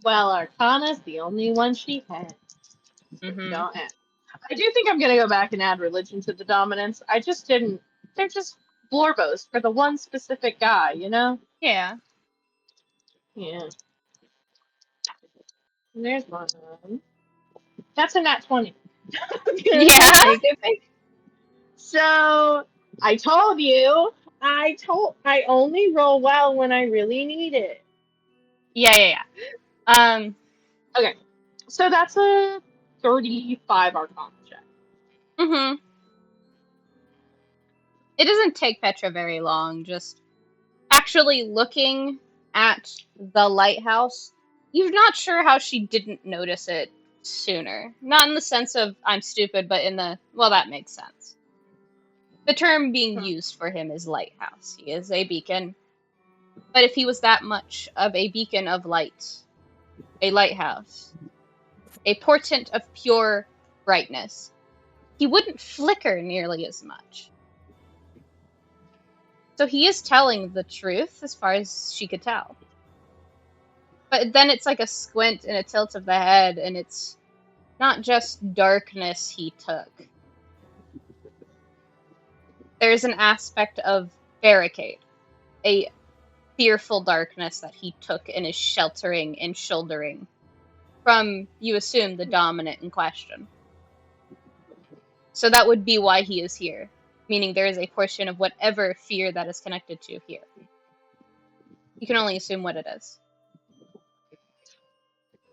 Well, Arcana's the only one she had. Mm-hmm. Don't have. I do think I'm gonna go back and add religion to the dominance. I just didn't. They're just blorbos for the one specific guy, you know? Yeah. Yeah. And there's one. That's a nat 20. Yeah. So I told you I only roll well when I really need it. Yeah. Okay, so that's a 35 Arcana check. Mm-hmm. It doesn't take Petra very long, just actually looking at the lighthouse. You're not sure how she didn't notice it sooner. Not in the sense of I'm stupid, but in the, well, that makes sense. The term being used for him is lighthouse. He is a beacon. But if he was that much of a beacon of light, a lighthouse, a portent of pure brightness, he wouldn't flicker nearly as much. So he is telling the truth as far as she could tell. But then it's like a squint and a tilt of the head, and it's not just darkness he took. There's an aspect of barricade, a fearful darkness that he took and is sheltering and shouldering from, you assume, the dominant in question. So that would be why he is here, meaning there is a portion of whatever fear that is connected to here. You can only assume what it is.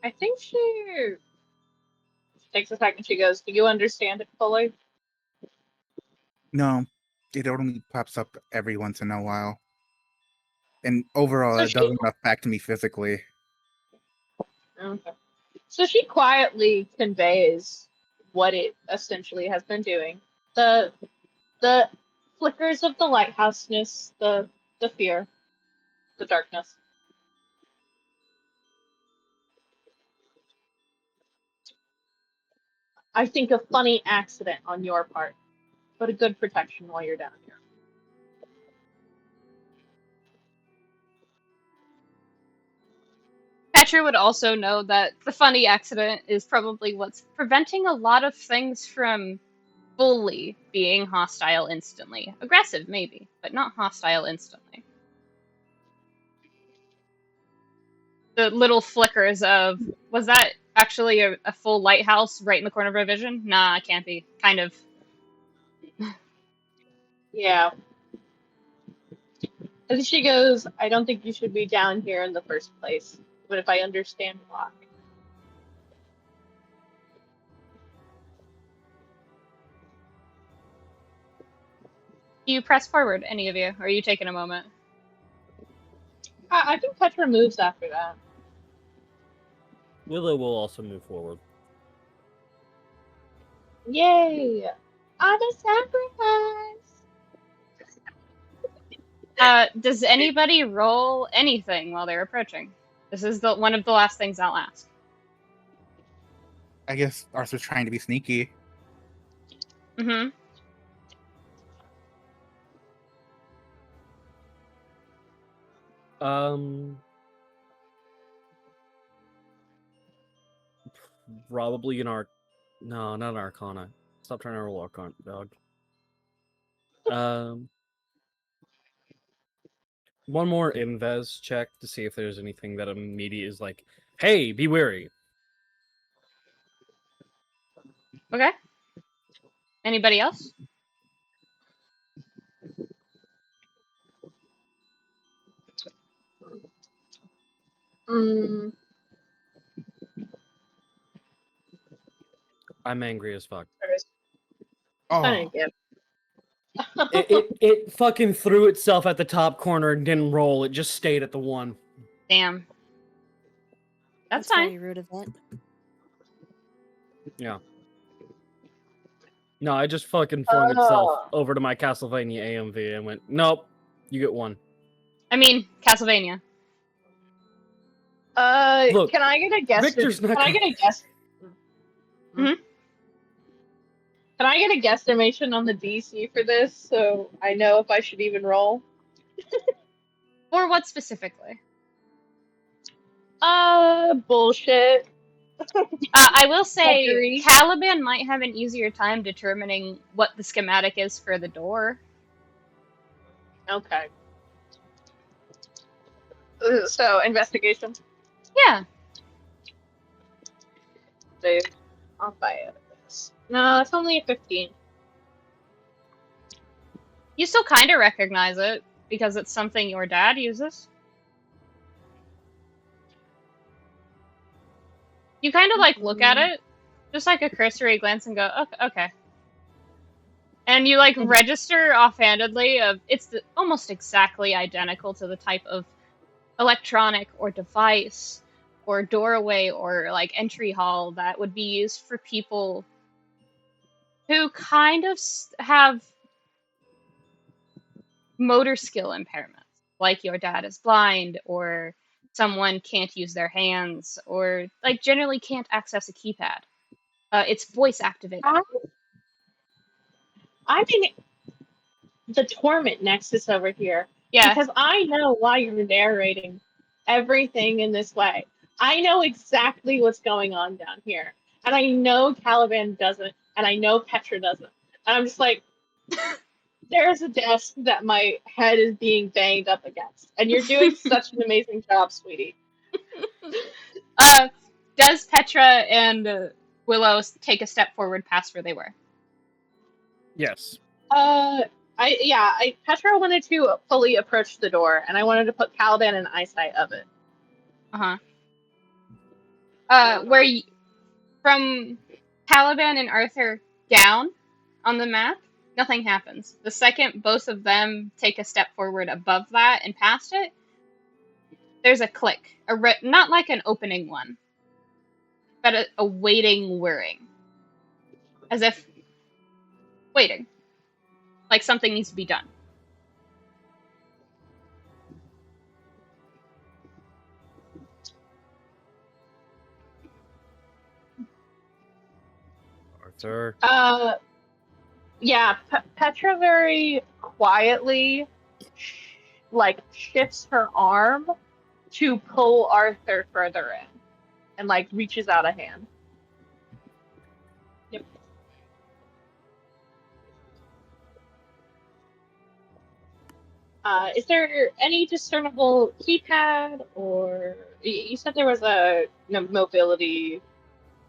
I think she takes a second. She goes, "Do you understand it fully?" No, it only pops up every once in a while. And overall, So it doesn't affect me physically. Okay. So she quietly conveys what it essentially has been doing. The flickers of the lighthouseness, the fear, the darkness. I think a funny accident on your part, but a good protection while you're down here. Petra would also know that the funny accident is probably what's preventing a lot of things from fully being hostile instantly. Aggressive, maybe, but not hostile instantly. The little flickers of, was that actually a full lighthouse right in the corner of her vision? Nah, it can't be. Kind of. Yeah. And she goes, "I don't think you should be down here in the first place, but if I understand why." You press forward, any of you, or are you taking a moment? I think Petra moves after that. Willow will also move forward. Yay! I'm a sacrifice! Does anybody roll anything while they're approaching? This is one of the last things I'll ask. I guess Arthur's trying to be sneaky. Mm-hmm. Probably no, not an Arcana. Stop trying to roll Arcana, dog. One more Inves check to see if there's anything that immediate is like, hey, be wary. Okay. Anybody else? Mm, I'm angry as fuck. Oh, It fucking threw itself at the top corner and didn't roll. It just stayed at the 1. Damn. That's very fine. rude of it. Yeah. No, I just fucking flung itself over to my Castlevania AMV and went, nope, you get 1. I mean, Castlevania. Look, can I get a guess? Victor's not Can I get a guess? Mhm. Can I get a guesstimation on the DC for this so I know if I should even roll? Or what specifically? Bullshit. I will say, Fuckery. Caliban might have an easier time determining what the schematic is for the door. Okay. So, investigation. Yeah. Dude, I'll buy it. No, it's only a 15. You still kind of recognize it because it's something your dad uses. You kind of like look at it, just like a cursory glance, and go, okay. Okay. And you like register offhandedly of almost exactly identical to the type of electronic or device or doorway or like entry hall that would be used for people who kind of have motor skill impairments, like your dad is blind or someone can't use their hands or like generally can't access a keypad. It's voice activated. I mean, the torment nexus over here. Yeah. Because I know why you're narrating everything in this way. I know exactly what's going on down here. And I know Caliban doesn't, and I know Petra doesn't. And I'm just like, there's a desk that my head is being banged up against. And you're doing such an amazing job, sweetie. Does Petra and Willow take a step forward past where they were? Yes. Petra wanted to fully approach the door, and I wanted to put Caliban in eyesight of it. Where you, from Caliban and Arthur down on the map, nothing happens. The second both of them take a step forward above that and past it, there's a click. Not like an opening one, but a waiting whirring. As if waiting. Like something needs to be done. Arthur. Petra very quietly shifts her arm to pull Arthur further in and reaches out a hand. Yep. Is there any discernible keypad, or you said there was a mobility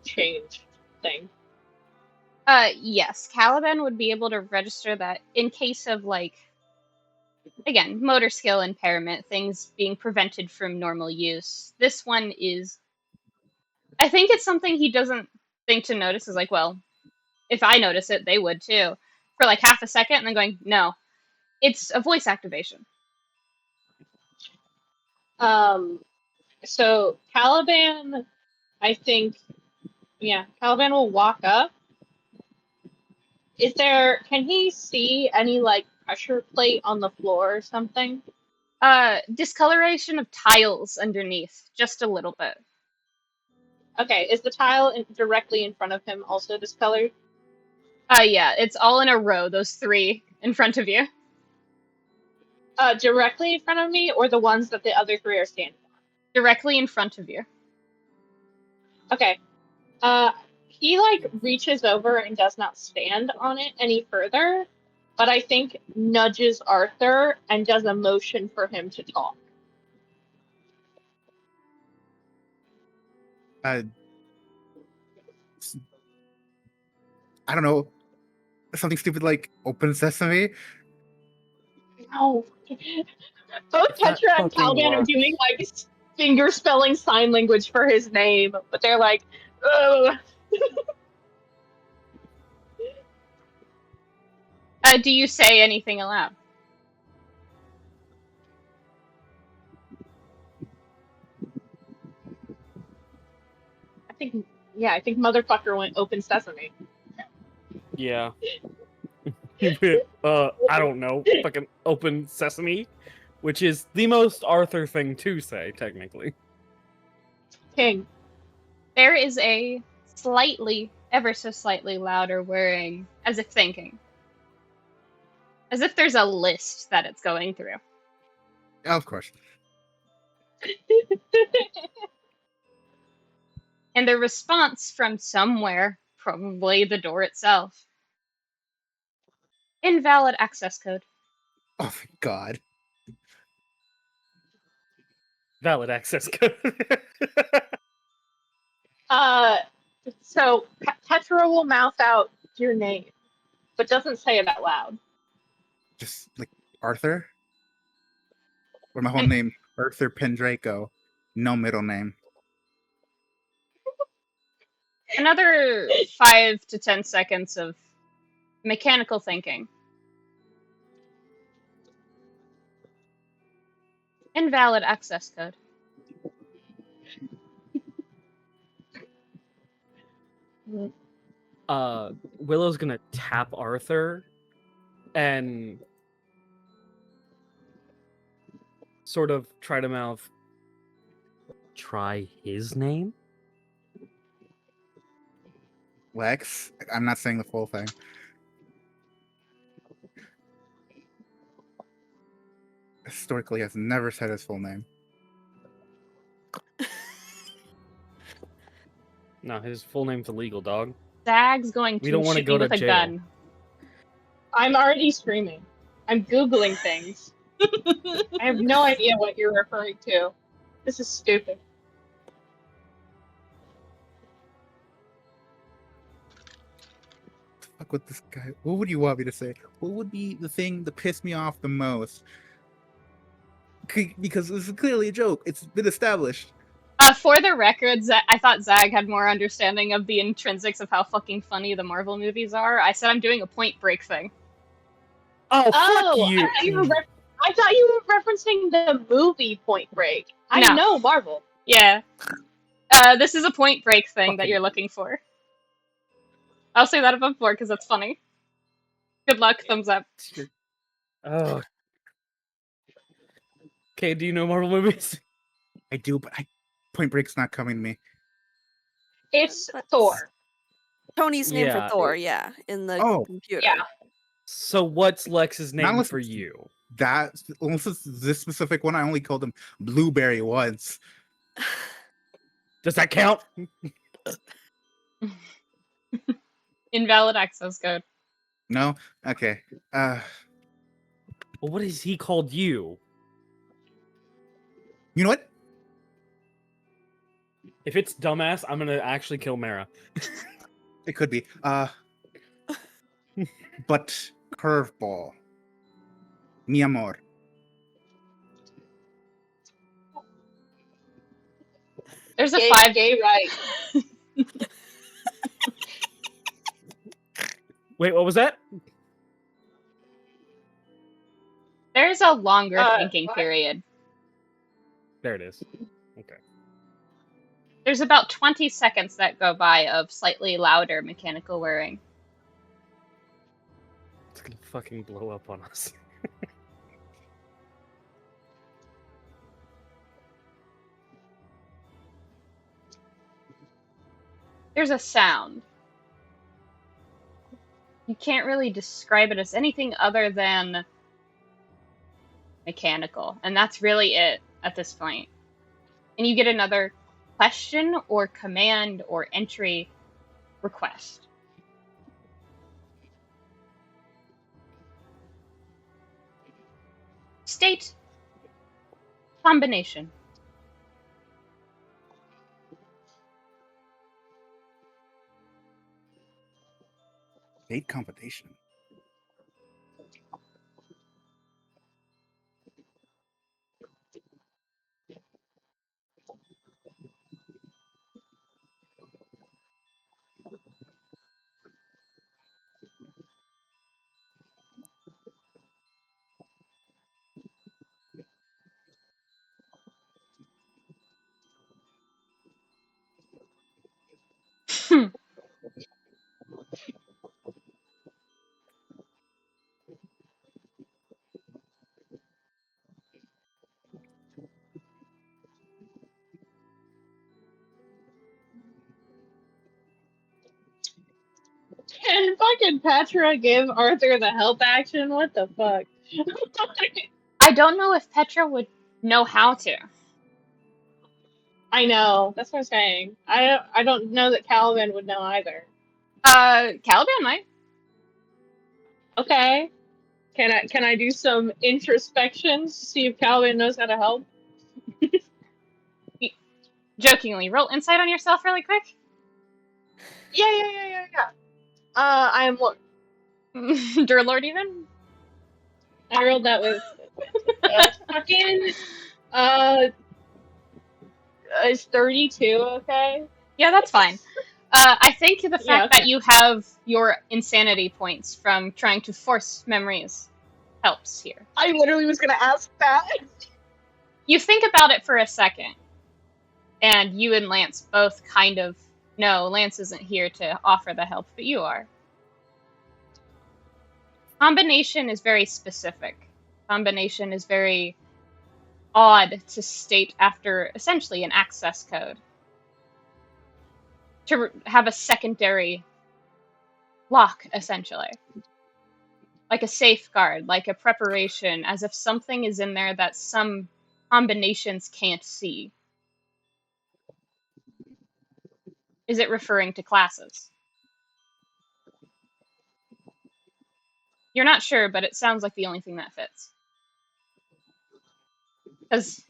change thing? Yes. Caliban would be able to register that in case of again, motor skill impairment, things being prevented from normal use. This one is, I think it's something he doesn't think to notice, is well, if I notice it, they would too. For half a second, and then going, no. It's a voice activation. So Caliban, I think, Caliban will walk up. Can he see any pressure plate on the floor or something? Discoloration of tiles underneath, just a little bit. Okay, is the tile directly in front of him also discolored? Yeah, it's all in a row, those three in front of you. Directly in front of me, or the ones that the other three are standing on? Directly in front of you. Okay. He reaches over and does not stand on it any further, but I think nudges Arthur and does a motion for him to talk. I don't know, something stupid like open sesame. No. Both Petra and Caliban are doing finger spelling sign language for his name, but they're like, ugh. Do you say anything aloud? I think motherfucker went open sesame. Yeah. I don't know. Fucking open sesame, which is the most Arthur thing to say, technically. King. There is a ever so slightly louder whirring, as if thinking. As if there's a list that it's going through. Yeah, of course. And the response from somewhere, probably the door itself. Invalid access code. Oh my god. Valid access code. So Petra will mouth out your name, but doesn't say it out loud. Just like Arthur? Or my whole name, Arthur Pendraco. No middle name. Another 5 to 10 seconds of mechanical thinking. Invalid access code. Willow's gonna tap Arthur and sort of try to mouth, try his name? Lex? I'm not saying the full thing. Historically has never said his full name. No, his full name's illegal, dog. Zag's going We to don't wanna shoot go me to with a jail. gun. I'm already screaming. I'm Googling things. I have no idea what you're referring to. This is stupid. Fuck with this guy. What would you want me to say? What would be the thing that pissed me off the most? Because this is clearly a joke. It's been established. For the record, I thought Zag had more understanding of the intrinsics of how fucking funny the Marvel movies are. I said I'm doing a Point Break thing. Oh, Oh, fuck you! I thought you were referencing the movie Point Break. I No. know Marvel. Yeah. This is a Point Break thing that Fucking- you're looking for. I'll say that above board because that's funny. Good luck, thumbs up. Oh. Okay, do you know Marvel movies? I do, but Point Break's not coming to me. It's That's- Thor. Tony's name Yeah, for Thor, yeah, in the Oh. computer. Yeah. So what's Lex's Now name listen for to- you? That this specific one, I only called him Blueberry once. Does that count? Invalid access code. No? Okay. Well, what has he called you? You know what? If it's dumbass, I'm gonna actually kill Mera. It could be. But curveball. Mi amor. There's a Gay, 5. gay right. Wait, what was that? There's a longer thinking what? period. There it is. Okay. There's about 20 seconds that go by of slightly louder mechanical whirring. It's gonna fucking blow up on us. There's a sound. You can't really describe it as anything other than mechanical, and that's really it at this point. And you get another question or command or entry request. State combination. Date combination. Can fucking Petra give Arthur the help action? What the fuck? I don't know if Petra would know how to. I know. That's what I'm saying. I don't know that Caliban would know either. Caliban might. Okay. Can I do some introspection to see if Caliban knows how to help? Jokingly, roll insight on yourself really quick. Yeah. I am Lord. Durlord even? I rolled that with fucking is 32 okay? Yeah, that's fine. I think the Yeah, fact okay. that you have your insanity points from trying to force memories helps here. I literally was gonna ask that. You think about it for a second, and you and Lance both kind of know Lance isn't here to offer the help, but you are. Combination is very specific. Combination is very odd to state after essentially an access code. To have a secondary lock, essentially. Like a safeguard, like a preparation, as if something is in there that some combinations can't see. Is it referring to classes? You're not sure, but it sounds like the only thing that fits. Because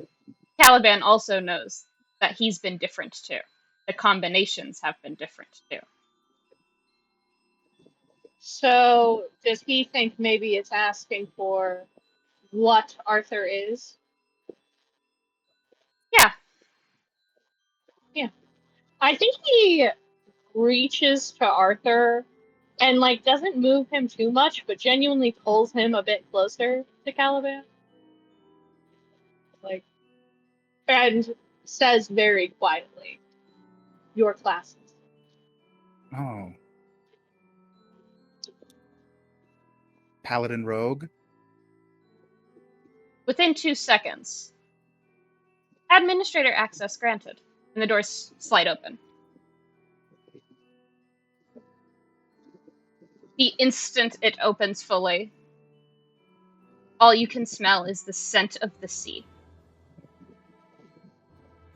Caliban also knows that he's been different too. The combinations have been different too. So, does he think maybe it's asking for what Arthur is? Yeah. Yeah. I think he reaches to Arthur and, like, doesn't move him too much, but genuinely pulls him a bit closer to Caliban. Like, and says very quietly, your classes. Oh. Paladin Rogue? Within 2 seconds, administrator access granted, and the doors slide open. The instant it opens fully, all you can smell is the scent of the sea.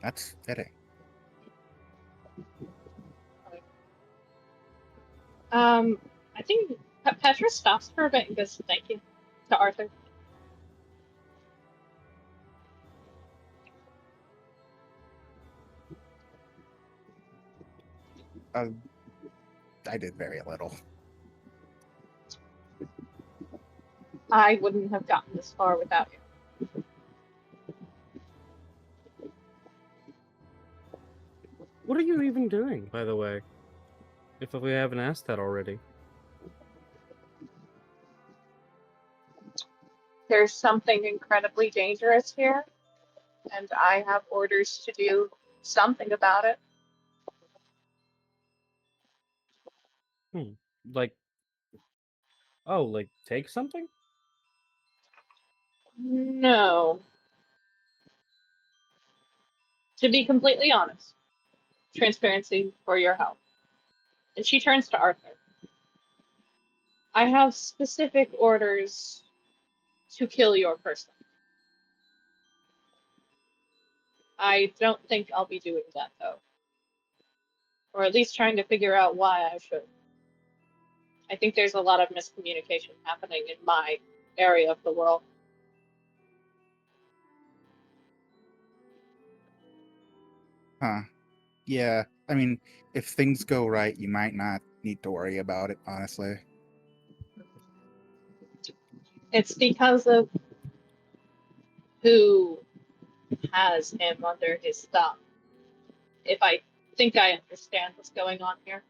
That's fitting. I think Petra stops for a bit and goes, thank you, to Arthur. I did very little. I wouldn't have gotten this far without you. What are you even doing, by the way? If we haven't asked that already. There's something incredibly dangerous here, and I have orders to do something about it. Like, oh, like take something? No. To be completely honest, transparency for your help. And she turns to Arthur. I have specific orders to kill your person. I don't think I'll be doing that, though. Or at least trying to figure out why I should. I think there's a lot of miscommunication happening in my area of the world. Huh. Yeah. I mean, if things go right, you might not need to worry about it, honestly. It's because of who has him under his thumb. If I think I understand what's going on here.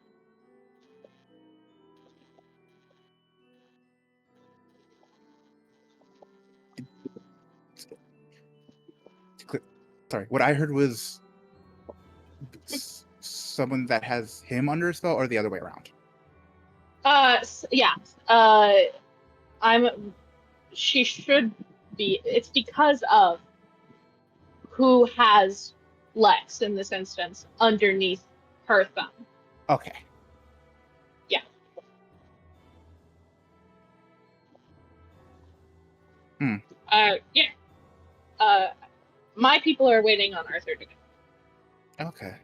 Sorry, what I heard was someone that has him under a spell, or the other way around. Yeah. She should be. It's because of who has Lex in this instance underneath her thumb. Okay. Yeah. Yeah. My people are waiting on Arthur to go. Okay.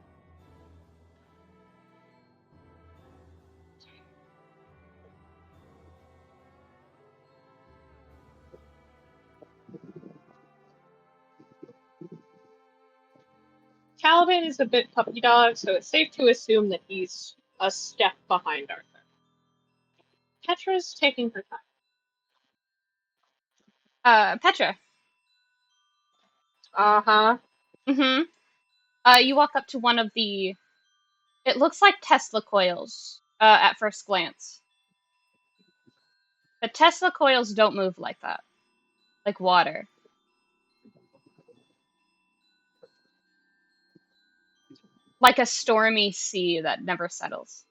Caliban is a bit puppy dog, so it's safe to assume that he's a step behind Arthur. Petra's taking her time. Petra. Uh-huh. Mm-hmm. You walk up to one of the. It looks like Tesla coils. At first glance, but Tesla coils don't move like that, like water. Like a stormy sea that never settles.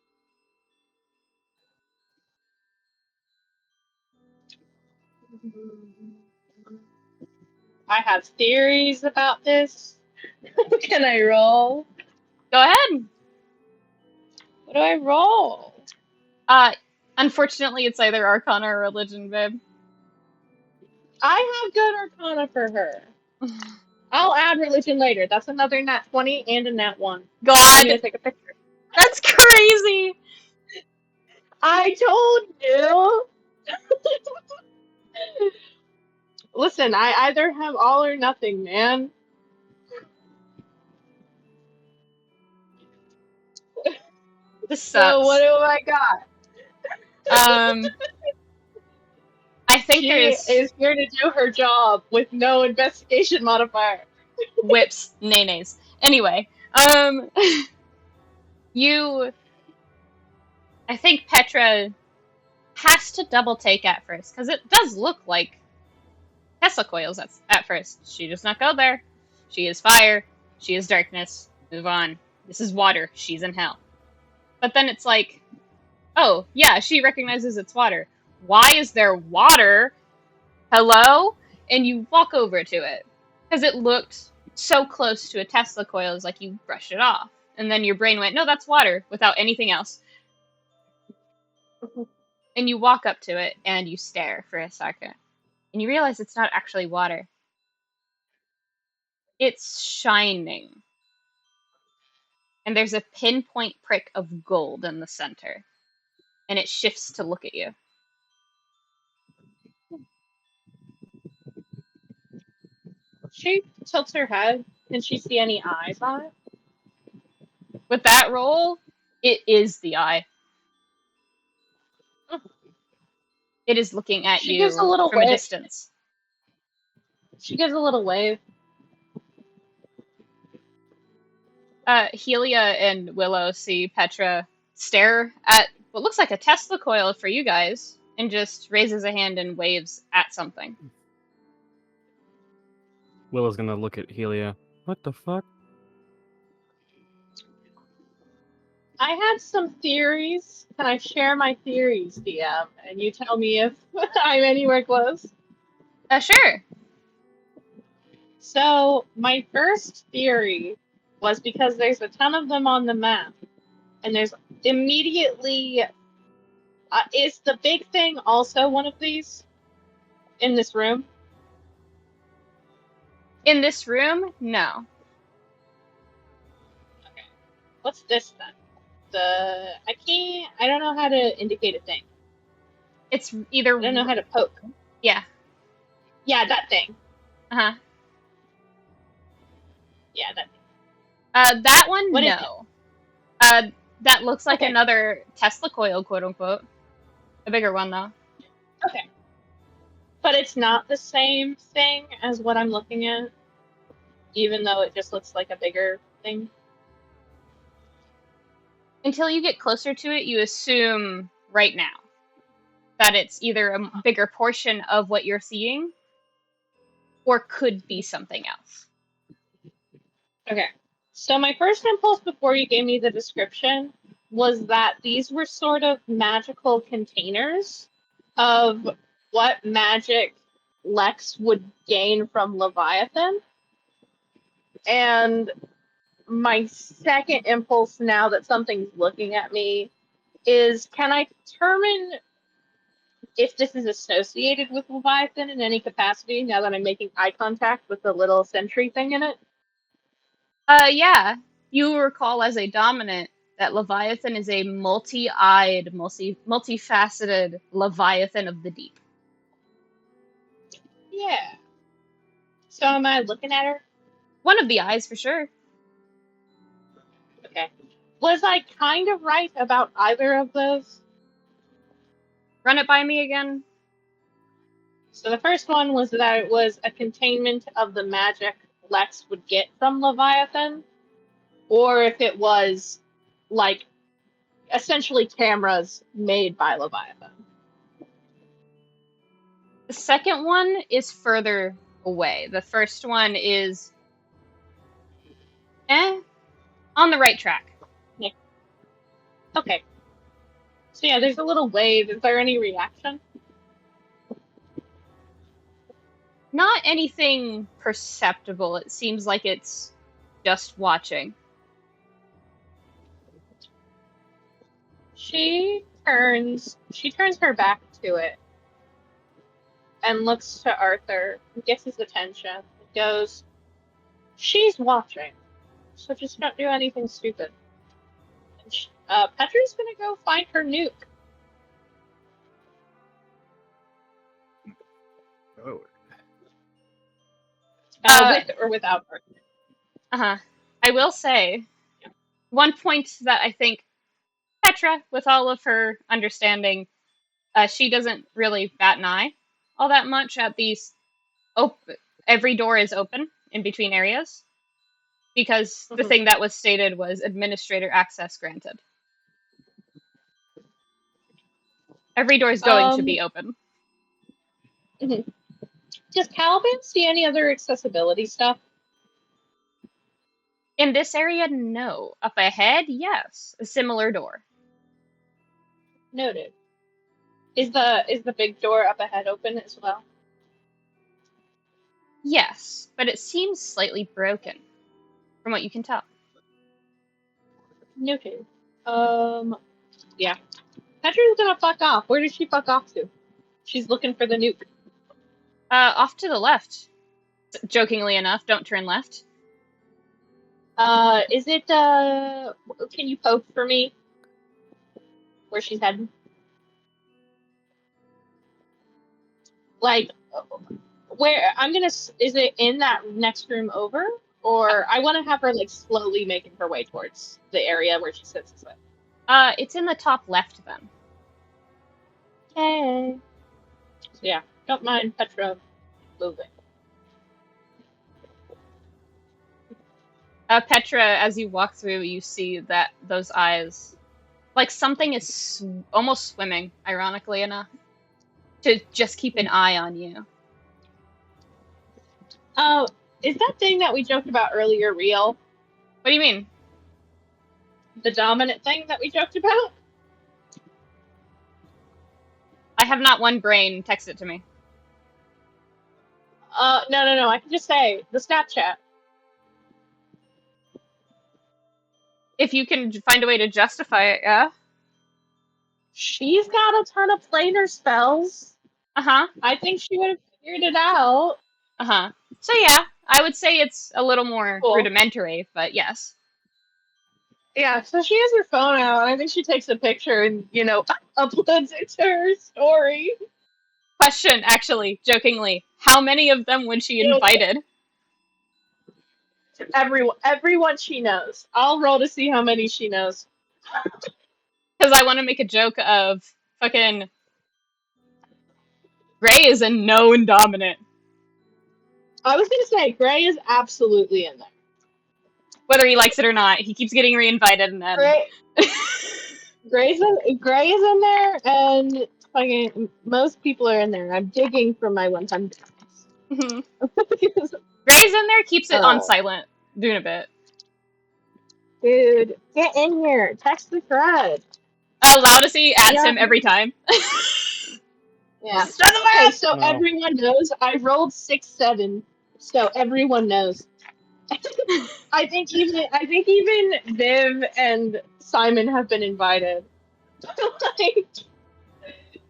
I have theories about this. Can I roll? Go ahead. What do I roll? Unfortunately, it's either Arcana or Religion, babe. I have good Arcana for her. I'll add religion later. That's another nat 20 and a nat 1. God, I'm gonna take a picture. that's crazy. I told you! Listen, I either have all or nothing, man. This So what sucks. do I got? I think She there's is here to do her job with no investigation modifier. whips, nays. Anyway, you. I think Petra has to double take at first because it does look like Tesla coils at first. She does not go there. She is fire. She is darkness. Move on. This is water. She's in hell. But then it's like, oh, yeah, she recognizes it's water. Why is there water? Hello? And you walk over to it. Because it looked so close to a Tesla coil, it's like you brush it off. And then your brain went, no, that's water, without anything else. And you walk up to it and you stare for a second. And you realize it's not actually water. It's shining. And there's a pinpoint prick of gold in the center. And it shifts to look at you. She tilts her head. Can she see any eyes on it? With that roll, it is the eye. It is looking at She gives a you little from a wave. distance. She gives a little wave. Helia and Willow see Petra stare at what looks like a Tesla coil for you guys and just raises a hand and waves at something. Willow's gonna look at Helia. What the fuck? I had some theories. Can I share my theories, DM? And you tell me if I'm anywhere close. Sure. So, my first theory was because there's a ton of them on the map. And there's immediately. Is the big thing also one of these? In this room? In this room, no. Okay. What's this then? I don't know how to indicate a thing. It's either. I don't know how to poke. Yeah. Yeah, that thing. Uh-huh. Yeah, that thing. That one, What is no. That looks like Okay. another Tesla coil, quote unquote. A bigger one, though. Okay. But it's not the same thing as what I'm looking at, even though it just looks like a bigger thing. Until you get closer to it, you assume right now that it's either a bigger portion of what you're seeing or could be something else. Okay. So my first impulse before you gave me the description was that these were sort of magical containers of what magic Lex would gain from Leviathan. And my second impulse now that something's looking at me is, can I determine if this is associated with Leviathan in any capacity now that I'm making eye contact with the little sentry thing in it? Yeah. You recall as a dominant that Leviathan is a multi-eyed, multifaceted Leviathan of the deep. Yeah. So am I looking at her? One of the eyes, for sure. Okay. Was I kind of right about either of those? Run it by me again. So the first one was that it was a containment of the magic Lex would get from Leviathan, or if it was like essentially cameras made by Leviathan. The second one is further away. The first one is on the right track. Yeah. Okay. So yeah, there's a little wave. Is there any reaction? Not anything perceptible. It seems like it's just watching. She turns her back to it and looks to Arthur, gets his attention, and goes, "She's watching, so just don't do anything stupid." And Petra's gonna go find her nuke. Oh. With or without Arthur. I will say, one point that I think Petra, with all of her understanding, she doesn't really bat an eye all that much at these. Every door is open in between areas because the thing that was stated was administrator access granted. Every door is going to be open. Does Caliban see any other accessibility stuff? In this area, no. Up ahead, yes. A similar door. Noted. Is the big door up ahead open as well? Yes, but it seems slightly broken, from what you can tell. Noted. Yeah. Petra's gonna fuck off. Where did she fuck off to? She's looking for the nuke. Off to the left. Jokingly enough, don't turn left. Is it, can you poke for me? Where she's heading? Like, where, is it in that next room over? Or I want to have her, like, slowly making her way towards the area where she sits this way. It's in the top left, then. Okay. So, yeah, don't mind Petra moving. Petra, as you walk through, you see that those eyes, like something is almost swimming, ironically enough, to just keep an eye on you. Is that thing that we joked about earlier real? What do you mean? The dominant thing that we joked about? I have not one brain. Text it to me. No. I can just say the Snapchat. If you can find a way to justify it, yeah? She's got a ton of planar spells. Uh-huh. I think she would have figured it out. Uh-huh. So yeah, I would say it's a little more rudimentary, but yes. Yeah, so she has her phone out, and I think she takes a picture and, uploads it to her story. Question, actually, jokingly, how many of them would she invited? Everyone she knows. I'll roll to see how many she knows. Because I want to make a joke of fucking Gray is a known dominant. I was gonna say, Gray is absolutely in there. Whether he likes it or not, he keeps getting reinvited and then... Gray is in there, and fucking most people are in there. I'm digging for my 100. Mm-hmm. Gray's in there, keeps it on silent, doing a bit. Dude, get in here. Text the thread. Loudesy adds him every time. Yeah. Okay, so everyone knows. I rolled 6-7, so everyone knows. I think even Viv and Simon have been invited.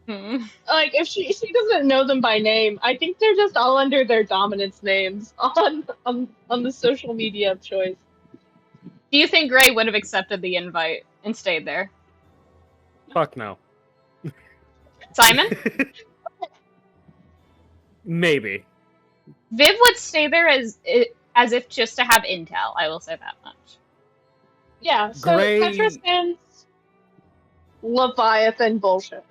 Like if she doesn't know them by name, I think they're just all under their dominance names on the social media of choice. Do you think Gray would have accepted the invite and stayed there? Fuck no. Simon? Maybe. Viv would stay there as if just to have intel, I will say that much. Yeah, so Gray... Petra stands Leviathan bullshit.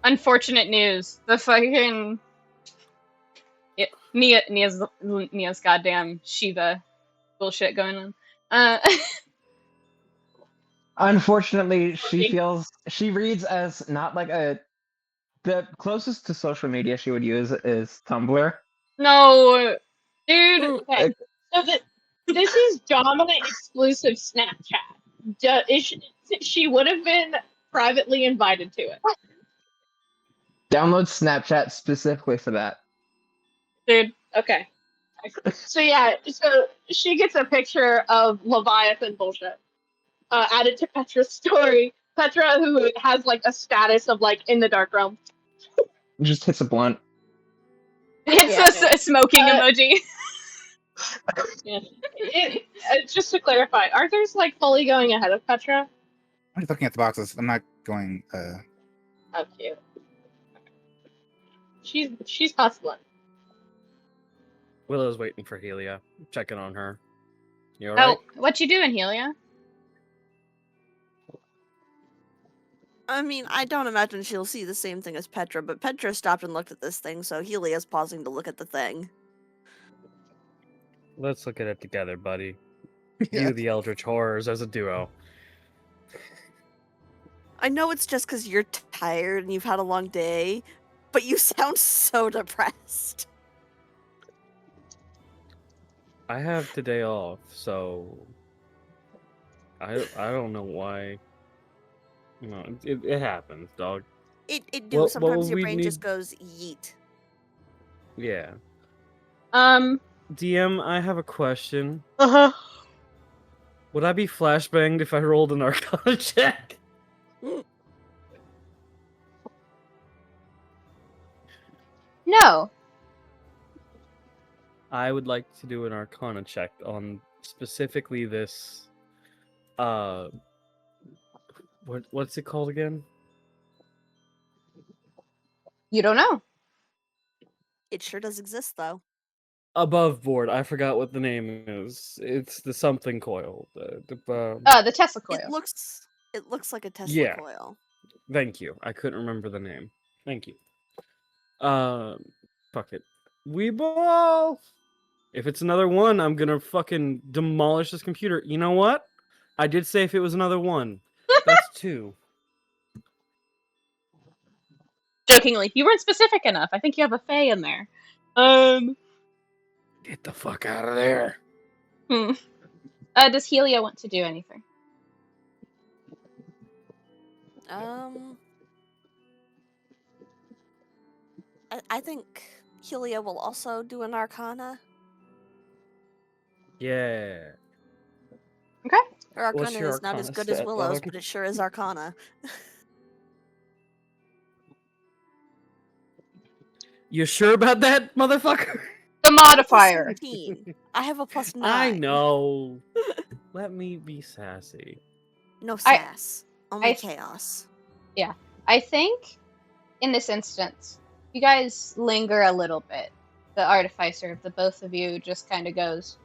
Unfortunate news. The fucking Nia's goddamn Shiva bullshit going on. Unfortunately, she reads as not like the closest to social media she would use is Tumblr. No, dude. Okay, so this is dominant exclusive Snapchat. She would have been privately invited to it. Download Snapchat specifically for that. Dude. Okay. So yeah, so she gets a picture of Leviathan bullshit added to Petra's story. Petra, who has like a status of like in the dark realm. Just hits a blunt. It's a smoking emoji. Yeah. Just to clarify, Arthur's like fully going ahead of Petra. I'm just looking at the boxes. I'm not going. Oh, cute. She's hustling. Willow's waiting for Helia, checking on her. You alright? Oh, what you doing, Helia? I mean, I don't imagine she'll see the same thing as Petra, but Petra stopped and looked at this thing, so Helia's pausing to look at the thing. Let's look at it together, buddy. Yeah. You, the Eldritch Horrors, as a duo. I know it's just because you're tired and you've had a long day, but you sound so depressed. I have today off, so I don't know why. You know, it happens, dog. It do. What Sometimes will your we brain just need- goes yeet. Yeah. Uh-huh. I have a question. Would I be flashbanged if I rolled an Arcana check? No. I would like to do an Arcana check on specifically this. What's it called again? You don't know. It sure does exist, though. Above board. I forgot what the name is. It's the something coil. The Tesla coil. It looks like a Tesla Yeah. coil. Thank you. I couldn't remember the name. Thank you. Fuck it. We ball. If it's another one, I'm gonna fucking demolish this computer. You know what? I did say if it was another one. That's 2. Jokingly, you weren't specific enough. I think you have a fae in there. Get the fuck out of there. Does Helia want to do anything? I think Helia will also do an Arcana. Yeah. Okay. Her What's Arcana your is not as Arcana good as stat, Willow's, dog? but it sure is Arcana. You sure about that, motherfucker? The modifier. 17. I have a +9. I know. Let me be sassy. No sass. Only I- chaos. I think, in this instance, you guys linger a little bit. The artificer of the both of you just kind of goes,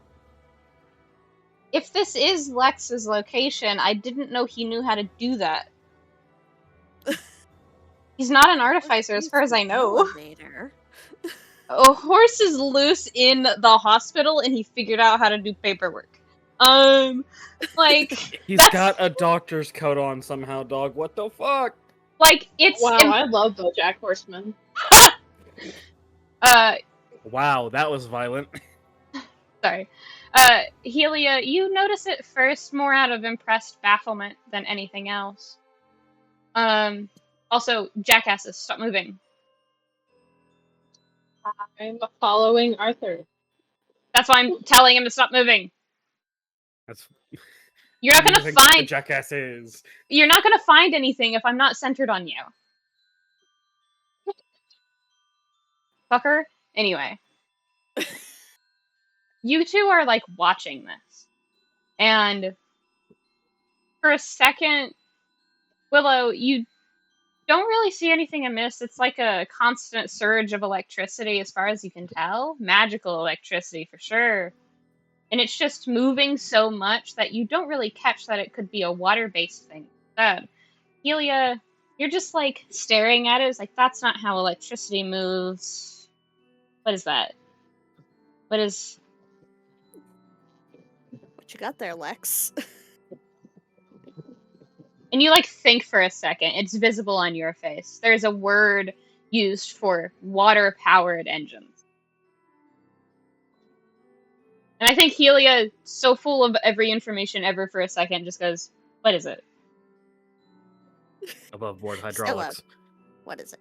if this is Lex's location, I didn't know he knew how to do that. He's not an artificer as far as I know. Elevator. A horse is loose in the hospital and he figured out how to do paperwork. Like, He's that's, got a doctor's coat on somehow, dog. What the fuck? like, it's, Wow, I love BoJack Horseman. Wow, that was violent. Sorry. Helia, you notice it first more out of impressed bafflement than anything else. Also, jackasses, stop moving. I'm following Arthur. That's why I'm telling him to stop moving. That's. You're not Who do gonna you think the find. jackass is. You're not gonna find anything if I'm not centered on you, fucker. Anyway, you two are like watching this, and for a second, Willow, you don't really see anything amiss. It's like a constant surge of electricity, as far as you can tell. Magical electricity for sure. And it's just moving so much that you don't really catch that it could be a water-based thing instead. Helia, You're just like staring at it. It's like, that's not how electricity moves. What is that? What is. What you got there, Lex? And you like think for a second. It's visible on your face. There's a word used for water powered engines. And I think Helia, so full of every information ever for a second, just goes, what is it? Above board So loud. hydraulics. What is it?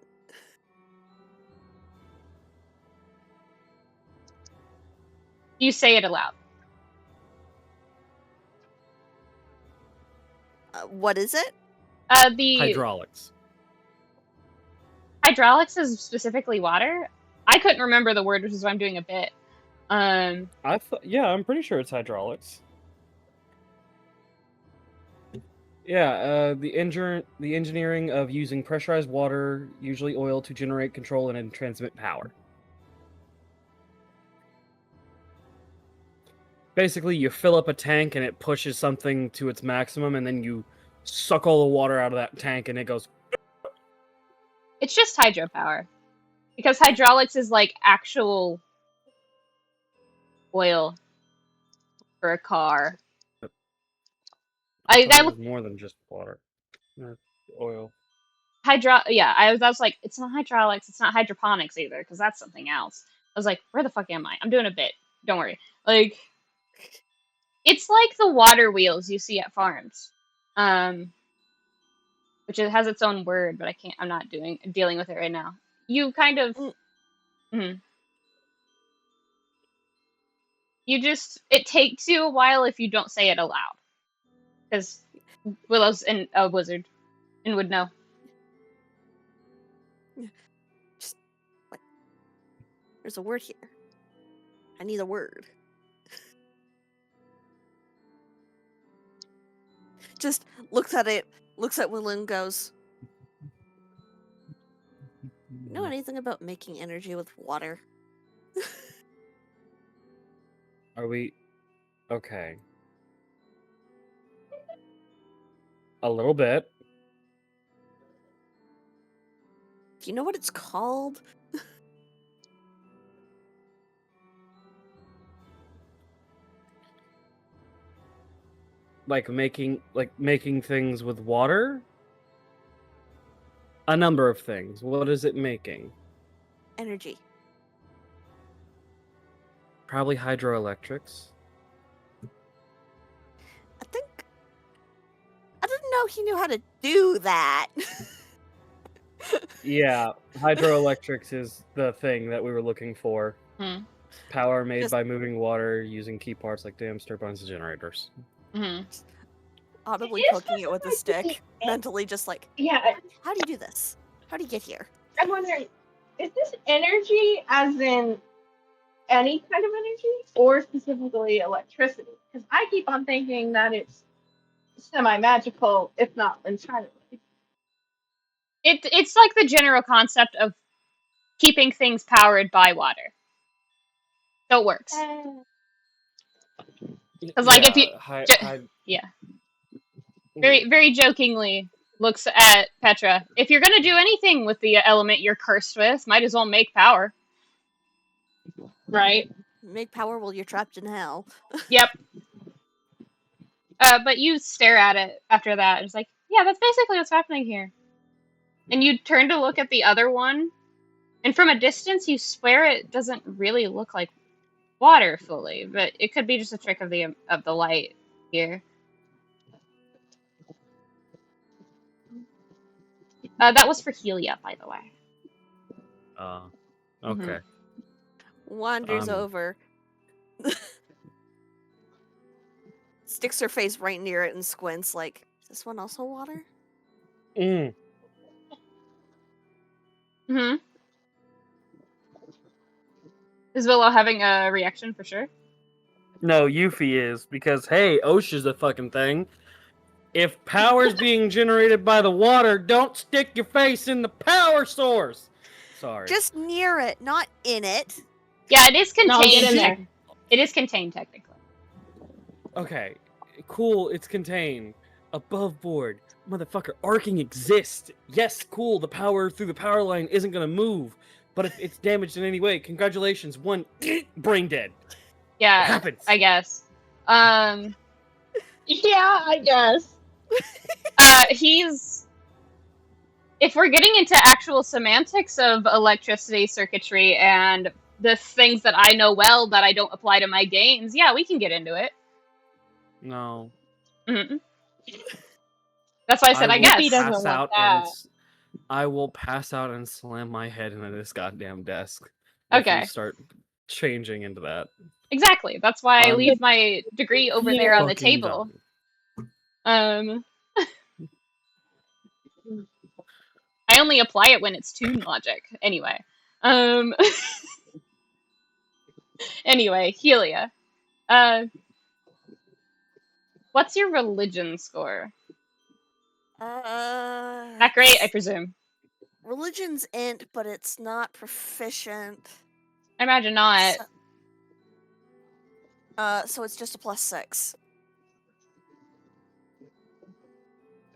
You say it aloud. What is it? The Hydraulics. hydraulics is specifically water. I couldn't remember the word, which is why I'm doing a bit. Yeah, I'm pretty sure it's hydraulics. Yeah, the engineering of using pressurized water, usually oil, to generate, control, and then transmit power. Basically, you fill up a tank and it pushes something to its maximum, and then you suck all the water out of that tank, and it goes. It's just hydropower. Because hydraulics is like actual oil for a car. I It was looked more than just water. Oil. yeah, I was like, it's not hydraulics, it's not hydroponics either, because that's something else. I was like, where the fuck am I? I'm doing a bit. Don't worry. Like, it's like the water wheels you see at farms. Which it has its own word, but I'm not dealing with it right now. You kind of it takes you a while if you don't say it aloud. Because Willow's a wizard and would know. Just what? There's a word here. I need a word. Just looks at it, looks at Willow and goes, "You know anything about making energy with water?" Are we okay? A little bit. Do you know what it's called? Like making things with water? A number of things. What is it making? Energy. Probably hydroelectrics. I didn't know he knew how to do that. Yeah, hydroelectrics is the thing that we were looking for. Hmm. Power made Just- by moving water using key parts like dams, turbines, and generators. Mm-hmm. Audibly It's poking it with a just like stick, mentally just like, Yeah, how do you do this? How do you get here? I'm wondering, is this energy as in any kind of energy or specifically electricity? Because I keep on thinking that it's semi-magical, if not entirely. It's like the general concept of keeping things powered by water. So it works. Because like if you yeah, very very jokingly looks at Petra. If you're gonna do anything with the element you're cursed with, might as well make power. Right. Make power while you're trapped in hell. Yep. But you stare at it after that. It's like, yeah, that's basically what's happening here. And you turn to look at the other one, and from a distance, you swear it doesn't really look like water fully, but it could be just a trick of the light here. That was for Helia, by the way. Okay. Wanders over. Sticks her face right near it and squints like, is this one also water? Mm. Mm-hmm. Is Willow having a reaction for sure? No, Yufi is, because, hey, OSHA's a fucking thing. If power's being generated by the water, don't stick your face in the power source! Sorry. Just near it, not in it. Yeah, it is No, contained. get in there. It is contained, technically. Okay, cool, it's contained. Above board. motherfucker, arcing exists. Yes, cool, the power through the power line isn't gonna move. But if it's damaged in any way, congratulations, one, brain dead. It Yeah, happens. I guess. Yeah, I guess. He's... If we're getting into actual semantics of electricity circuitry and the things that I know well that I don't apply to my games, yeah, we can get into it. No. Mhm. That's why I said I will guess. Yufi doesn't pass like out that. I will pass out and slam my head into this goddamn desk. Okay. If we start changing into that. Exactly. That's why I Um, leave my degree over there on the Fucking table. dumb. I only apply it when it's toon logic. Anyway. Anyway, Helia. What's your religion score? Not great, I presume. Religion's int, but it's not proficient. I imagine not. So it's just a +6.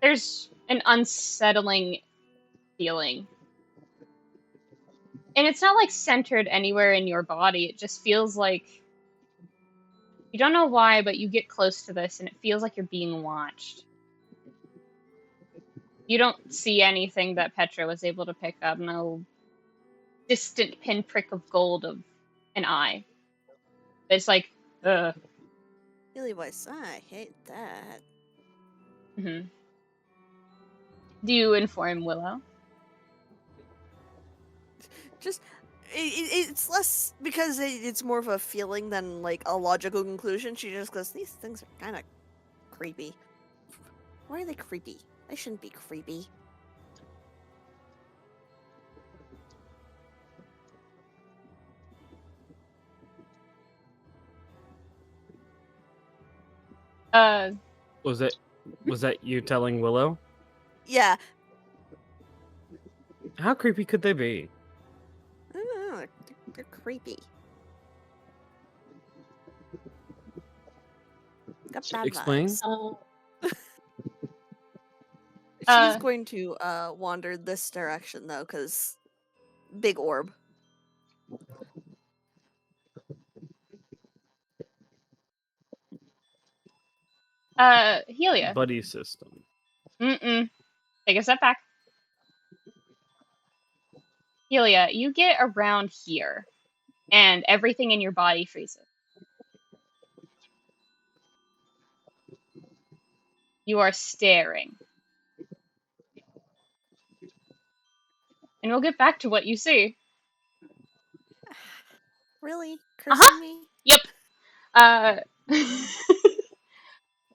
There's an unsettling feeling. And it's not like centered anywhere in your body. It just feels like you don't know why, but you get close to this and it feels like you're being watched. You don't see anything that Petra was able to pick up. No distant pinprick of gold of an eye. It's like, ugh. Really voice, I hate that. Mm-hmm. Do you inform Willow? Just, it's less because it's more of a feeling than like a logical conclusion. She just goes, these things are kind of creepy. Why are they creepy? They shouldn't be creepy. Was that you telling Willow? Yeah. How creepy could they be? I don't know, they're creepy. Got bad Explain. vibes. Uh, She's going to wander this direction though, because big orb. Helia. Buddy system. Mm-mm. Take a step back. Helia, you get around here, and everything in your body freezes. You are staring. And we'll get back to what you see. Really? Cursing me? Yep. Pet.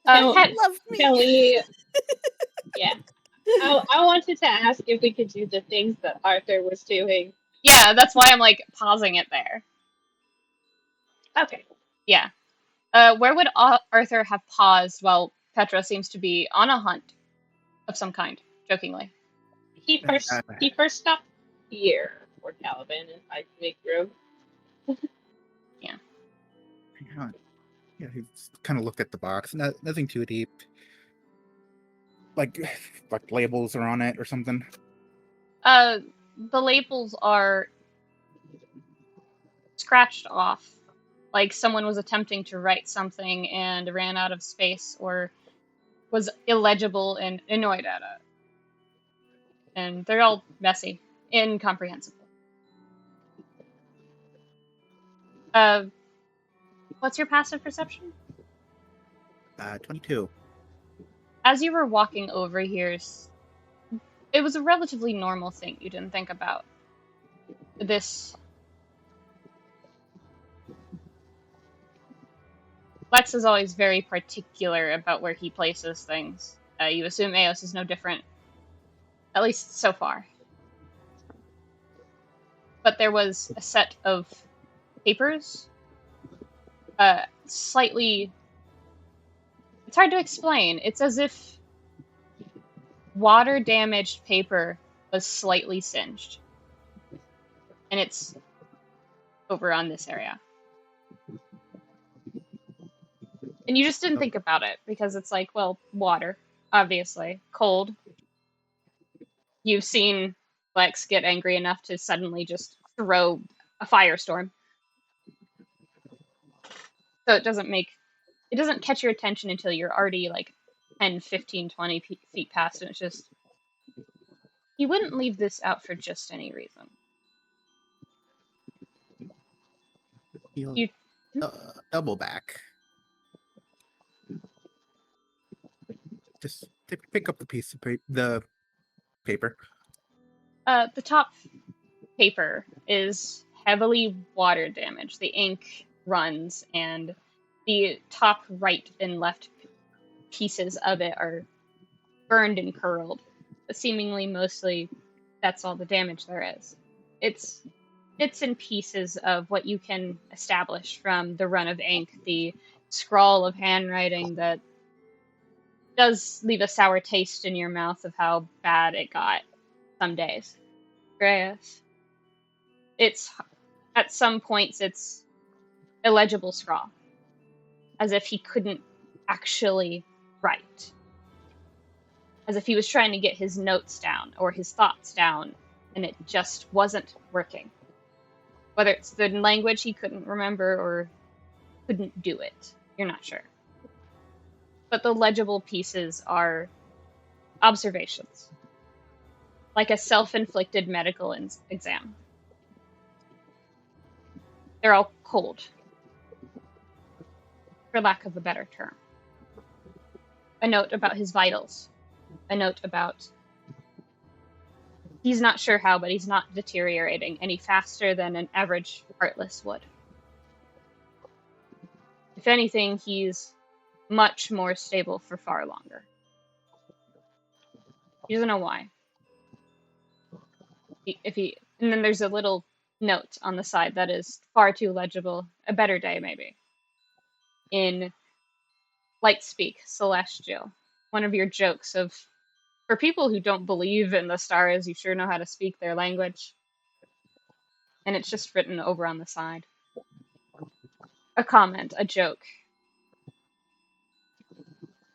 Love me. Can we? Yeah. I wanted to ask if we could do the things that Arthur was doing. Yeah, that's why I'm like pausing it there. Okay. Yeah. Where would Arthur have paused while Petra seems to be on a hunt of some kind? Jokingly. He first stopped here for Caliban, and I make room. Yeah, he kind of looked at the box. Nothing too deep. Like labels are on it or something. The labels are scratched off. Like someone was attempting to write something and ran out of space or was illegible and annoyed at it. And they're all messy, incomprehensible. What's your passive perception? 22. As you were walking over here, it was a relatively normal thing. You didn't think about this. Lex is always very particular about where he places things. You assume Eos is no different, at least so far. But there was a set of papers, slightly... It's hard to explain. It's as if water-damaged paper was slightly singed. And it's over on this area. And you just didn't think about it, because it's like, well, water. obviously. Cold. You've seen Lex get angry enough to suddenly just throw a firestorm. So it doesn't catch your attention until you're already like 10, 15, 20 feet past, and it's just, you wouldn't leave this out for just any reason. He'll You, double back. Just pick up the piece of the paper. the top paper is heavily water damaged. The ink runs, and the top right and left pieces of it are burned and curled. But seemingly mostly that's all the damage there is. It's bits and pieces of what you can establish from the run of ink, the scrawl of handwriting that does leave a sour taste in your mouth of how bad it got some days. Zagreus. It's, at some points, it's illegible scrawl, as if he couldn't actually write, as if he was trying to get his notes down or his thoughts down, and it just wasn't working. Whether it's the language he couldn't remember or couldn't do it, you're not sure. But the legible pieces are observations, like a self-inflicted medical exam. They're all cold, for lack of a better term. A note about his vitals. A note about he's not sure how, but he's not deteriorating any faster than an average heartless would. If anything, he's much more stable for far longer. He doesn't know why. And then there's a little note on the side that is far too legible. A better day, maybe. In light speak, celestial. One of your jokes of, for people who don't believe in the stars, you sure know how to speak their language. And it's just written over on the side. A comment, a joke.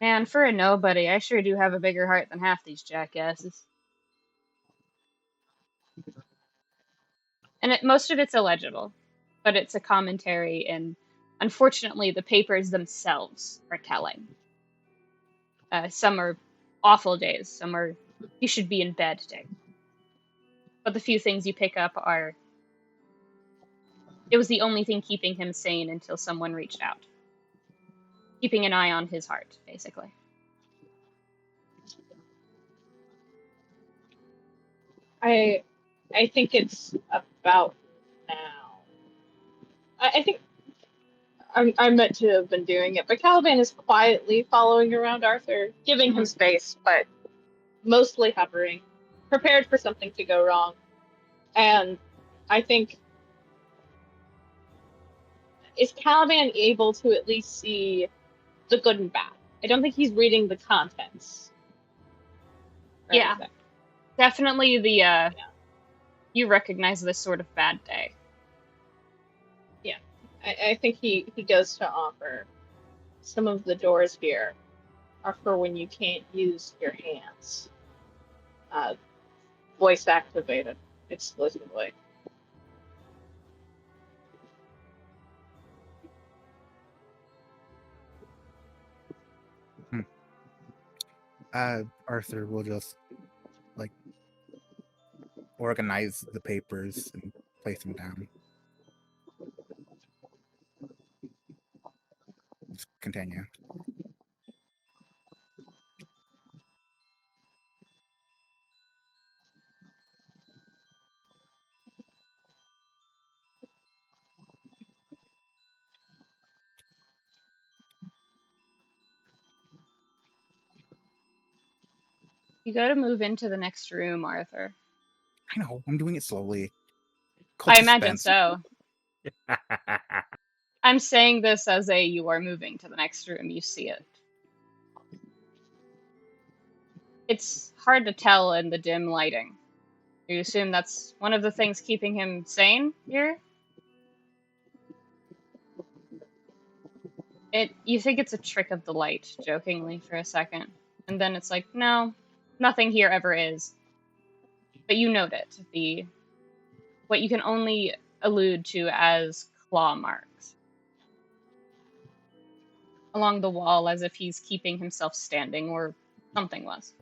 Man, for a nobody, I sure do have a bigger heart than half these jackasses. And most of it's illegible, but it's a commentary, and unfortunately the papers themselves are telling. Some are awful days, some are you should be in bed days. But the few things you pick up are, it was the only thing keeping him sane until someone reached out. Keeping an eye on his heart, basically. I think it's about now. I think I'm meant to have been doing it, but Caliban is quietly following around Arthur, giving him space, but mostly hovering, prepared for something to go wrong. And I think, is Caliban able to at least see the good and bad? I don't think he's reading the contents. Yeah. Definitely the, you recognize this sort of bad day. Yeah. I think he goes to offer some of the doors here are for when you can't use your hands. Voice activated exclusively. Arthur will just organize the papers and place them down. Just continue. You go to move into the next room, Arthur. I know, I'm doing it slowly. I imagine so. I'm saying this as you are moving to the next room, you see it. It's hard to tell in the dim lighting. You assume that's one of the things keeping him sane here? You think it's a trick of the light, jokingly, for a second. And then it's like, no, nothing here ever is. But you note it, what you can only allude to as claw marks along the wall, as if he's keeping himself standing or something was.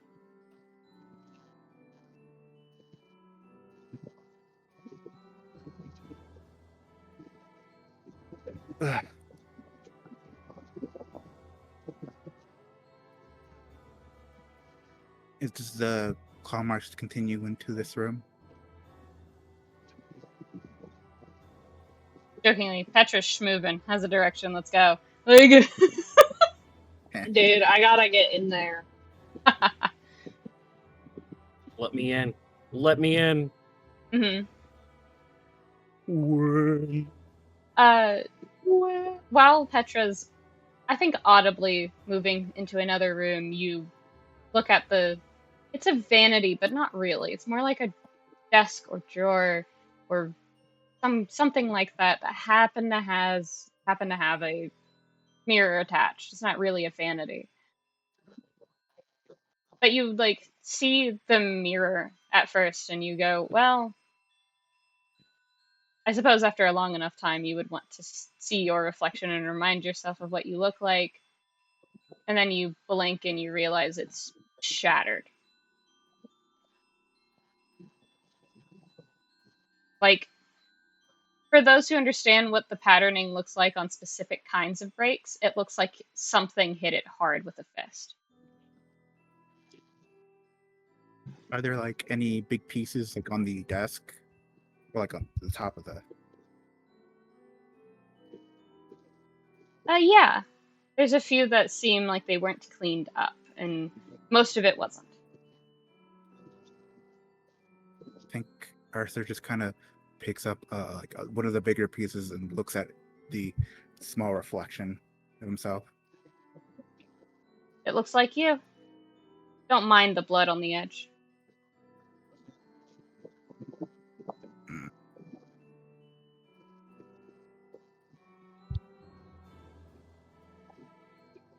Ugh. Does the claw marks continue into this room? Jokingly, Petra's schmovin'. Has a direction, let's go. Like, Dude, I gotta get in there. Let me in. Let me in. mhm. Worm. While Petra's, I think, audibly moving into another room, you look at it's a vanity, but not really. It's more like a desk or drawer or something like that happen to have a mirror attached. It's not really a vanity. But you see the mirror at first and you go, well, I suppose after a long enough time you would want to see your reflection and remind yourself of what you look like. And then you blink and you realize it's shattered. Like, for those who understand what the patterning looks like on specific kinds of breaks, it looks like something hit it hard with a fist. Are there like any big pieces like on the desk, or like on the top of the? Yeah. There's a few that seem like they weren't cleaned up, and most of it wasn't. I think Arthur just kind of picks up one of the bigger pieces and looks at the small reflection of himself. It looks like you. Don't mind the blood on the edge.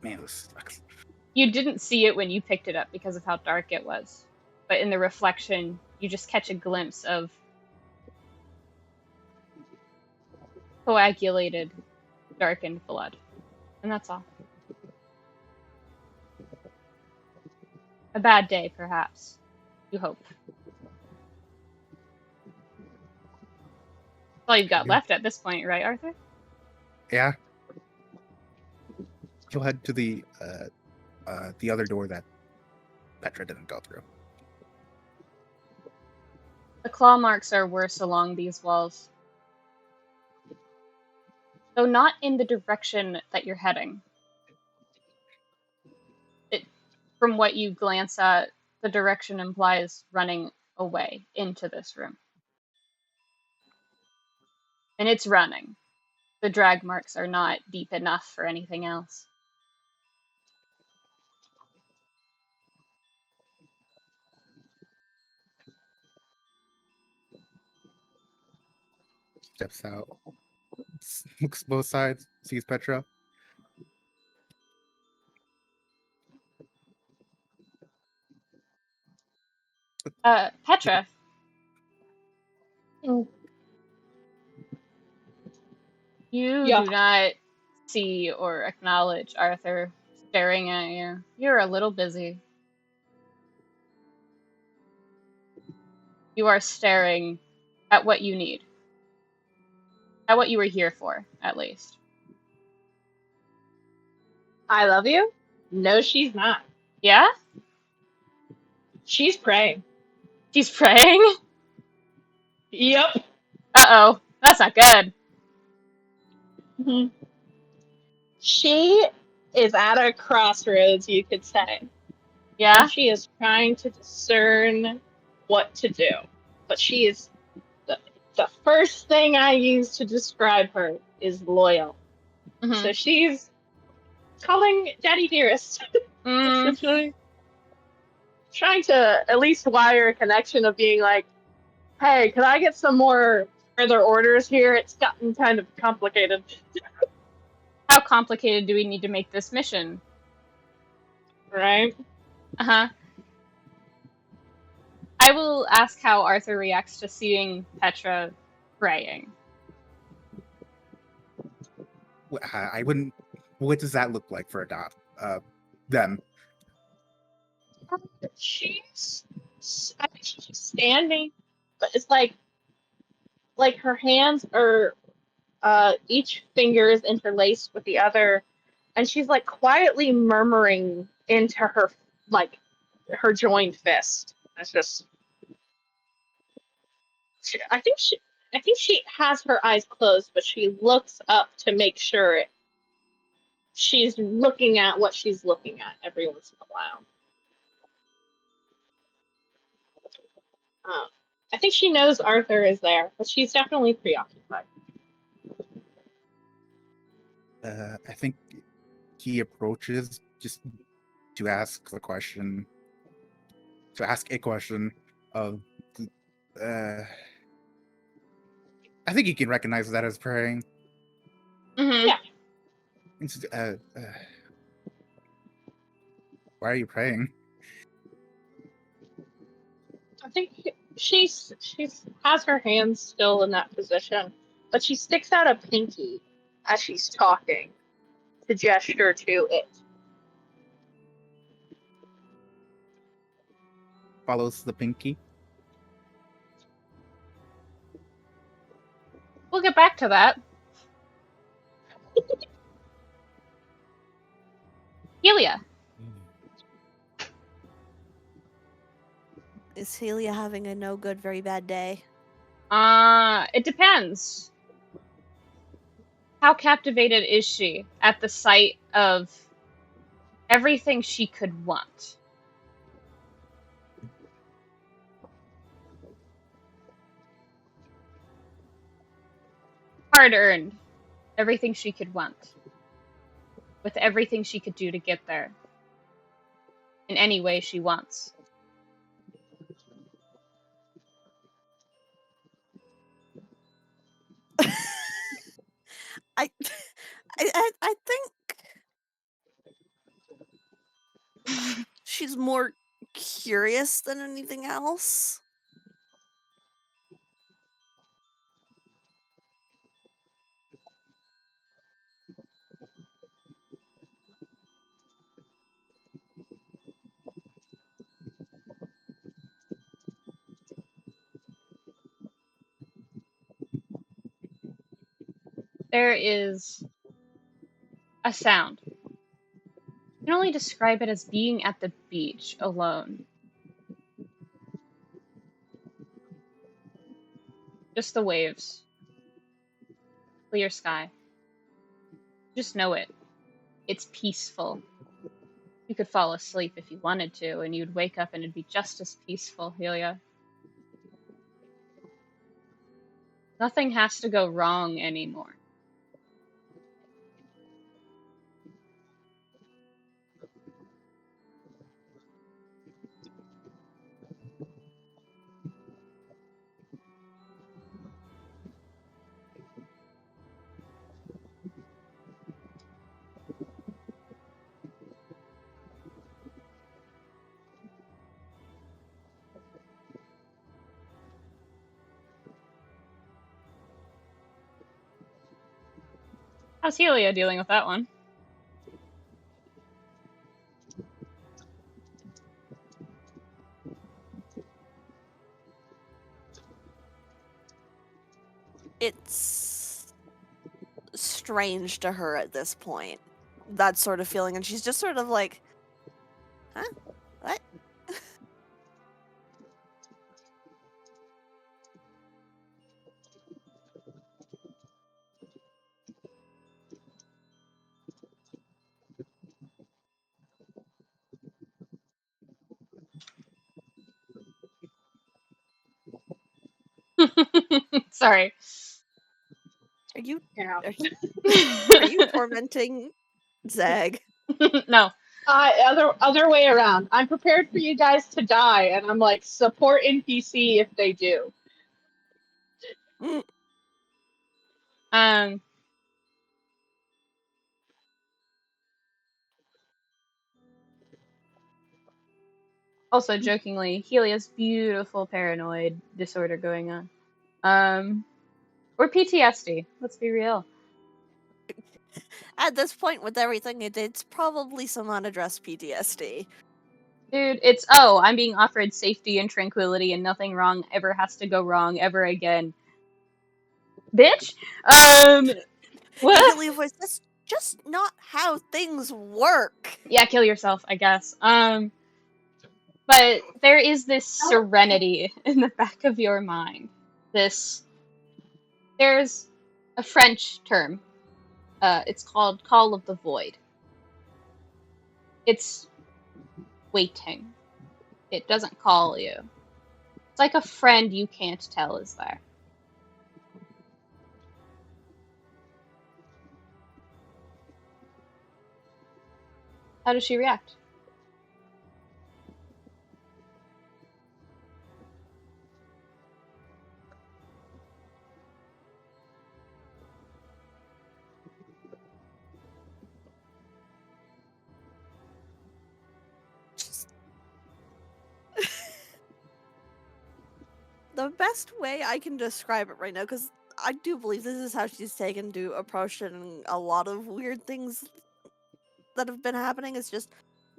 Man, this sucks. You didn't see it when you picked it up because of how dark it was. But in the reflection, you just catch a glimpse of coagulated, darkened blood. And that's all. A bad day, perhaps. You hope. That's all you've got Yeah. left at this point, right, Arthur? Yeah. He'll head to the other door that Petra didn't go through. The claw marks are worse along these walls. Though not in the direction that you're heading. From what you glance at, the direction implies running away into this room. And it's running. The drag marks are not deep enough for anything else. Steps out, looks both sides, sees Petra. Petra. Mm. You Yeah. do not see or acknowledge Arthur staring at you. You're a little busy. You are staring at what you need. At what you were here for, at least. I love you? No, she's not. Yeah? She's praying. She's praying? Yep. Uh-oh. That's not good. Mhm. She is at a crossroads, you could say. Yeah? And she is trying to discern what to do. But she is the first thing I use to describe her is loyal. Mm-hmm. So she's calling Daddy Dearest. Essentially. Trying to at least wire a connection of being like, hey, could I get some more further orders here? It's gotten kind of complicated. How complicated do we need to make this mission? Right? Uh-huh. I will ask how Arthur reacts to seeing Petra praying. I wouldn't. What does that look like for them? She's, I think she's standing, but it's like her hands are, each finger is interlaced with the other, and she's like quietly murmuring into like her joined fist. It's just, I think she has her eyes closed, but she looks up to make sure she's looking at what she's looking at every once in a while. Um, I think she knows Arthur is there, but she's definitely preoccupied. I think he approaches just to ask the question. To ask a question of. I think he can recognize that as praying. Mm-hmm. Yeah. It's, why are you praying? I think she's has her hands still in that position, but she sticks out a pinky as she's talking to gesture to it. Follows the pinky. We'll get back to that. Helia. Is Helia having a no good, very bad day? It depends. How captivated is she at the sight of everything she could want? Hard earned. Everything she could want. With everything she could do to get there. In any way she wants. I, I think she's more curious than anything else. There is a sound. I can only describe it as being at the beach alone. Just the waves. Clear sky. Just know it. It's peaceful. You could fall asleep if you wanted to, and you'd wake up and it'd be just as peaceful, Helia. Nothing has to go wrong anymore. How's Helia dealing with that one? It's strange to her at this point. That sort of feeling, and she's just sort of like, huh? What? Sorry. Are you Yeah. are you tormenting Zag? No. Other way around. I'm prepared for you guys to die, and I'm like, support NPC if they do. Um, Also, jokingly, Helia's beautiful paranoid disorder going on. Or PTSD. Let's be real. At this point, with everything, it's probably some unaddressed PTSD. Dude, it's, oh, I'm being offered safety and tranquility and nothing wrong ever has to go wrong ever again. Bitch? What? Helia voice, that's just not how things work. Yeah, kill yourself, I guess. But there is this serenity in the back of your mind. There's a French term. It's called Call of the Void. It's waiting. It doesn't call you. It's like a friend you can't tell is there. How does she react? The best way I can describe it right now, because I do believe this is how she's taken to approach it, and a lot of weird things that have been happening is just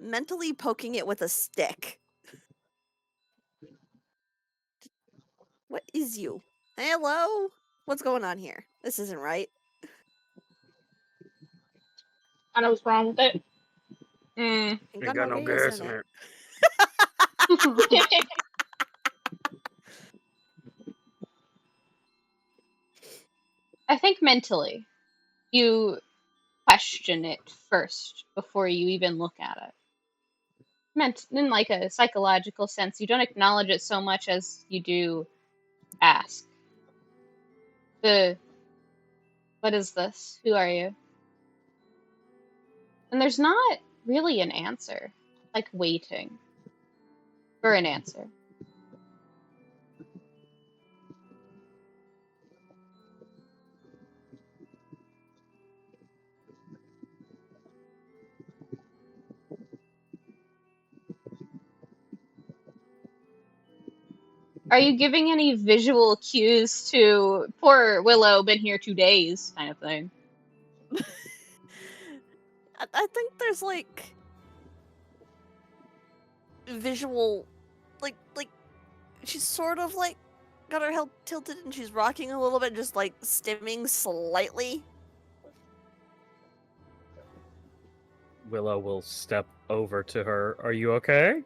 mentally poking it with a stick. What is you? Hello? What's going on here? This isn't right. I know what's wrong with it. Mm. Ain't got no gas in it. I think mentally, you question it first before you even look at it. Meant in like a psychological sense, you don't acknowledge it so much as you do ask. What is this? Who are you? And there's not really an answer, like waiting for an answer. Are you giving any visual cues to poor Willow, been here 2 days kind of thing? I think there's like visual, like she's sort of like got her head tilted and she's rocking a little bit, just like stimming slightly. Willow will step over to her. Are you okay?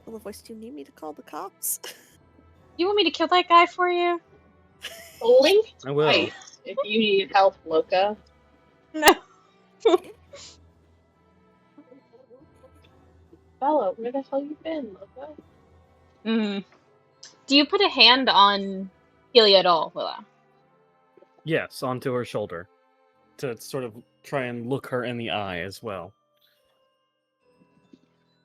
Willow voice, do you need me to call the cops? You want me to kill that guy for you? Blink I will. twice if you need help, Loka. No. Bella, where the hell you been, Loka? Mm. Do you put a hand on Helia at all, Willow? Yes, onto her shoulder. To sort of try and look her in the eye as well.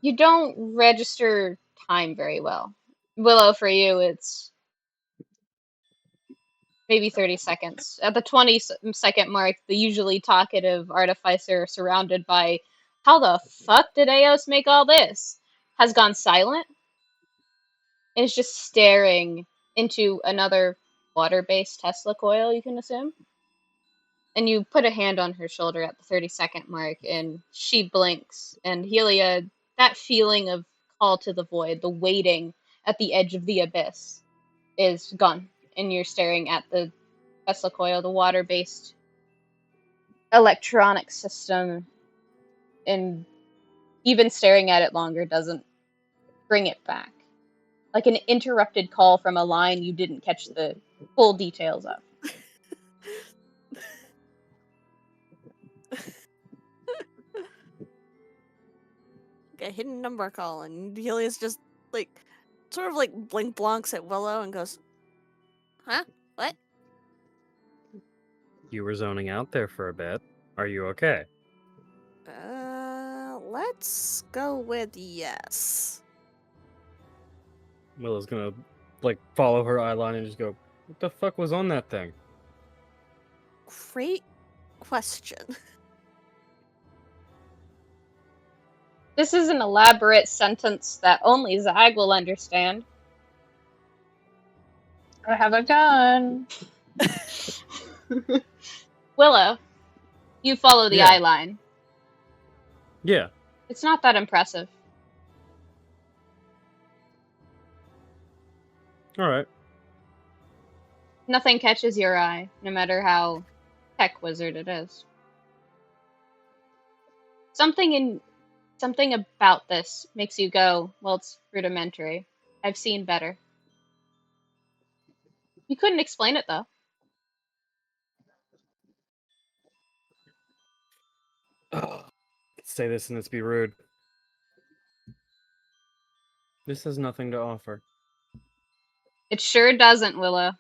You don't register time very well. Willow, for you, it's maybe 30 seconds. At the 20-second mark, the usually talkative artificer surrounded by, how the fuck did Eos make all this? Has gone silent and is just staring into another water-based Tesla coil, you can assume. And you put a hand on her shoulder at the 30-second mark, and she blinks. And Helia, that feeling of call to the void, the waiting at the edge of the abyss, is gone. And you're staring at the Tesla coil, the water-based electronic system, and even staring at it longer doesn't bring it back. Like an interrupted call from a line you didn't catch the full details of. A hidden number call, and Helia's just like sort of like blink blanks at Willow and goes, huh? What? You were zoning out there for a bit. Are you okay? Let's go with yes. Willow's gonna, like, follow her eye line and just go, what the fuck was on that thing? Great question. This is an elaborate sentence that only Zag will understand. I have a gun. Willow, you follow the Yeah. eye line. Yeah. It's not that impressive. All right. Nothing catches your eye, no matter how tech wizard it is. Something about this makes you go, well, it's rudimentary. I've seen better. You couldn't explain it though. Say this and it's be rude. This has nothing to offer. It sure doesn't, Willow.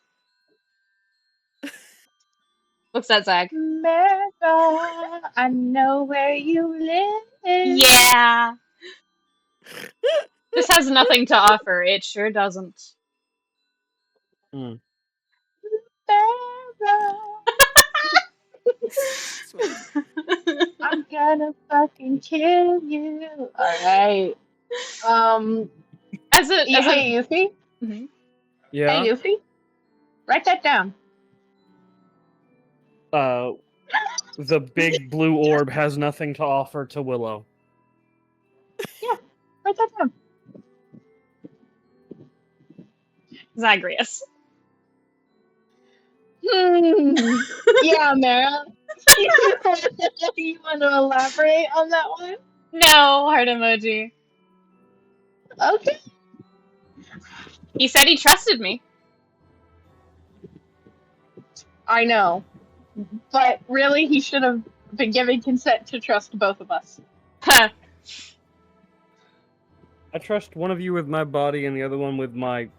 Looks at Zag. Mera, I know where you live. Yeah! This has nothing to offer. It sure doesn't. Hmm. Mera, Smooth. I'm gonna fucking kill you. Alright. As a Hey, Yufi? Mhm. Yeah. Hey, Yufi? Write that down. The big blue orb has nothing to offer to Willow. Write that down. Zagreus. Yeah, Mera. You want to elaborate on that one? No, heart emoji. Okay. He said he trusted me. I know. But really, he should have been giving consent to trust both of us. Huh. I trust one of you with my body and the other one with my,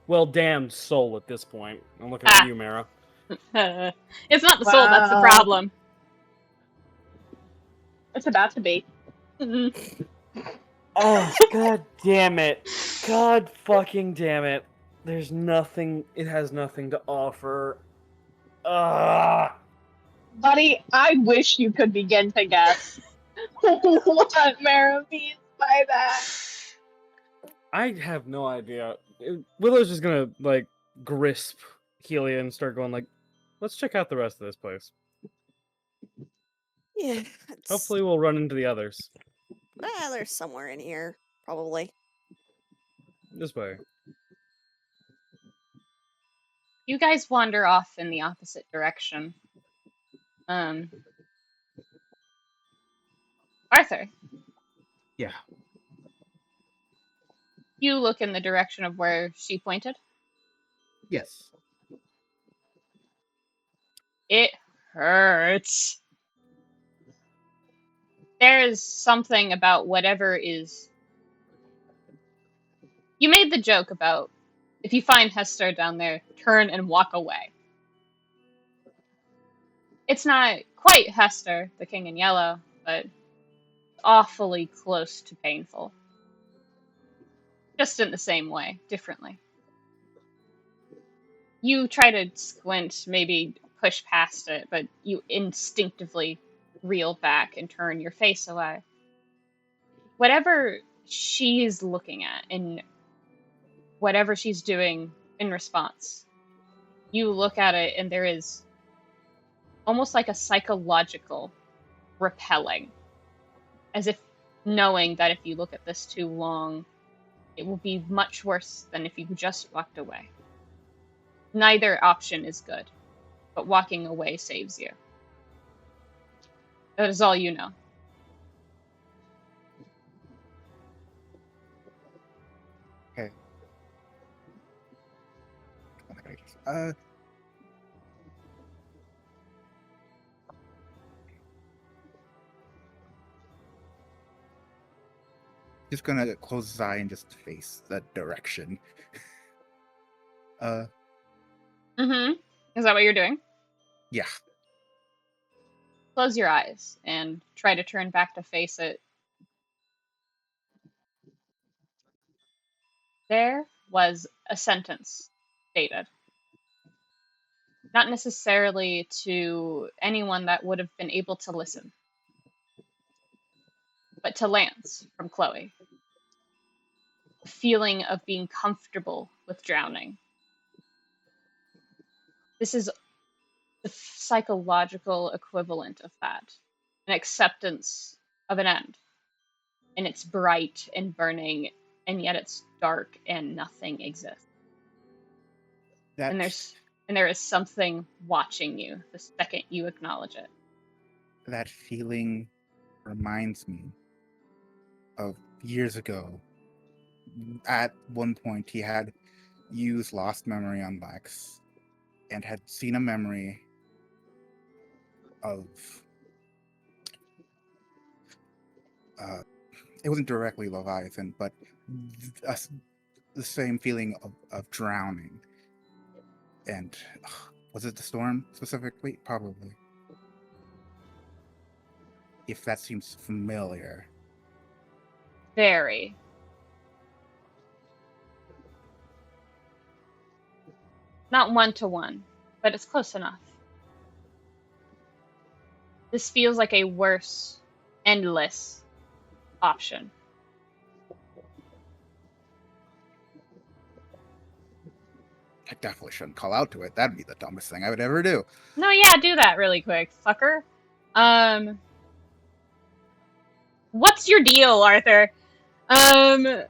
well, damned soul at this point. I'm looking Ah. at you, Mera. It's not the soul that's the Wow. problem. It's about to be. Mhm. Oh, god damn it. God fucking damn it. There's nothing, it has nothing to offer. Ah. Buddy, I wish you could begin to guess what Mera means by that. I have no idea. Willow's just gonna, like, grisp Helia and start going, like, let's check out the rest of this place. Yeah. Hopefully we'll run into the others. There's somewhere in here, probably. This way. You guys wander off in the opposite direction. Arthur, Yeah. you look in the direction of where she pointed. Yes. It hurts. There is something about whatever is. You made the joke about if you find Hester down there, turn and walk away. It's not quite Hester, the King in Yellow, but awfully close to painful. Just in the same way, differently. You try to squint, maybe push past it, but you instinctively reel back and turn your face away. Whatever she's looking at and whatever she's doing in response, you look at it and there is almost like a psychological repelling, as if knowing that if you look at this too long, it will be much worse than if you just walked away. Neither option is good, but walking away saves you. That is all you know. Okay. Oh my God. Just gonna close his eye and just face that direction. Mm-hmm. Is that what you're doing? Yeah. Close your eyes and try to turn back to face it. There was a sentence stated. Not necessarily to anyone that would have been able to listen. but to Lance from Chloe. The feeling of being comfortable with drowning. This is the psychological equivalent of that. An acceptance of an end. And it's bright and burning, and yet it's dark and nothing exists. That And there is something watching you the second you acknowledge it. that feeling reminds me of years ago. At one point, he had used Lost Memory on Lex and had seen a memory of. It wasn't directly Leviathan, but the same feeling of drowning. And was it the storm specifically? Probably. If that seems familiar. Very. Not 1-to-1, but it's close enough. This feels like a worse, endless option. I definitely shouldn't call out to it. That'd be the dumbest thing I would ever do. No, yeah, do that really quick, fucker. What's your deal, Arthur? He's a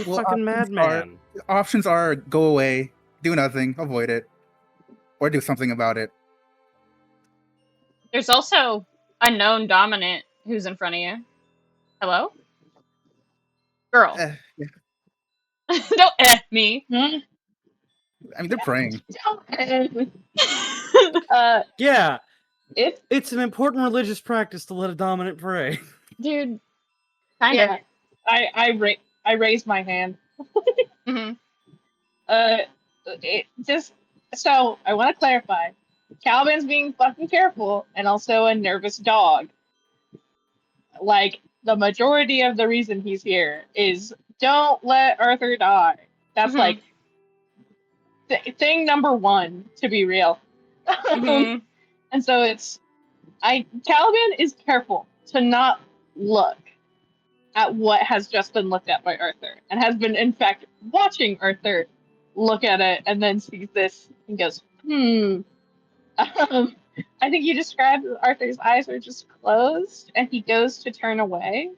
Well, fucking madman. Options are go away, do nothing, avoid it, or do something about it. There's also a known dominant who's in front of you. Hello? Girl. Yeah. Don't me. Hmm? I mean, they're praying. Yeah, If it's an important religious practice to let a dominant pray. Dude, kind yeah, of. I raised my hand. Hmm. Just so I want to clarify, Caliban's being fucking careful and also a nervous dog. Like the majority of the reason he's here is don't let Arthur die. That's Mhm. like thing number one, to be real. Mhm. And so Caliban is careful to not look at what has just been looked at by Arthur, and has been in fact watching Arthur look at it, and then sees this and goes, I think you described Arthur's eyes are just closed, and he goes to turn away.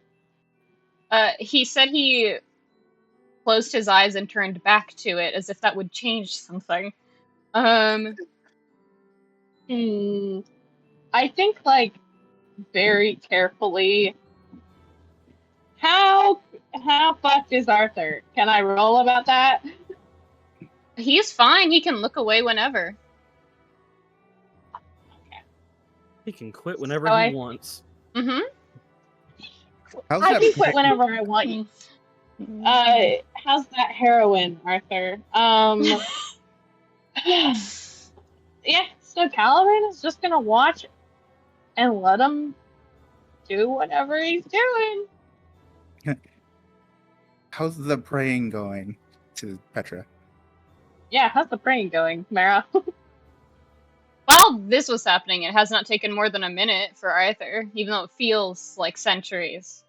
He said he closed his eyes and turned back to it as if that would change something. I think, like, very carefully. How fucked is Arthur? Can I roll about that? He's fine. He can look away whenever. He can quit whenever So he wants. Mm-hmm. How's I that can quit whenever I want you. How's that heroin, Arthur? Yeah, so Caliban is just gonna watch and let him do whatever he's doing. How's the praying going to Petra? Yeah, how's the praying going, Mera? While this was happening, it has not taken more than a minute for Arthur, even though it feels like centuries.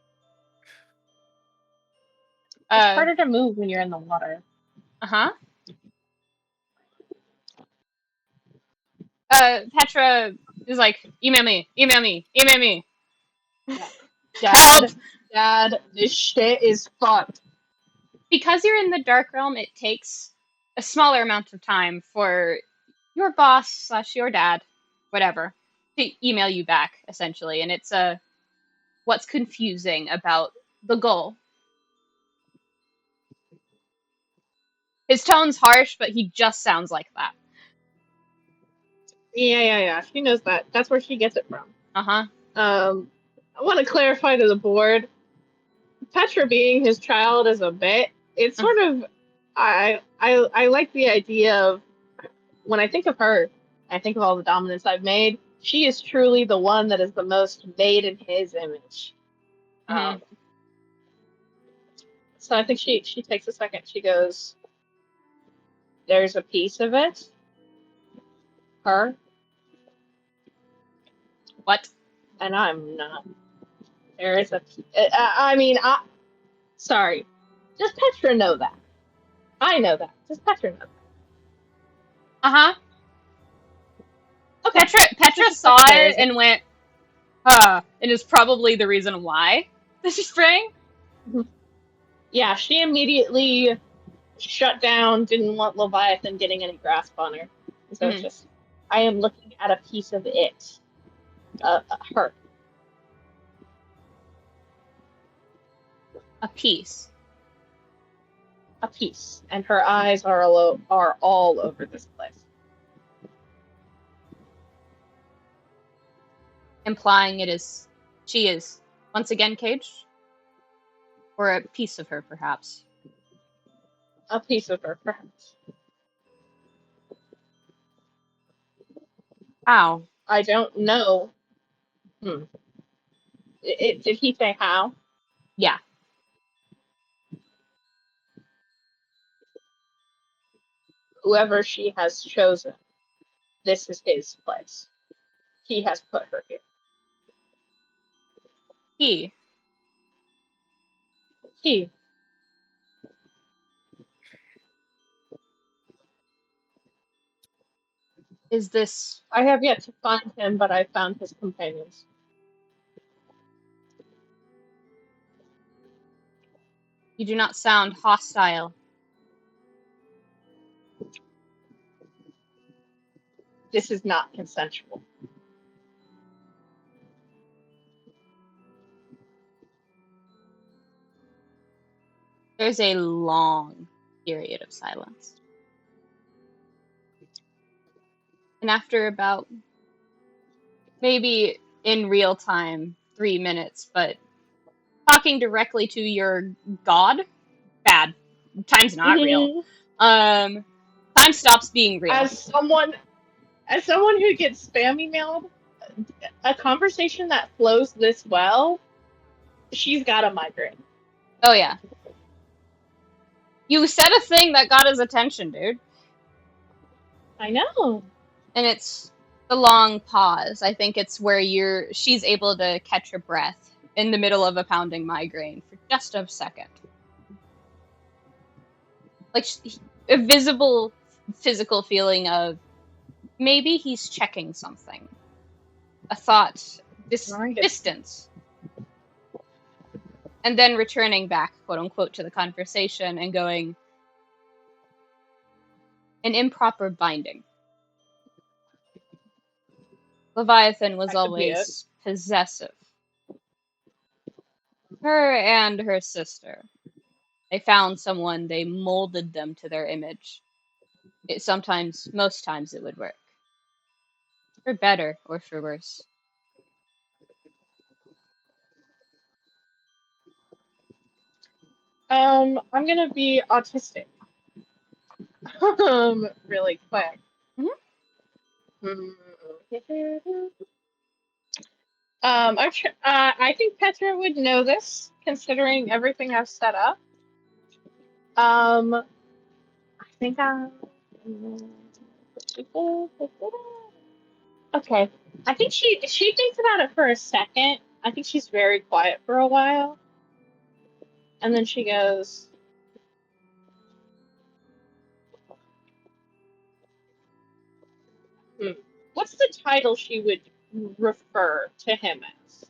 It's harder to move when you're in the water. Uh-huh. Petra is like, email me. Help! Dad, this shit is fucked. Because you're in the Dark Realm, it takes a smaller amount of time for your boss / your dad, whatever, to email you back, essentially. And it's what's confusing about the goal. His tone's harsh, but he just sounds like that. Yeah. She knows that. That's where she gets it from. Uh-huh. I want to clarify to the board. Petra being his child is a bit. It's sort of. I like the idea of, when I think of her, I think of all the dominants I've made. She is truly the one that is the most made in his image. Mhm. So I think she takes a second. She goes, "There's a piece of it. Her. What? And I'm not." There is a. Sorry. Does Petra know that? I know that. Does Petra know that? Uh-huh. Okay. Petra Just saw there it is and went, huh. It is probably the reason why this is spraying. Yeah, she immediately shut down, didn't want Leviathan getting any grasp on her. So it's just, I am looking at a piece of it. Her. A piece. A piece. And her eyes are all over this place. Implying she is once again caged? Or a piece of her, perhaps. A piece of her, perhaps. How? I don't know. Did he say how? Yeah. Whoever she has chosen, this is his place. He has put her here. He. He. Is this... I have yet to find him, but I found his companions. You do not sound hostile. This is not consensual. There's a long period of silence. And after about, maybe in real time, 3 minutes, but talking directly to your god, bad. Time's not real. Time stops being real. As someone who gets spam emailed, a conversation that flows this well, she's got a migraine. Oh yeah. You said a thing that got his attention, dude. I know. And it's the long pause. I think it's where she's able to catch her breath in the middle of a pounding migraine for just a second. Like a visible physical feeling of maybe he's checking something. A thought, distance. And then returning back, quote unquote, to the conversation and going, an improper binding. Leviathan was always possessive. Her and her sister. They found someone, they molded them to their image. Most times it would work. For better or for worse. I'm gonna be autistic. Really quick. I think Petra would know this, considering everything I've set up. I think okay. I think she thinks about it for a second. I think she's very quiet for a while. And then she goes, what's the title she would refer to him as?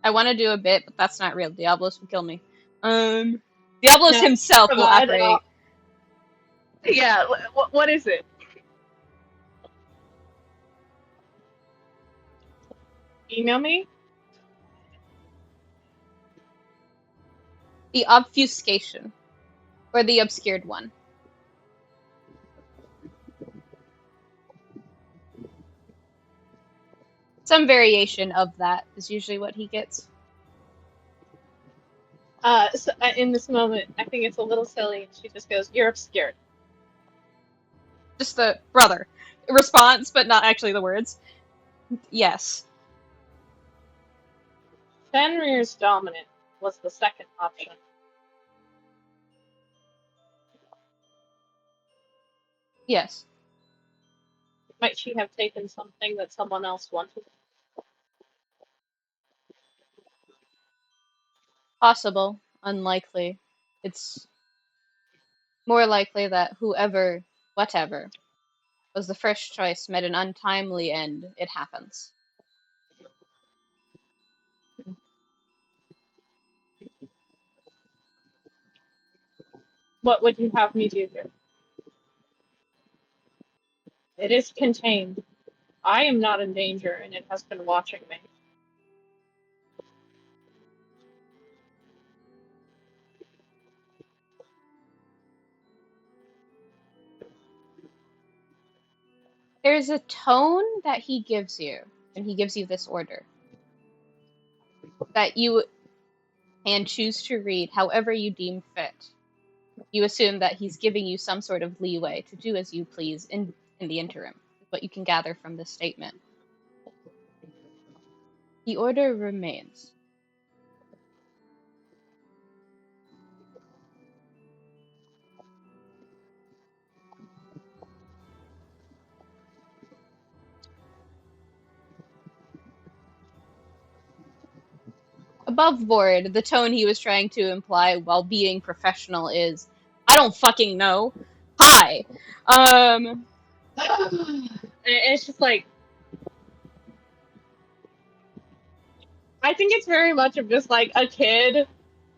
I want to do a bit, but that's not real. Diablos will kill me. Diablos himself will operate. Yeah, what is it? Email me? The obfuscation. Or the obscured one. Some variation of that is usually what he gets. So, in this moment, I think it's a little silly. She just goes, "You're obscured." Just the brother response, but not actually the words. Yes. Fenrir's dominant was the second option. Yes. Might she have taken something that someone else wanted? Possible, unlikely. It's more likely that whoever, whatever, was the first choice met an untimely end. It happens. What would you have me do here? It is contained. I am not in danger, and it has been watching me. There's a tone that he gives you, and he gives you this order that you can choose to read however you deem fit. You assume that he's giving you some sort of leeway to do as you please in the interim, is what you can gather from this statement. The order remains. Above board, the tone he was trying to imply while being professional is, I don't fucking know. Hi. It's just like, I think it's very much of just like a kid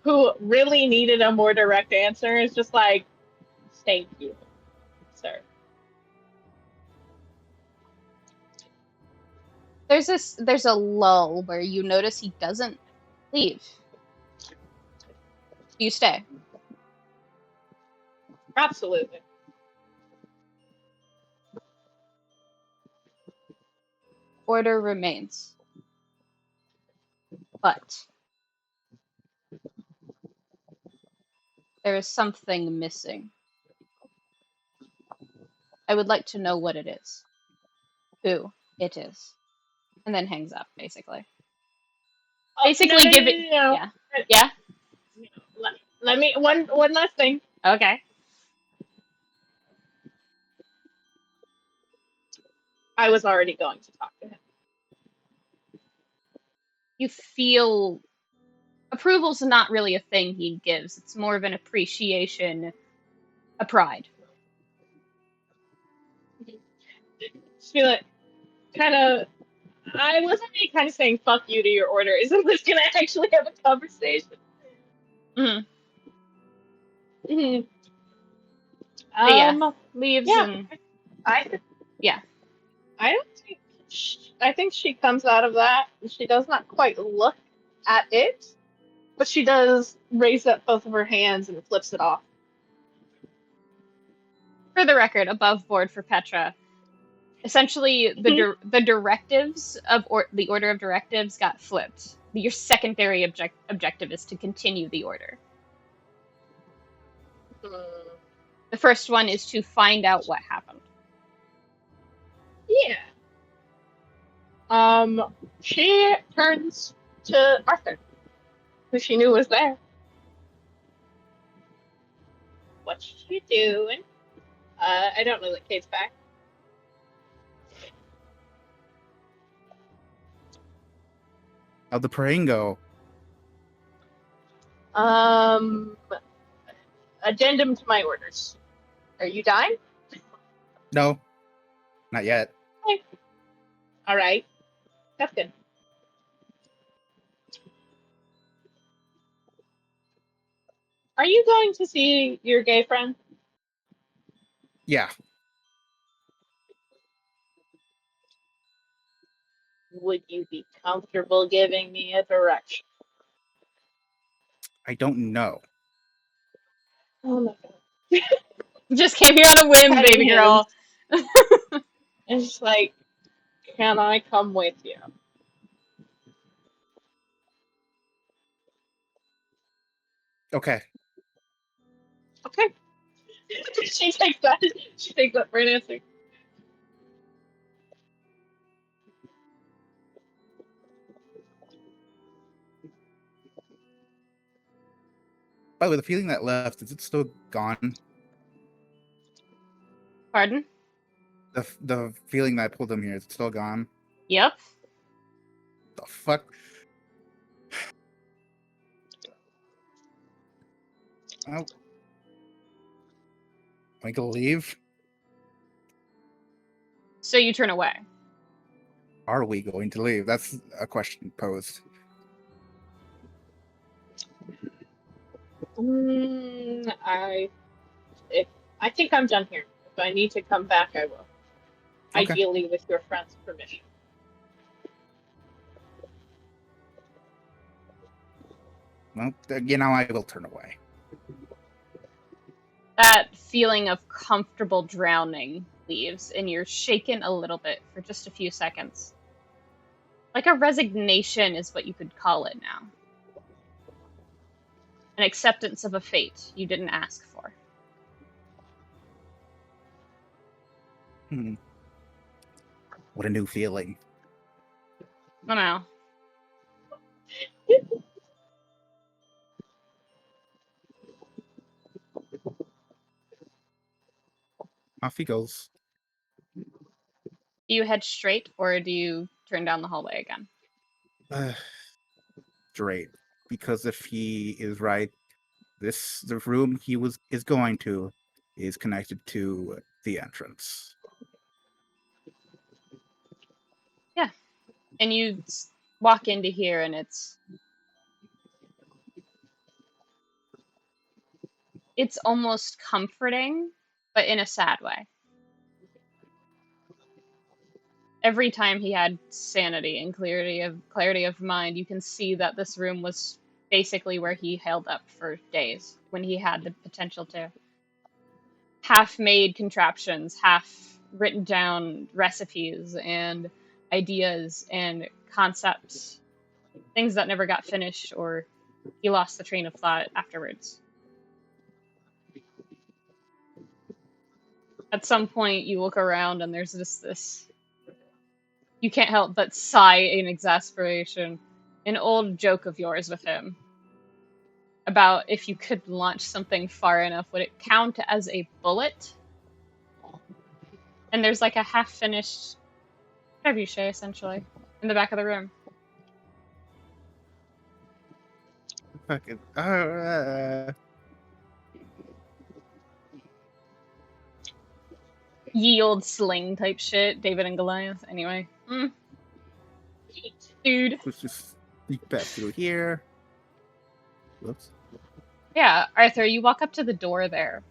who really needed a more direct answer. It's just like, thank you, sir. There's a lull where you notice he doesn't leave. You stay. Absolutely. Order remains. But there is something missing. I would like to know what it is. Who it is. And then hangs up, basically. Basically no, give it no. Yeah. Yeah? Let me one last thing. Okay. I was already going to talk to him. You feel approval's not really a thing he gives. It's more of an appreciation, a pride. Just feel like kind of. I wasn't really kind of saying "fuck you" to your order. Isn't this gonna actually have a conversation? Hmm. Mm-hmm. But yeah, leaves Yeah. and I yeah. I don't think. I think she comes out of that, and she does not quite look at it, but she does raise up both of her hands and flips it off. For the record, above board for Petra. Essentially, the directives of the order of directives got flipped. Your secondary objective is to continue the order. The first one is to find out what happened. Yeah. She turns to Arthur, who she knew was there. What you doing? I don't know that Kate's back. How'd the praying go? Addendum to my orders. Are you dying? No, not yet. Okay. All right. That's good. Are you going to see your gay friend? Yeah, Would you be comfortable giving me a direction? I don't know. Oh my god. Just came here on a whim, baby girl. It's just like, can I come with you? Okay. Okay. She takes that. She takes that for an answer. By the way, the feeling that left, is it still gone? Pardon? The feeling that pulled him here is still gone. Yep. The fuck? Oh. I can leave? So you turn away. Are we going to leave? That's a question posed. I think I'm done here. If I need to come back, I will. Okay. Ideally, with your friend's permission. Well, again, now I will turn away. That feeling of comfortable drowning leaves, and you're shaken a little bit for just a few seconds. Like a resignation is what you could call it now. An acceptance of a fate you didn't ask for. What a new feeling. I don't know. Off he goes. Do you head straight, or do you turn down the hallway again? Straight. Because if he is right, the room he is going to is connected to the entrance. Yeah. And you walk into here, and it's almost comforting, but in a sad way. Every time he had sanity and clarity of mind, you can see that this room was basically where he held up for days, when he had the potential to half-made contraptions, half-written down recipes and ideas and concepts, things that never got finished, or he lost the train of thought afterwards. At some point, you look around and there's just this. You can't help but sigh in exasperation. An old joke of yours with him about if you could launch something far enough, would it count as a bullet? And there's like a half-finished trebuchet, essentially, in the back of the room. Fucking. Ye old sling type shit, David and Goliath. Anyway. Dude. Let's just sneak back through here. Whoops. Yeah, Arthur, you walk up to the door there.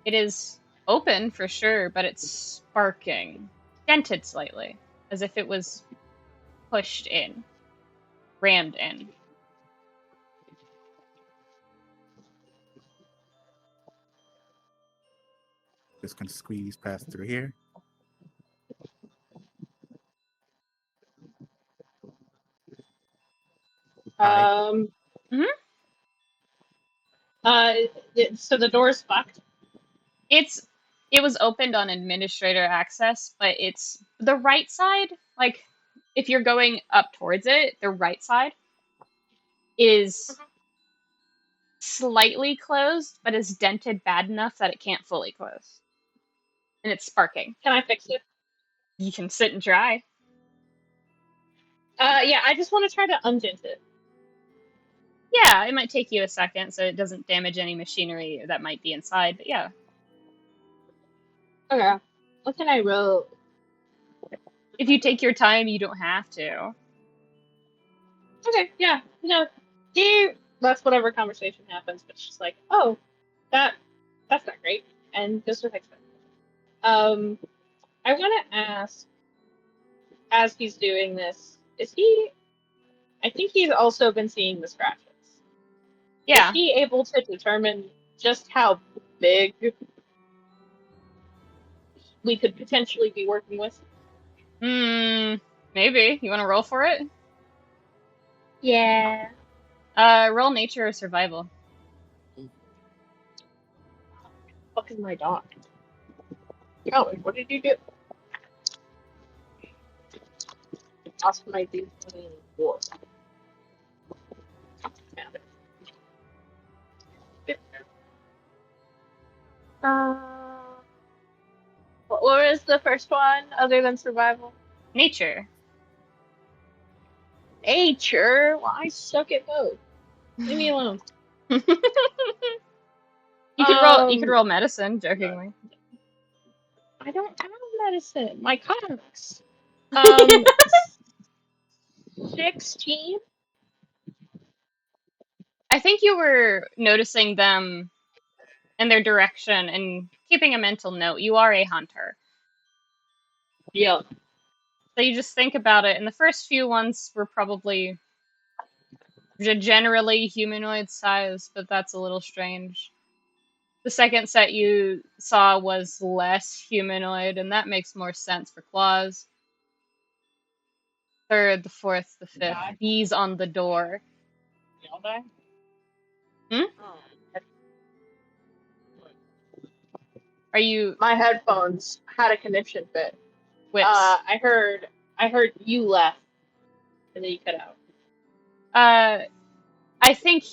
It is open for sure, but it's sparking. Dented slightly, as if it was pushed in. Rammed in. Just gonna squeeze past through here. Um. Mhm. So the door's fucked. It was opened on administrator access, but it's the right side. Like, if you're going up towards it, the right side is slightly closed, but is dented bad enough that it can't fully close. And it's sparking. Can I fix it? You can sit and try. Yeah. I just want to try to undent it. Yeah, it might take you a second, so it doesn't damage any machinery that might be inside, but yeah. Okay. What can I roll? If you take your time, you don't have to. Okay. Yeah. No. Here. That's whatever conversation happens. But she's like, oh, that's not great, and goes to fix it. I want to ask, as he's doing this, is he? I think he's also been seeing the scratches. Yeah. Is he able to determine just how big we could potentially be working with? Maybe. You want to roll for it? Yeah. Roll nature or survival. Fucking my dog. Oh, what did you get? Ask my D20 war. What was the first one other than survival? Nature. Nature? Well, I suck at both. Leave me alone. You could roll medicine, jokingly. I don't have medicine. My cocks. 16? I think you were noticing them and their direction and keeping a mental note. You are a hunter. Yeah. So you just think about it, and the first few ones were probably generally humanoid size, but that's a little strange. The second set you saw was less humanoid, and that makes more sense for claws. Third, the fourth, the fifth, Die. bees on the door. Y'all die? Hmm? Oh. Are you My headphones had a connection bit. whips? I heard you left, and then you cut out. I think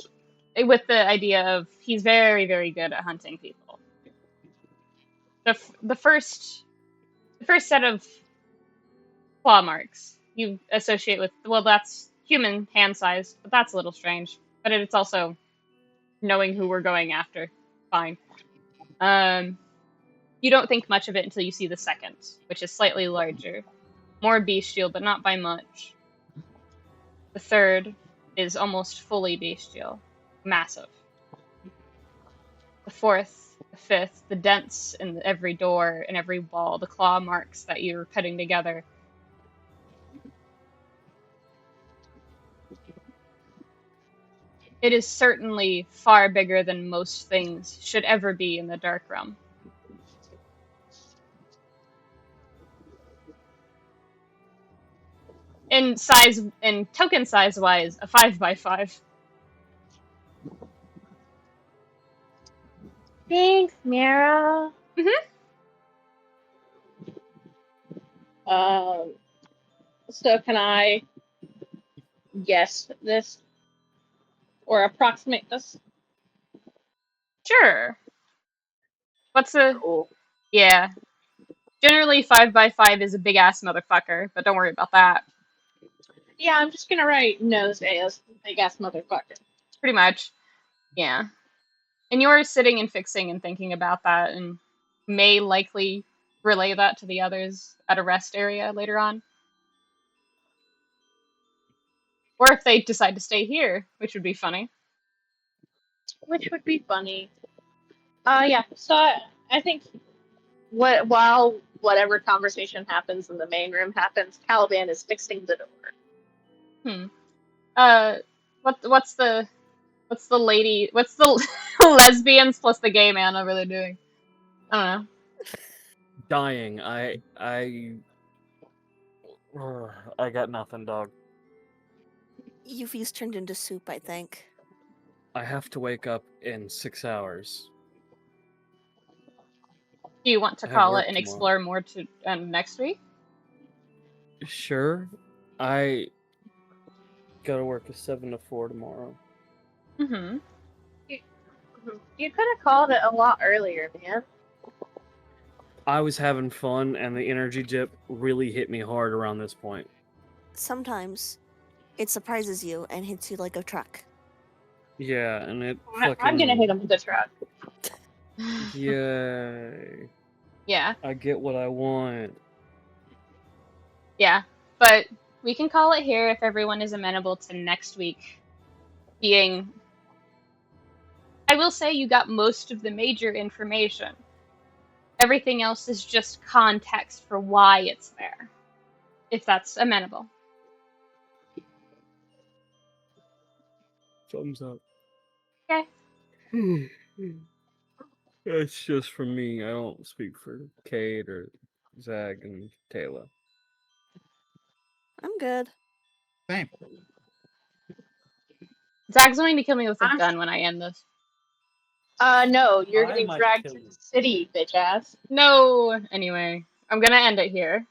with the idea of he's very, very good at hunting people. The first set of claw marks you associate with, well, that's human hand size, but that's a little strange. But it's also knowing who we're going after. Fine. You don't think much of it until you see the second, which is slightly larger, more bestial, but not by much. The third is almost fully bestial, massive. The fourth, the fifth, the dents in every door and every wall, the claw marks that you're putting together. It is certainly far bigger than most things should ever be in the Dark Realm. In size, in token size wise, a 5x5. Thanks, Mera. So can I guess this or approximate this? Sure. What's the... Cool. Yeah. Generally, 5x5 is a big ass motherfucker, but don't worry about that. Yeah, I'm just gonna write nose as big ass motherfucker. Pretty much. Yeah. And you're sitting and fixing and thinking about that and may likely relay that to the others at a rest area later on. Or if they decide to stay here, which would be funny. Which would be funny. Yeah. So I think while whatever conversation happens in the main room happens, Caliban is fixing the door. What's the lady, what's the lesbians plus the gay man over there doing? I don't know. Dying. I got nothing, dog. Yufi's turned into soup, I think. I have to wake up in 6 hours. Do you want to I have call work it and tomorrow. explore more to next week? Sure. I gotta work a 7 to 4 tomorrow. Mm-hmm. You could have called it a lot earlier, man. I was having fun, and the energy dip really hit me hard around this point. Sometimes it surprises you and hits you like a truck. Yeah, and it I'm gonna hit him with the truck. Yay. Yeah. I get what I want. Yeah. But we can call it here if everyone is amenable to next week being... I will say you got most of the major information. Everything else is just context for why it's there. If that's amenable. Thumbs up. Okay. It's just for me. I don't speak for Cayde or Zag and Tala. I'm good. Same. Zach's going to kill me with a I'm- gun when I end this. No, you're I getting might dragged kill to you. the city, bitch ass. No! Anyway, I'm gonna end it here.